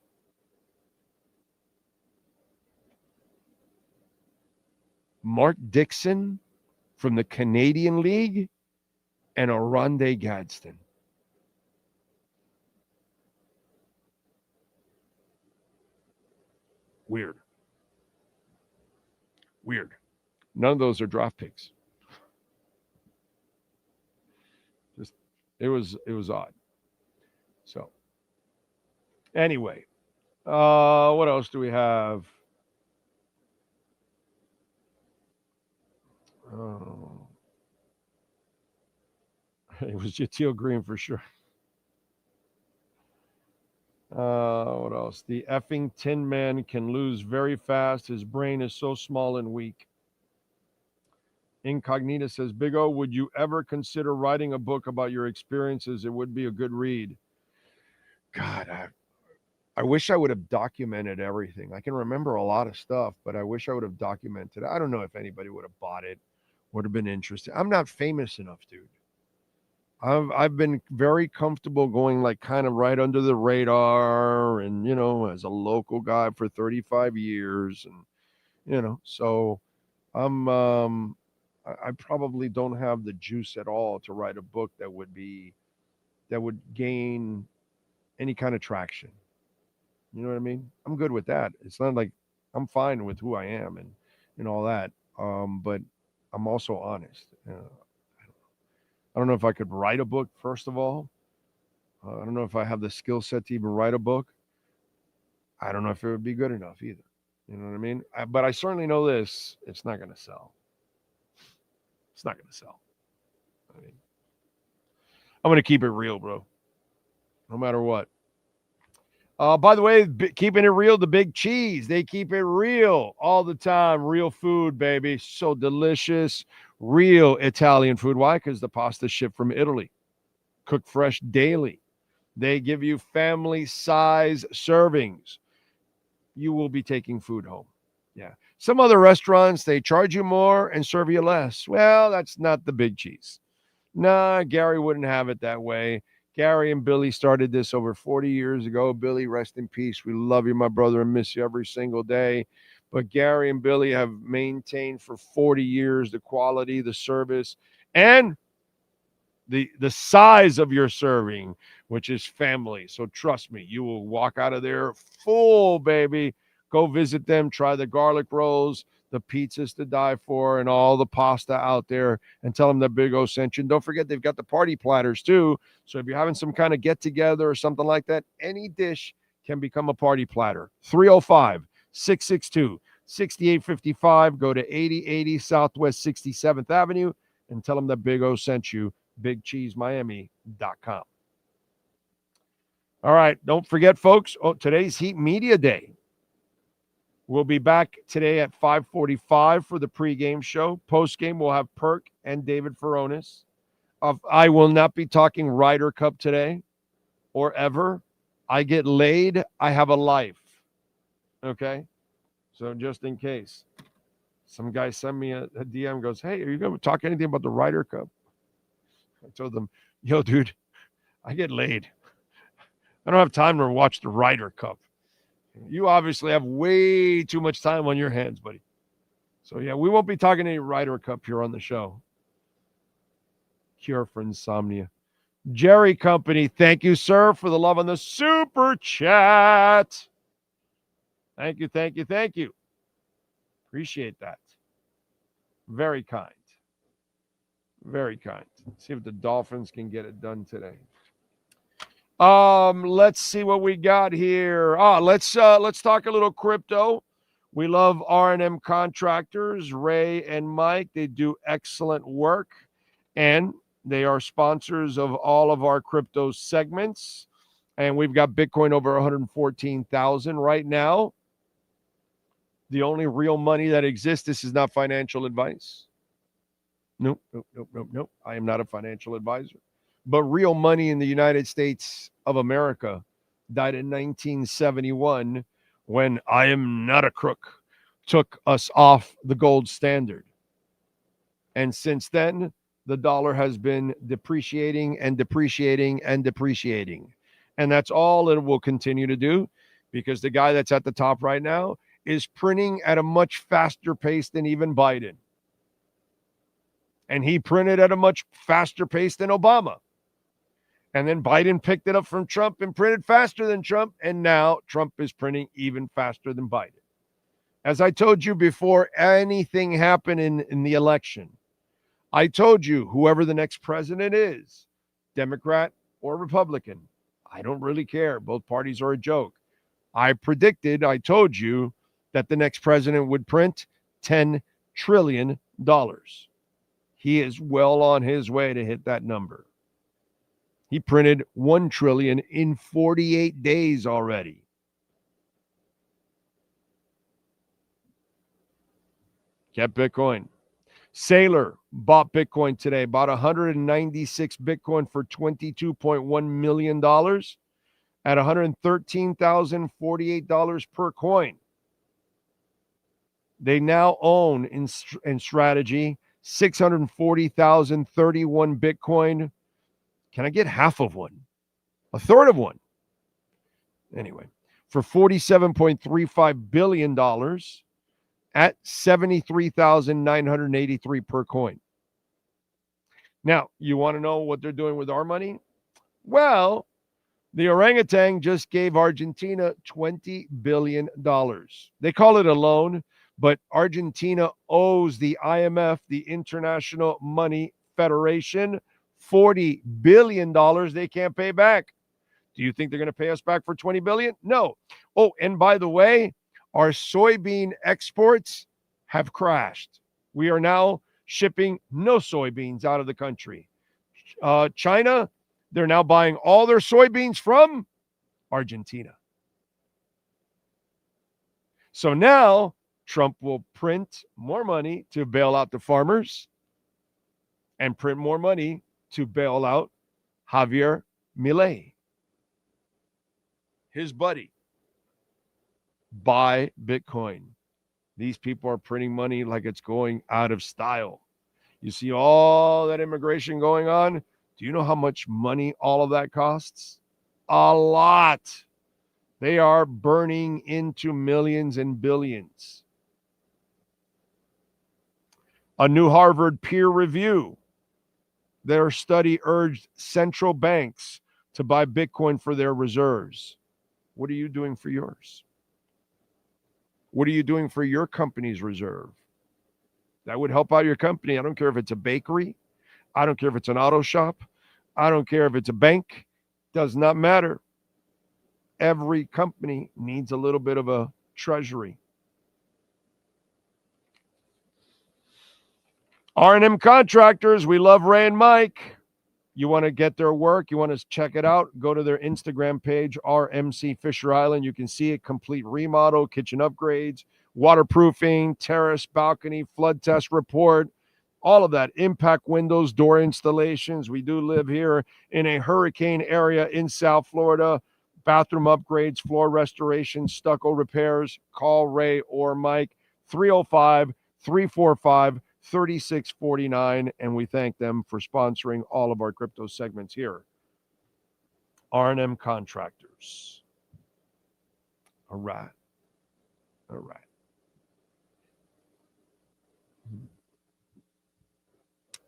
Mark Dixon from the Canadian League and Oronde Gadsden. Weird. None of those are draft picks. Just it was odd. So anyway, what else do we have? Oh, it was Jatil Green for sure. What else? The effing Tin Man can lose very fast. His brain is so small and weak. Incognita says, Big O, would you ever consider writing a book about your experiences? It would be a good read. God, I wish I would have documented everything. I can remember a lot of stuff, but I wish I would have documented. I don't know if anybody would have bought it, would have been interested. I'm not famous enough, dude. I've been very comfortable going like kind of right under the radar and, you know, as a local guy for 35 years. And, you know, so I probably don't have the juice at all to write a book that would gain any kind of traction. You know what I mean? I'm good with that. It's not like I'm fine with who I am and all that. But I'm also honest. I don't know if I could write a book, first of all. I don't know if I have the skill set to even write a book. I don't know if it would be good enough either. You know what I mean? But I certainly know this. It's not going to sell. It's not going to sell. I mean, I'm going to keep it real, bro. No matter what. By the way, keeping it real, the Big Cheese. They keep it real all the time. Real food, baby. So delicious. Real Italian food. Why? Because the pasta's shipped from Italy. Cooked fresh daily. They give you family size servings. You will be taking food home. Yeah. Some other restaurants, they charge you more and serve you less. Well, that's not the Big Cheese. Nah, Gary wouldn't have it that way. Gary and Billy started this over 40 years ago. Billy, rest in peace. We love you, my brother, and miss you every single day. But Gary and Billy have maintained for 40 years the quality, the service, and the size of your serving, which is family. So trust me, you will walk out of there full, baby. Go visit them. Try the garlic rolls, the pizzas to die for, and all the pasta out there, and tell them that Big O sent you. And don't forget, they've got the party platters too. So if you're having some kind of get-together or something like that, any dish can become a party platter. 305-662-6855. Go to 8080 Southwest 67th Avenue and tell them that Big O sent you. BigCheeseMiami.com. All right, don't forget, folks, today's Heat Media Day. We'll be back today at 5:45 for the pregame show. Postgame, we'll have Perk and David Furones. I will not be talking Ryder Cup today or ever. I get laid. I have a life. Okay? So just in case. Some guy sent me a DM, goes, hey, are you going to talk anything about the Ryder Cup? I told them, yo, dude, I get laid. I don't have time to watch the Ryder Cup. You obviously have way too much time on your hands, buddy. So, yeah, we won't be talking any Ryder Cup here on the show. Cure for insomnia. Jerry Company, thank you, sir, for the love on the super chat. Thank you. Appreciate that. Very kind. Very kind. See if the Dolphins can get it done today. Let's see what we got here. Let's talk a little crypto. We love R&M Contractors, Ray and Mike. They do excellent work, and they are sponsors of all of our crypto segments. And we've got Bitcoin over 114,000 right now. The only real money that exists. This is not financial advice. Nope. I am not a financial advisor. But real money in the United States of America died in 1971 when I am not a crook took us off the gold standard. And since then, the dollar has been depreciating and depreciating and depreciating. And that's all it will continue to do, because the guy that's at the top right now is printing at a much faster pace than even Biden. And he printed at a much faster pace than Obama. And then Biden picked it up from Trump and printed faster than Trump. And now Trump is printing even faster than Biden. As I told you before anything happened in the election, I told you whoever the next president is, Democrat or Republican, I don't really care. Both parties are a joke. I told you that the next president would print $10 trillion. He is well on his way to hit that number. He printed $1 trillion in 48 days already. Kept Bitcoin. Sailor bought Bitcoin today, bought 196 Bitcoin for $22.1 million at $113,048 per coin. They now own in strategy 640,031 Bitcoin. Can I get half of one? A third of one? Anyway, for $47.35 billion at $73,983 per coin. Now, you want to know what they're doing with our money? Well, the orangutan just gave Argentina $20 billion. They call it a loan, but Argentina owes the IMF, the International Money Federation, $40 billion they can't pay back. Do you think they're going to pay us back for $20 billion? No. Oh, and by the way, our soybean exports have crashed. We are now shipping no soybeans out of the country. China, they're now buying all their soybeans from Argentina. So now Trump will print more money to bail out the farmers and print more money to bail out Javier Milei, his buddy. Buy Bitcoin. These people are printing money like it's going out of style. You see all that immigration going on? Do you know how much money all of that costs? A lot. They are burning into millions and billions. A new Harvard peer review. Their study urged central banks to buy Bitcoin for their reserves. What are you doing for yours? What are you doing for your company's reserve? That would help out your company. I don't care if it's a bakery. I don't care if it's an auto shop. I don't care if it's a bank. Does not matter. Every company needs a little bit of a treasury. R&M Contractors, we love Ray and Mike. You want to get their work, you want to check it out, go to their Instagram page, RMC Fisher Island. You can see it, complete remodel, kitchen upgrades, waterproofing, terrace, balcony, flood test report, all of that. Impact windows, door installations. We do live here in a hurricane area in South Florida. Bathroom upgrades, floor restoration, stucco repairs. Call Ray or Mike, 305-345-3649, and we thank them for sponsoring all of our crypto segments here. R&M Contractors. All right.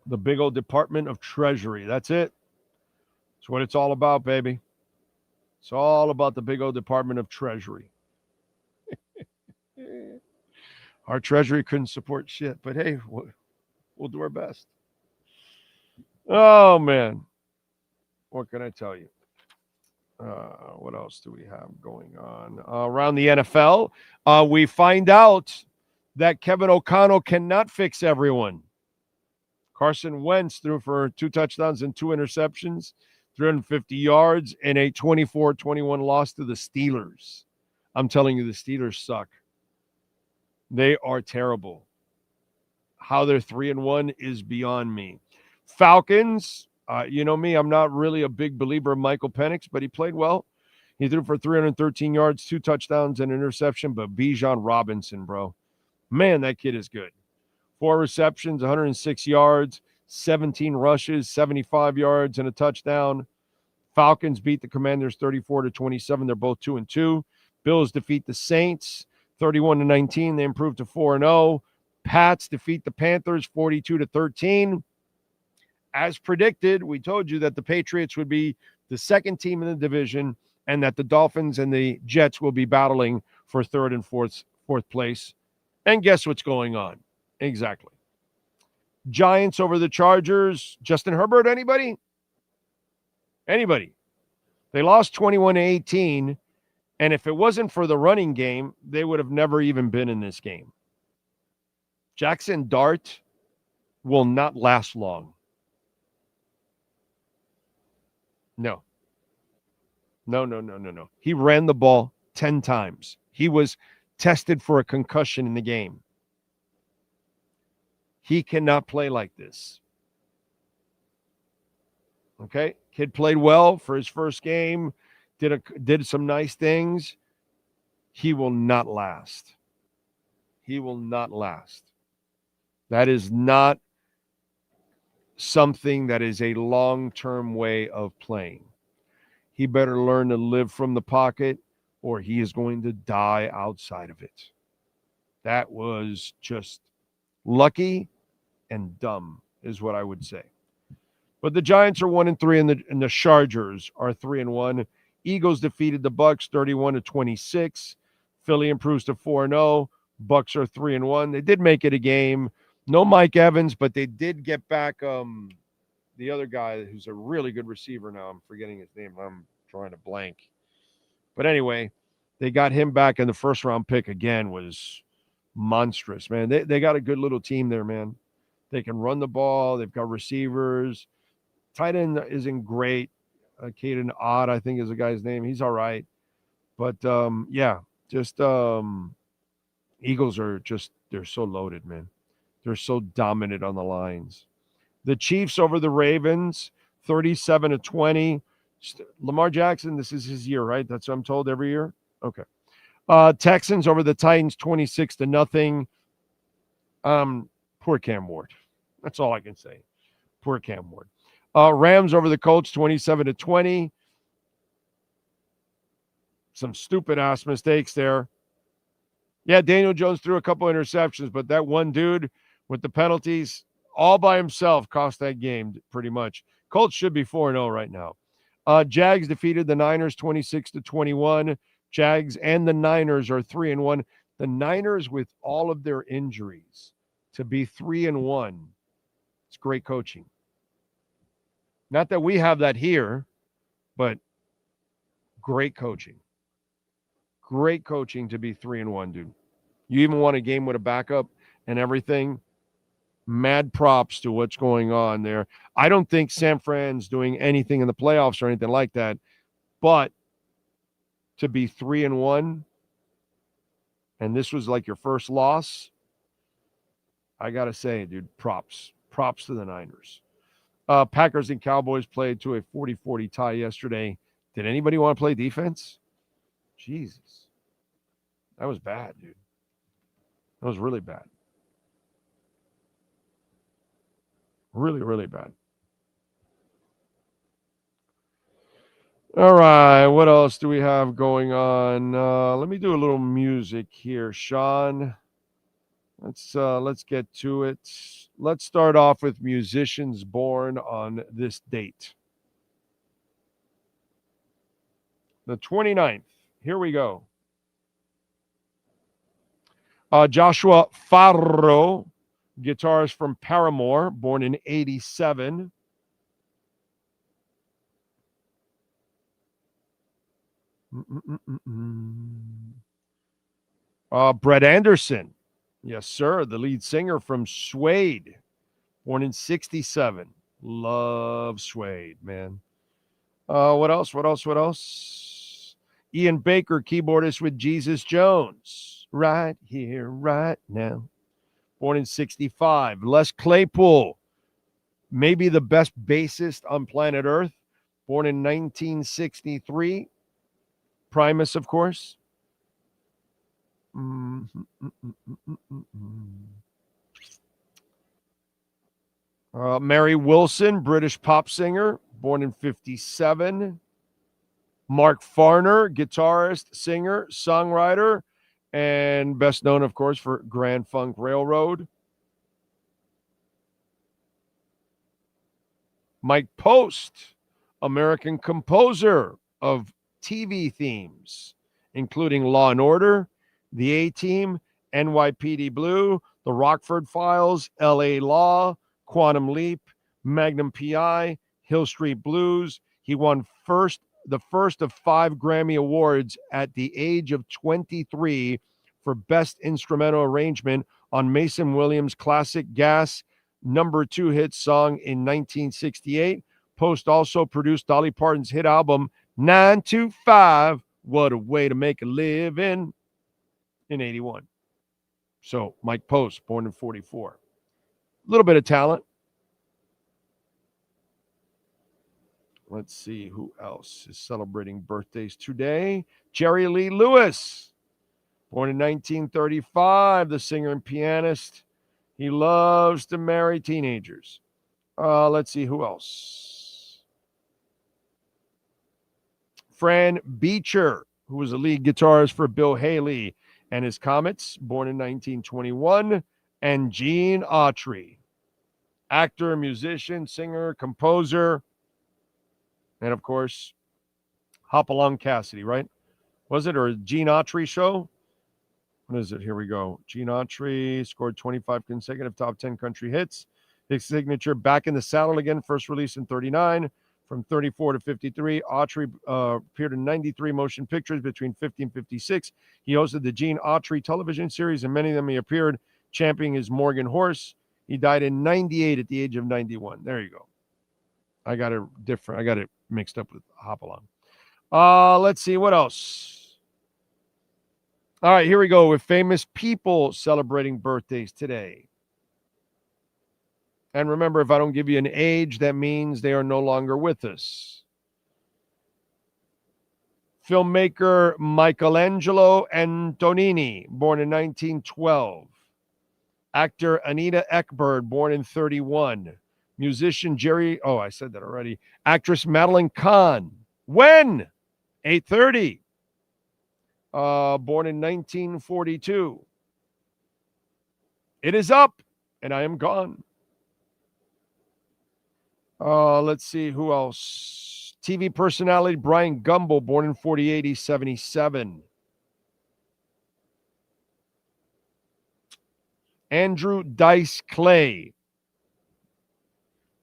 The big old Department of Treasury. That's it. That's what it's all about, baby. It's all about the big old Department of Treasury. Our Treasury couldn't support shit, but hey, We'll do our best. Oh, man. What can I tell you? What else do we have going on? Around the NFL, we find out that Kevin O'Connell cannot fix everyone. Carson Wentz threw for 2 touchdowns and 2 interceptions, 350 yards, and a 24-21 loss to the Steelers. I'm telling you, the Steelers suck. They are terrible. How they're 3-1 is beyond me. Falcons, you know me, I'm not really a big believer of Michael Penix, but he played well. He threw for 313 yards, 2 touchdowns, and an interception, but Bijan Robinson, bro. Man, that kid is good. 4 receptions, 106 yards, 17 rushes, 75 yards, and a touchdown. Falcons beat the Commanders 34-27. They're both 2-2. Bills defeat the Saints 31-19. They improved to 4-0. Pats defeat the Panthers 42-13. As predicted, we told you that the Patriots would be the second team in the division and that the Dolphins and the Jets will be battling for third and fourth place. And guess what's going on? Exactly. Giants over the Chargers. Justin Herbert, anybody? Anybody? They lost 21-18, and if it wasn't for the running game, they would have never even been in this game. Jackson Dart will not last long. No. He ran the ball 10 times. He was tested for a concussion in the game. He cannot play like this. Okay? Kid played well for his first game, did some nice things. He will not last. He will not last. That is not something that is a long-term way of playing. He better learn to live from the pocket or he is going to die outside of it. That was just lucky and dumb is what I would say. But the Giants are 1-3 and the Chargers are 3-1. Eagles defeated the Bucks 31-26. Philly improves to 4-0. Bucks are 3-1. They did make it a game. No Mike Evans, but they did get back the other guy who's a really good receiver now. I'm forgetting his name. I'm drawing a blank. But anyway, they got him back, and the first-round pick again was monstrous, man. They got a good little team there, man. They can run the ball. They've got receivers. Tight end isn't great. Caden Odd, I think is the guy's name. He's all right. But, Eagles are just, they're so loaded, man. They're so dominant on the lines. The Chiefs over the Ravens, 37-20. Lamar Jackson, this is his year, right? That's what I'm told every year? Okay. Texans over the Titans, 26-0. Poor Cam Ward. That's all I can say. Poor Cam Ward. Rams over the Colts, 27-20. Some stupid-ass mistakes there. Yeah, Daniel Jones threw a couple interceptions, but that one dude with the penalties all by himself cost that game pretty much. Colts should be 4-0 right now. Jags defeated the Niners 26-21. Jags and the Niners are 3-1. The Niners, with all of their injuries, to be 3-1, it's great coaching. Not that we have that here, but great coaching. Great coaching to be 3-1, dude. You even won a game with a backup and everything. Mad props to what's going on there. I don't think San Fran's doing anything in the playoffs or anything like that, but to be 3-1, and this was like your first loss, I got to say, dude, props. Props to the Niners. Packers and Cowboys played to a 40-40 tie yesterday. Did anybody want to play defense? Jesus. That was bad, dude. That was really bad. Really, really bad. All right, what else do we have going on? Let me do a little music here, Sean. Let's get to it. Let's start off with musicians born on this date. The 29th. Here we go. Joshua Farro, Guitarist from Paramore, born in 87. Brett Anderson. Yes, sir. The lead singer from Suede, born in 67. Love Suede, man. What else? Ian Baker, keyboardist with Jesus Jones. Right here, right now. Born in 65. Les Claypool, maybe the best bassist on planet Earth. Born in 1963. Primus, of course. Mary Wilson, British pop singer, born in 57. Mark Farner, guitarist, singer, songwriter, and best known, of course, for Grand Funk Railroad. Mike Post, American composer of TV themes, including Law and Order, The A-Team, NYPD Blue, The Rockford Files, LA Law, Quantum Leap, Magnum PI, Hill Street Blues. He won the first of 5 Grammy Awards at the age of 23 for Best Instrumental Arrangement on Mason Williams' classic Gas #2 hit song in 1968. Post also produced Dolly Parton's hit album 925, What a Way to Make a Living, in 81. So Mike Post, born in 44. A little bit of talent. Let's see who else is celebrating birthdays today. Jerry Lee Lewis, born in 1935, the singer and pianist. He loves to marry teenagers. Let's see who else. Fran Beecher, who was a lead guitarist for Bill Haley and his Comets, born in 1921. And Gene Autry, actor, musician, singer, composer. And, of course, Hopalong Cassidy, right? Was it? Or a Gene Autry show? What is it? Here we go. Gene Autry scored 25 consecutive top 10 country hits. His signature, Back in the Saddle Again, first released in 39. From 34 to 53, Autry appeared in 93 motion pictures between 50 and 56. He hosted the Gene Autry television series, and many of them he appeared championing his Morgan horse. He died in 98 at the age of 91. There you go. I got it mixed up with Hopalong. Let's see, what else? All right, here we go with famous people celebrating birthdays today. And remember, if I don't give you an age, that means they are no longer with us. Filmmaker Michelangelo Antonioni, born in 1912. Actor Anita Ekberg, born in 31. Musician I said that already. Actress Madeline Kahn. When? 8:30. Born in 1942. It is up, and I am gone. Let's see who else. TV personality Brian Gumbel, born in 48, he's 77. Andrew Dice Clay,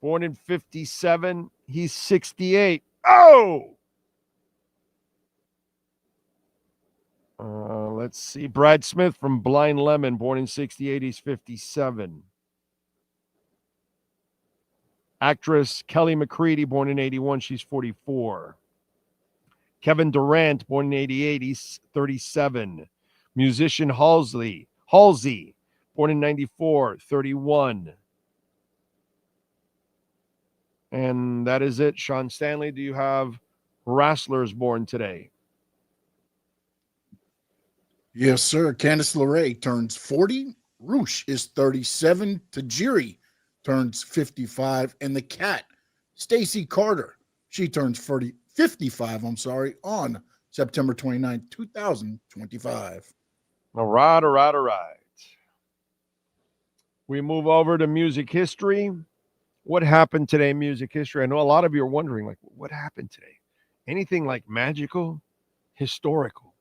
born in 57, he's 68. Oh! Let's see. Brad Smith from Blind Lemon, born in 68, he's 57. Actress Kelly McCready, born in 81, she's 44. Kevin Durant, born in 88, he's 37. Musician Halsey, born in 94, 31. And that is it. Sean Stanley, do you have wrestlers born today? Yes, sir. Candice LeRae turns 40. Roosh is 37. Tajiri turns 55. And the cat, Stacy Carter, she turns 55, on September 29, 2025. All right. We move over to music history. What happened today in music history? I know a lot of you are wondering, like, what happened today? Anything like magical, historical?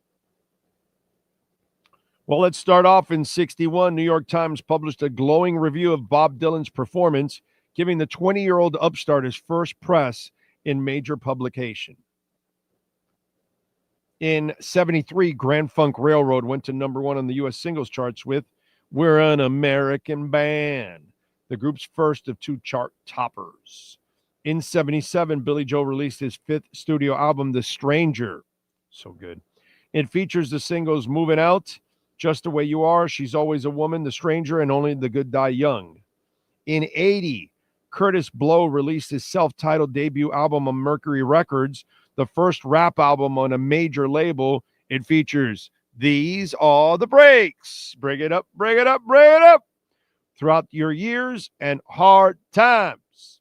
Well, let's start off in 61. New York Times published a glowing review of Bob Dylan's performance, giving the 20-year-old upstart his first press in major publication. In 73, Grand Funk Railroad went to number 1 on the U.S. singles charts with We're an American Band, the group's first of 2 chart toppers. In 77, Billy Joel released his 5th studio album, The Stranger. So good. It features the singles Moving Out, Just the Way You Are, She's Always a Woman, The Stranger, and Only the Good Die Young. In 80, Curtis Blow released his self-titled debut album on Mercury Records, the first rap album on a major label. It features These Are the Breaks. Bring it up, bring it up, bring it up. Throughout your years and hard times.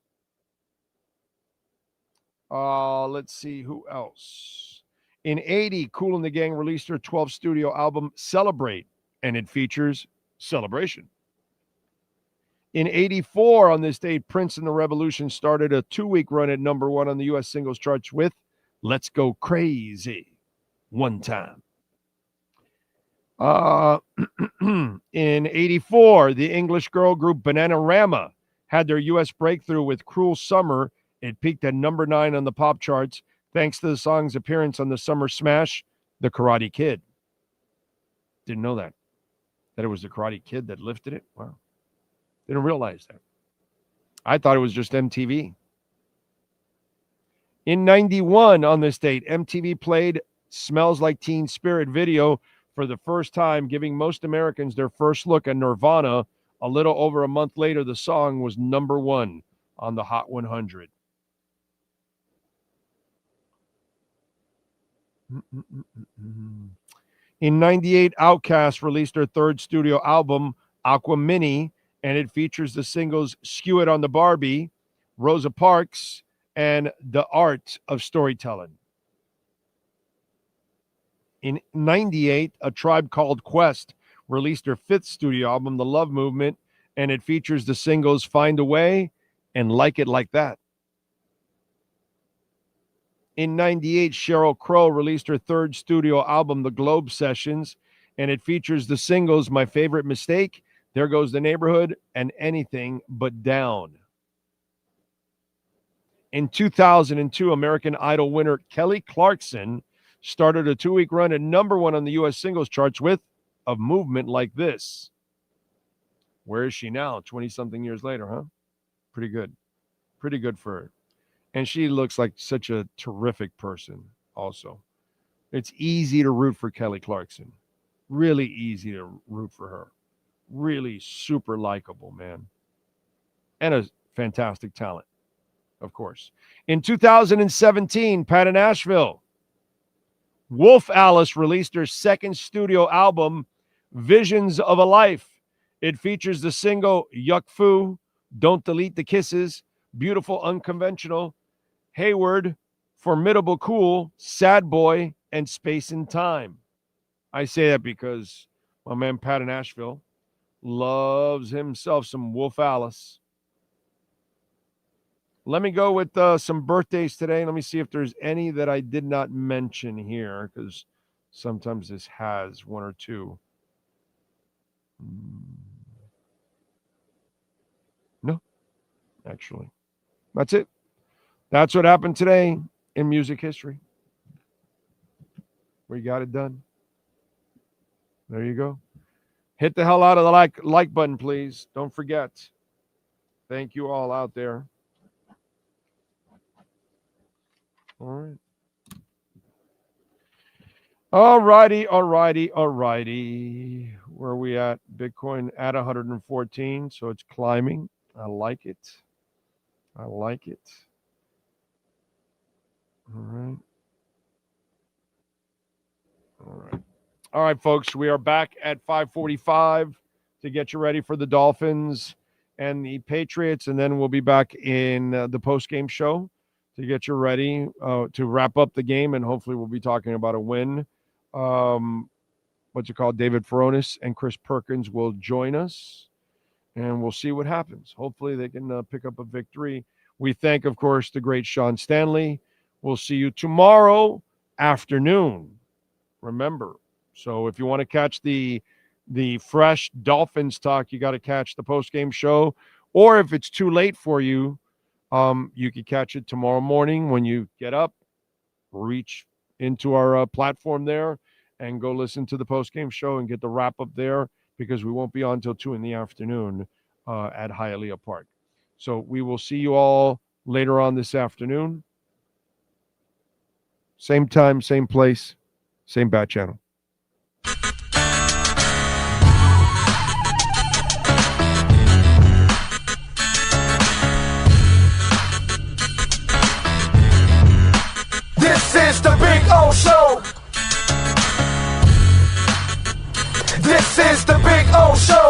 Let's see who else. In 80, Kool and the Gang released their 12th studio album, Celebrate, and it features Celebration. In 84, on this day, Prince and the Revolution started a 2-week run at number 1 on the U.S. singles charts with Let's Go Crazy, One Time. In 84, the English girl group Bananarama had their U.S. breakthrough with Cruel Summer. It peaked at number 9 on the pop charts, thanks to the song's appearance on the summer smash, The Karate Kid. Didn't know that it was The Karate Kid that lifted it. Wow. Didn't realize that. I thought it was just MTV. In 91, on this date, MTV played Smells Like Teen Spirit video for the first time, giving most Americans their first look at Nirvana. A little over a month later, the song was number 1 on the Hot 100. In 98, Outkast released their 3rd studio album, Aqua Mini, and it features the singles Skew It on the Barbie, Rosa Parks, and The Art of Storytelling. In 98, A Tribe Called Quest released their 5th studio album, The Love Movement, and it features the singles Find a Way and Like It Like That. In 98, Sheryl Crow released her 3rd studio album, The Globe Sessions, and it features the singles My Favorite Mistake, There Goes the Neighborhood, and Anything But Down. In 2002, American Idol winner Kelly Clarkson started a 2-week run at number 1 on the U.S. singles charts with A Movement Like This. Where is she now? 20-something years later, huh? Pretty good. Pretty good for her. And she looks like such a terrific person also. It's easy to root for Kelly Clarkson. Really easy to root for her. Really super likable, man. And a fantastic talent, of course. In 2017, Pat in Asheville, Wolf Alice released her 2nd studio album, Visions of a Life. It features the single Yuck Fu, Don't Delete the Kisses, Beautiful Unconventional, Hayward, Formidable Cool, Sad Boy, and Space and Time. I say that because my man Pat in Asheville loves himself some Wolf Alice. Let me go with some birthdays today. Let me see if there's any that I did not mention here, because sometimes this has 1 or 2. No, actually. That's it. That's what happened today in music history. We got it done. There you go. Hit the hell out of the like button, please. Don't forget. Thank you all out there. All right. All righty. Where are we at? Bitcoin at 114, so it's climbing. I like it. All right. All right, folks. We are back at 5:45 to get you ready for the Dolphins and the Patriots, and then we'll be back in the post-game show to get you ready to wrap up the game, and hopefully we'll be talking about a win. David Furonis and Chris Perkins will join us, and we'll see what happens. Hopefully they can pick up a victory. We thank, of course, the great Sean Stanley. We'll see you tomorrow afternoon. Remember, so if you want to catch the the fresh Dolphins talk, you got to catch the post-game show. Or if it's too late for you, you can catch it tomorrow morning when you get up, reach into our platform there, and go listen to the post-game show and get the wrap-up there, because we won't be on until 2 in the afternoon at Hialeah Park. So we will see you all later on this afternoon. Same time, same place, same bat channel. This is the Big O Show. This is the Big O Show.